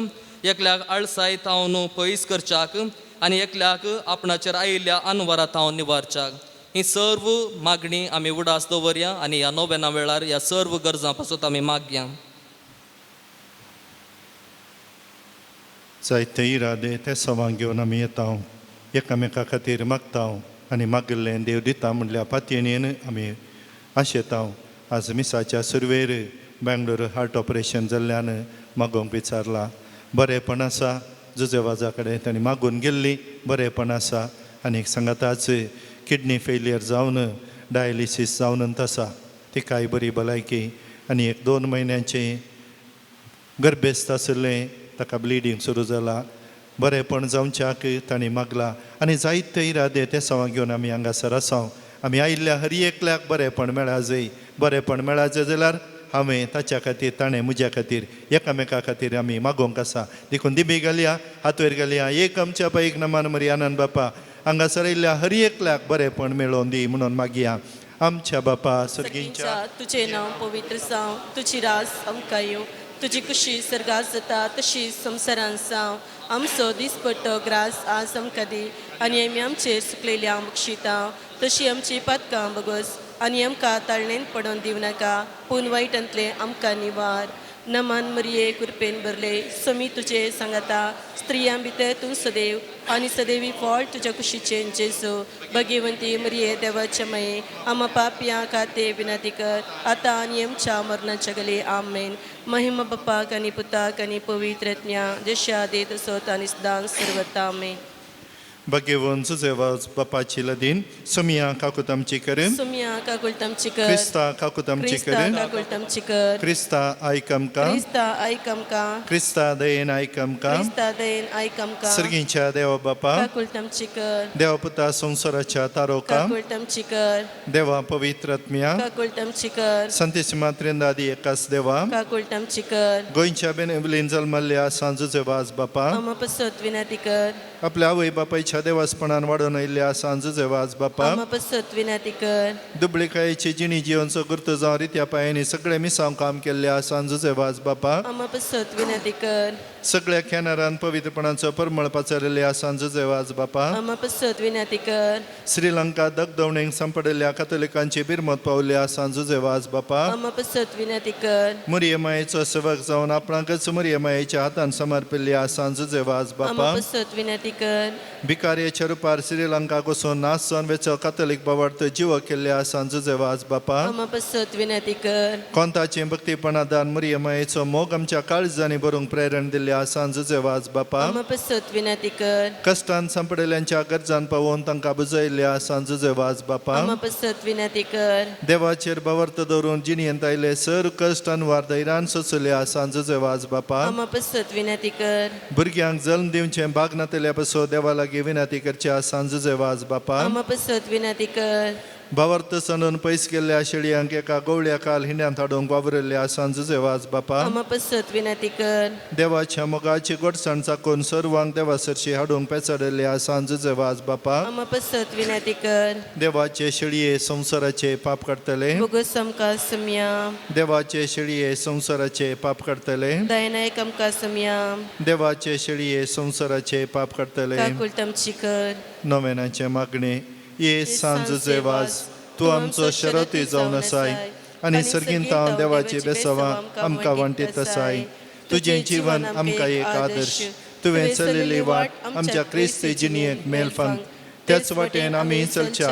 एकल्याक आळसाय तावन पयस करच्याक आनी एकल्याक आपणाचेर आयिल्ल्या अनवरां तावन निवारच्याक ही सर्व मागणी आमी उडास दवरया आनी ह्या नोवेना वेळार ह्या सर्व गरजां पासत आमी मागया. जायते इरादे ते सवांग घेवन आमी येता एकामेका खातीर मागता आनी मागिल्लें देव दिता म्हणल्या पातयेन आमी आशेता. आज मिसाच्या सुरवेर बेंगलोर हार्ट ऑपरेशन जाल्ल्यान मागोवंक विचारला. बरेपण आसा जुजेवाजा कडेन तांणी मागून गेल्ली बरेपण आसा आनी सांगाताच किडनी फेलियर जावन डायलिसीस जावन आसा तिकाय बरी भलायकी आनी 1-2 म्हयन्यांचें गर्भेस्त आशिल्लें ताका ब्लिडींग सुरू जाला. बरेपण जावच्याक तांणी मागला आनी जायते इरादे ते सवां घेवन आमी हांगासर आसा. आमी आयिल्ल्या हर एकल्याक बरेपण मेळा जाय. बरेपण मेळा जाय जाल्यार हांवें ताच्या खातीर ताणें म्हज्या खातीर एकामेका खातीर आमी मागोवंक आसा. देखून दिबी घालया हात वयर घालया. एक आमच्या पायक नमान मरी आनंद बापा हांगासर आयिल्ल्या हर एकल्याक बरेपण मेळोवन दी म्हणून मागया. आमच्या बापा सर्गींच्या तुझें नांव पवित्र जावं तुजी रास आमकां येवं तुजी कशी सर्गास जाता तशीच संवसारांत जावं आमचो दिसपट्टो ग्रास आज आमकां दी आनी आमी आमचेर सुकलेल्या बक्षिता तशी आमची पातकां बगस आनी आमकां ताळणेन पडोवन दिवं नाका पूण वायटांतले आमकां निवार. नमन मरिये कृपेन भरले समी तुजे सांगाता स्त्रियां भितर तूं सदैव आनी सदैवी फळ तुज्या कुशीचें जेजू. भगिवंती मरिये देवाचे माये आम्हा पापयां खाते विनंती कर आतां आनी आमच्या मरणाच्या गले आमेन. महिमा बापाक आनी पुताक आनी पवित्र आत्म्या जशा देत असोत आनी सदां सर्वता आमेन. भगिवन जुजेवाज बापाची लदीन सुमिया काकूत आमची करून सुमिया काकुलत आमची कर क्रिस्ता काकूत आमची क्रिस्ता करून काकुलत आमची कर क्रिस्ता आयक आमकां क्रिस्ता आयक आमकां क्रिस्ता दयेन आयक आमकां क्रिस्ता दयेन आयक आमकां सर्गींच्या देवा बापा काकुलत आमची कर देवा पुता संवसाराच्या तारोका काकुलत आमची कर देवा पवित्र आत्म्या काकुलत आमची कर संतेसिमा त्रिंदादी एकाच देवा काकुलत आमची कर गोंयच्या बेनेवलीन जल्मल्ल्या सांजुजेवाज बापा आम्हा पसत विनंती कर आपल्या आवय बापायच्या देवासपणान वाडून आयिल्ल्या सांजुजेवाज बापा आम्हा पसत विनंती कर दुबळेकायेची जिणी जिवनचो गुर्त जावं रित्या पायांनी सगळे मिसांव काम केल्ल्या सांजुजेवाज बापा आम्हा पसत विनंती कर सगळ्या कॅनरान पवित्रपणाचो परमळ पसरलेल्या सांजुजेवाज बापा आम्हा पसत विनंती कर श्रीलंका दगदवणेक संपडलेल्या कातोलिकांची बिरमत पावल्या सांजुजेवाज बापा आम्हा पसत विनंती कर मरियमायेचो सेवक जावन आपणाकच मरियमायेच्या हातान समर्पिल्ल्या सांजुजेवाज आम्हा बापा पसत विनंती कर कार्याच्या रुपार श्रीलंका वचून नाचोन वेचो कातोलीक बावार्थ जिवो केल्ल्या सांजुजे वाज बापा आम्हा पसत विनंती कर कोंताचे भक्तीपणादान मुरियमायेचो मोग आमच्या काळजांनी भरूंक प्रेरण दिल्ल्या सांजुजे वाज बापा आम्हा पसत विनंती कर कश्टान संपडलेल्यांच्या गरजान पावोवन तांकां बुजयल्ल्या सांजुजे वाज बापा आम्हा पसत विनंती कर देवाचेर बावर्त दवरून जिणेंत आयले सर कश्ट अनुवार धैर्यान सोंसल्या सांजुजे वाज बापा आम्हा पसत विनंती कर भुरग्यांक जल्म दिवचें भाग नातेल्या पासो देवा लागीं विनंती करच्या सांजुजे वाज बापा आम्हा पसत विनंती कर बावर्त सणून पयस केल्ल्या शेळयांक एका गवळ्या काल हिंड्यांत हाडूंक वावरल्या सांजुजे वाज बापा आम्हा पसत विनंती कर देवाच्या मोगाची गोडसाण चाकून सर्वांक देवा सरशी हाडूंक पेचाडल्या सांजुजे वाज बापा आम्हा पसत विनंती कर देवाचे शेळये संवसाराचे पाप काडटले बोगस आमकां सम्या देवाचे शेळये संवसाराचे पाप काडटले दयनायक आमकां सम्या देवाचे शेळये संवसाराचे पाप काडटले काकूळ तमची कर नोवेनाचे मागणे ये सांजुजे वाज तूं आमचो शरती जावन आसाय आनी सर्गिंतां देवाची बेसवां आमकां वांटीत आसाय तुजें जीवन आमकां एक आदर्श तुवें चलिल्ली वाट आमच्या क्रिस्ती जिणेक मेलफंग त्याच वाटेन आमी चलच्या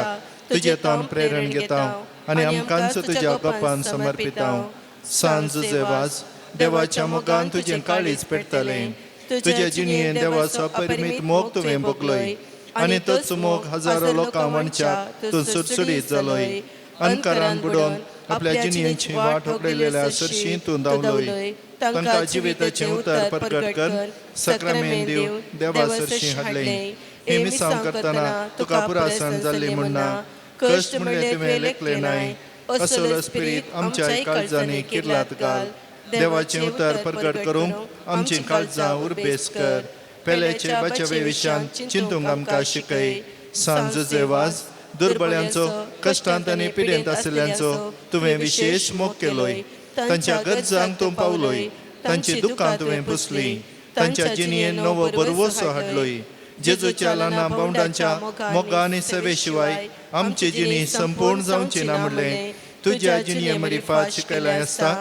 तुजें तोंड प्रेरण घेता आनी आमकांच तुज्या गोपान समर्पिता सांजुजे वाज देवाच्या मोगान तुजें काळीज पेटतलें तुज्या जिणेन देवाचो परिमीत मोग तुवें भोगलोय आनी तोच मोग हजारो लोकां मनच्या तूं सुटसुडीत जालोय अनकारान बुडोवन आपल्या जिणेची वाट उगडलेल्या सरशी तूं धांवलोय तांकां जिविताचें उतर प्रगट कर सक्रामेंत दिव देवा सरशी हाडलें हे मिसांव करतना तुका पुरासण जाल्ली म्हणना कश्ट म्हणले तुवें लेखले नाय असलो स्पिरीत आमच्या काळजांनी किर्लात घाल देवाचें उतर प्रगट करूंक आमची काळजां उर्बेस कर पेलेचे बचावे विशान चिंतूंक आमकां शिकय सांजुजे वाज दुर्बळ्यांचो कश्टांत आनी पिडेंत आशिल्ल्यांचो तुवें विशेश मोग केलोय तांच्या गरजांक तूं पावलोय तांची दुखां तुवें पुसली तांच्या जिणेन नवो बरवोसो हाडलोय जेजूच्या ल्हाना भावंडांच्या मोगा आनी सेवे शिवाय आमची जिणी संपूर्ण जावची ना म्हणलें तुज्या जिणये मरिफात शिकयलें आसता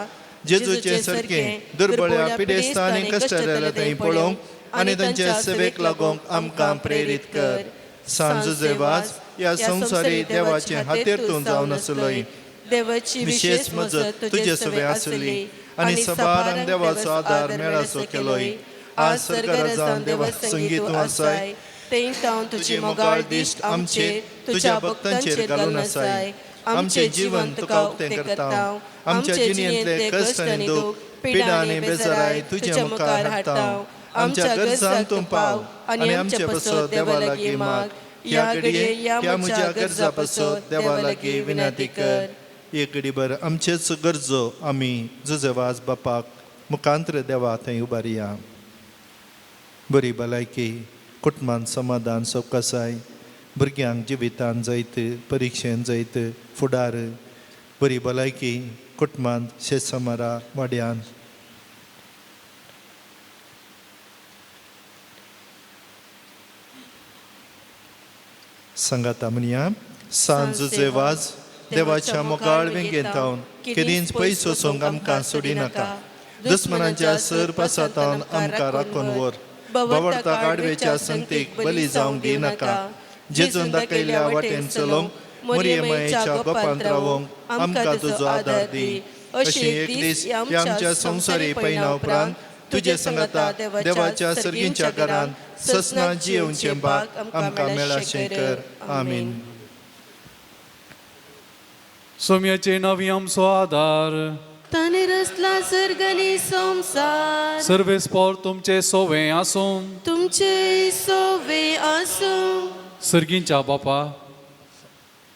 जेजूचे सारकें दुर्बळ्या पिडेस्तां आनी कश्टायल्या थंय पळोवंक आनी तांच्या सेवेक लागूंक आमकां प्रेरीत कर सांजुजे वाज ह्या संवसारी देवाचे हातीर जावन आसलोय देवाची विशेष मजत तुजे सवे आसली आनी सबारांक देवाचो आदार मेळासो केलोय आज सरकारान देवा संगीत आसाय तें तुजी मोगाळ दिश्ट आमचेर तुज्या भक्तांचेर घालून आसाय आमचे जीवन तुका उक्तें करता आमच्या जिणेंतले कश्ट आनी दूख पिडा आनी बेजाराय तुज्या मुखार हाडटा आमच्या गरजांक तूं पाव आनी आमचे पासो देवा लागीं माग ह्या घडये ह्या म्हज्या गरजा पासो देवा लागीं विनंती कर एक घडीभर आमचेच गरजो आमी जुजे वाज बापाक मुखांत्र देवा थंय उबारया बरी भलायकी कुटुंबान समाधान सवकासाय भुरग्यांक जिवितान जायत परिक्षेन जायत फुडार बरी भलायकी कुटुंबांत शेतसमारा वाड्यान सांगाता म्हणया सांजुजे वाज देवाच्या मोगाळ वेंगेन थावन केदींच पयस वचूंक आमकां सोडी नाका दुस्मनांच्या सर पासातावन आमकां राखून व्हर बावरता काडवेच्या संगतीक बली जावंक दिनाका जेजून दाखयल्या वाटेन चलोवंक मोरयेमायेच्या गोपांत रावोंक आमकां तुजो आदार दी अशी एक दीस ह्या आमच्या संवसारी पैना उपरांत तुजे संगता देवाच्या सर्गींच्या घरांत ससना जियोवचें भाग आमकां मेळाशें कर आमीन सोम्याचे नवी आमचो आदार ताने रचला सर्गनी संसार सर्वेस्पोर तुमचे सोवे आसूं तुमचे सोवे आसूं सर्गींच्या बापा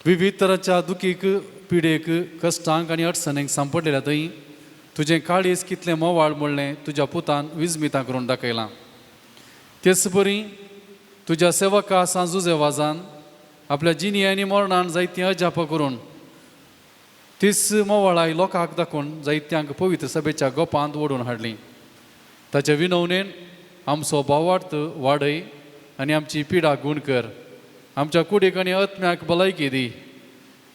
विविध तरांच्या दुखीक पिडेक कश्टांक आनी अडचणींक सांपडलेल्या थंय तुजें काळीज कितलें मोवाळ म्हणलें तुज्या पुतान विजमितां करून दाखयलां तेच बरी तुज्या सेवका सांजुजे वाजान आपल्या जिणी आनी मरणान जायतीं अजापां करून तीच मोवाळाय लोकांक दाखोवन जायत्यांक पवित्र सभेच्या गोपांत ओडून हाडली ताच्या विनवणेन आमचो भावार्थ वाडय आनी आमची पिडा गूण कर आमच्या कुडीक आनी आत्म्याक भलायकी दी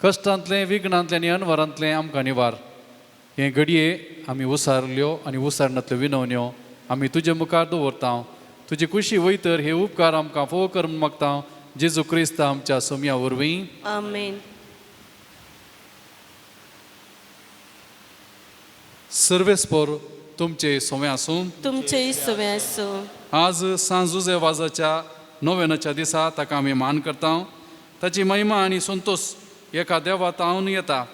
कश्टांतलें विघ्नांतलें आनी अनवरांतलें आमकां निवार हे घडये आमी उसारल्यो आनी उसारणांतल्यो विनवण्यो आमी तुजे मुखार दवरता तुजी कुशी वयतर हे उपकार आमकां फोव कर म्हूण मागता जेजू क्रिस्त आमच्या सोम्या वरवीं आमेन. सर्वेस्पर तुमचे सोमे आसूं. तुमचे सवय आसूं. आज सांजुजे वाजाच्या नोवेनाच्या दिसा ताका आमी मान करता. ताची महिमा आनी संतोष एका देवा तावन येता.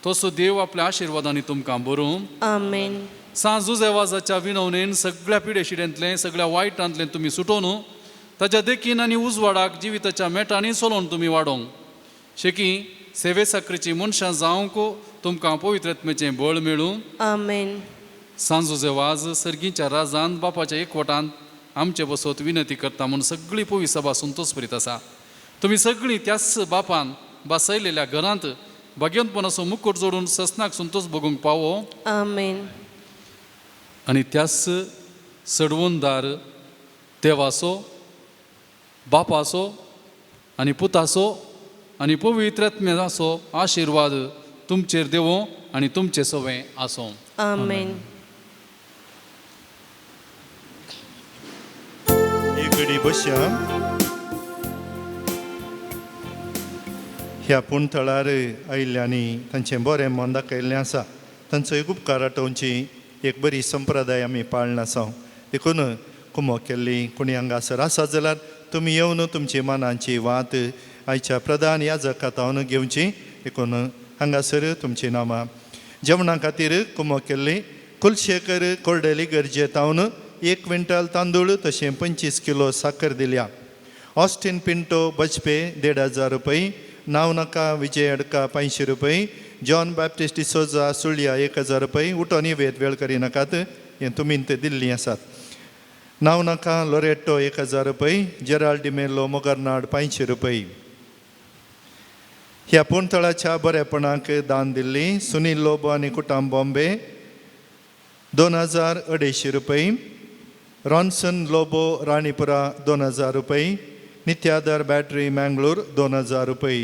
तसो देव आपल्या आशिर्वादांनी तुमकां भरूं. आमेन. सांजुजे वाजाच्या विनवणेन सगळ्या पिडेशिड्यांतले सगळ्या वायटांतले तुमी सुटोवन ताच्या देखीन आनी उजवाडाक जिविताच्या मेटांनी चलोवन तुमी वाडोंक शेकी सेवे साखरेची मनशां जावंक तुमकां पवित्रत्मेचें बळ मेळूं. आमेन. सांजुजे वाज सर्गीच्या राजांत बापाच्या एकवटांत आमचे बसत विनंती करता म्हूण सगळी पवी सभा संतोश करीत आसा. तुमी सगळीं त्याच बापान बसयलेल्या घरांत भाग्यवंतपणाचो मुकुट जोडून ससनाक संतोष भोगूंक पावो. आमेन. आनी त्याच सडवूनदार देवाचो बापाचो आनी पुताचो आनी पवित्रत्म्याचो आशिर्वाद तुमचेर देवो आनी तुमचे सवय आसूं. आमेन. एक घडी बसया. ह्या पुणथळार आयिल्ल्यांनी तांचें बरें मन दाखयल्लें आसा. तांचो एक उपकार आठोवची एक बरी संप्रदाय आमी पाळना आसा. देखून कुमक केल्ली कोणी हांगासर आसा जाल्यार तुमी येवन तुमची मनाची वात आयच्या प्रधान याजक हातावन घेवची. देखून हांगासर तुमची नांवां जेवणा खातीर कुमक केल्ली कुलशेखर कोर्डेली गरजेतावन 1 क्विंटल तांदूळ तशें 25 किलो साखर दिल्या. ऑस्टीन पिंटो बजपे 1,500 रुपये. नाव नाका विजय अडका 500 रुपये. जॉन बॅप्टिस्ट डिसोजा सुळ्या 1,000 रुपये. उठोन वेद वेळ करिनाकात, हें तुमी ते दिल्लीं आसात. नाव नाका लोरेटो 1,000 रुपये. जेराल्ड डिमेलो मोगरनाड 500 रुपये. ह्या पुणथळाच्या बरेपणाक दान दिल्ली सुनील लोबो आनी कुटाम बॉम्बे 2,250 रुपये. रॉन्सन लोबो राणीपुरा 2,000 रुपये. नित्यादर बॅटरी मँगलोर 2,000 रुपये.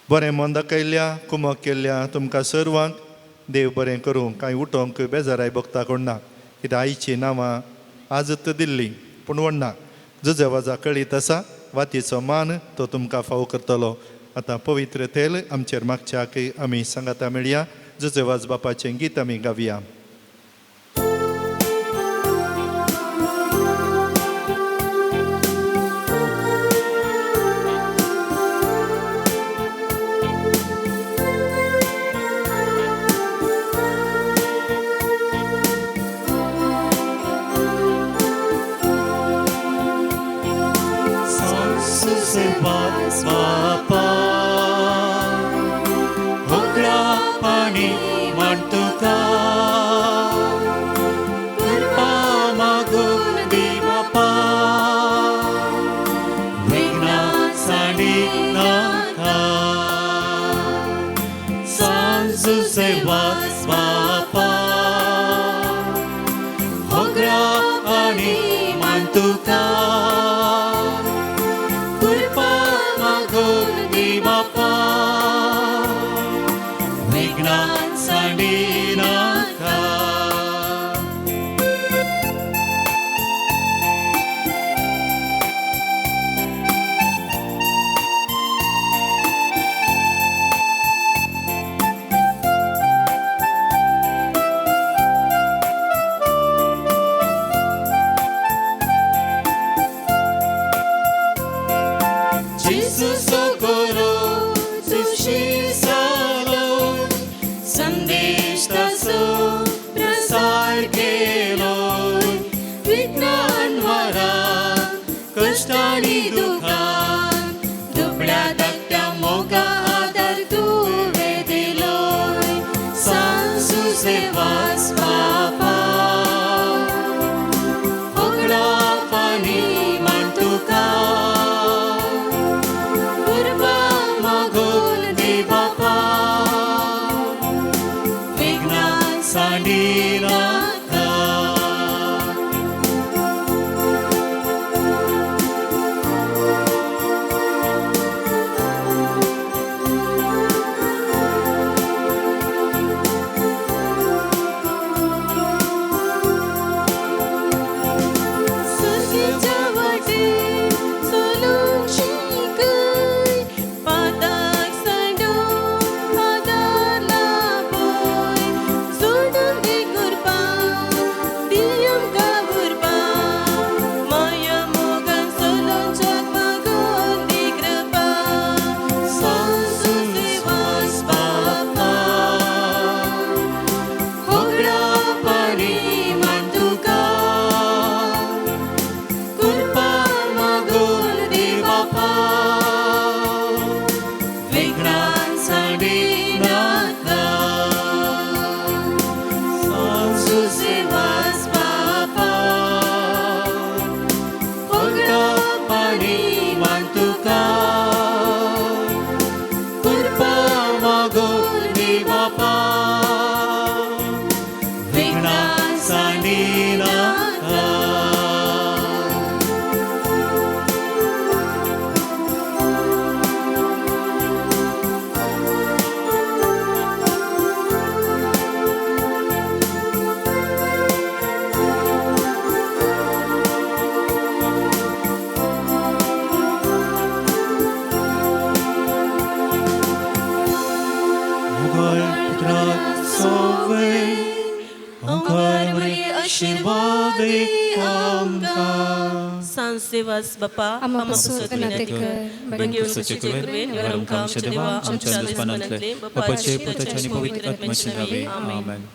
बरें मन दाखयल्ल्या कुमक केल्ल्या तुमकां सर्वांक देव बरें करूं. कांय उठोवंक बेजाराय भोगता कोण ना, कित्याक आईची नांवां आजत दिल्ली पूण व्हडना जुजेवाजा कळीत आसा. वातीचो मान तो तुमकां फावो करतलो. आतां पवित्र तेल आमचेर मागच्याक आमी सांगाता मेळया. जुजेवाज बापाचें गीत आमी गावया. बापा होकळा पाणी मांडतुका कृपा मागून दी बापा विघ्ना साडी नाका सांजू सेवा बापा होकळा पाणी मांडतुका बापा विघ्नासांनी नाका आशीर्वादी आमकां सांसेवास बापा आमकां सोद नाते कर बगेवन सुचे कुरवेन वरम काम देवा आमच्या दुश्मनांतले बापाचे पुत्राचे आणि पवित्र आत्म्याचे नावे आमेन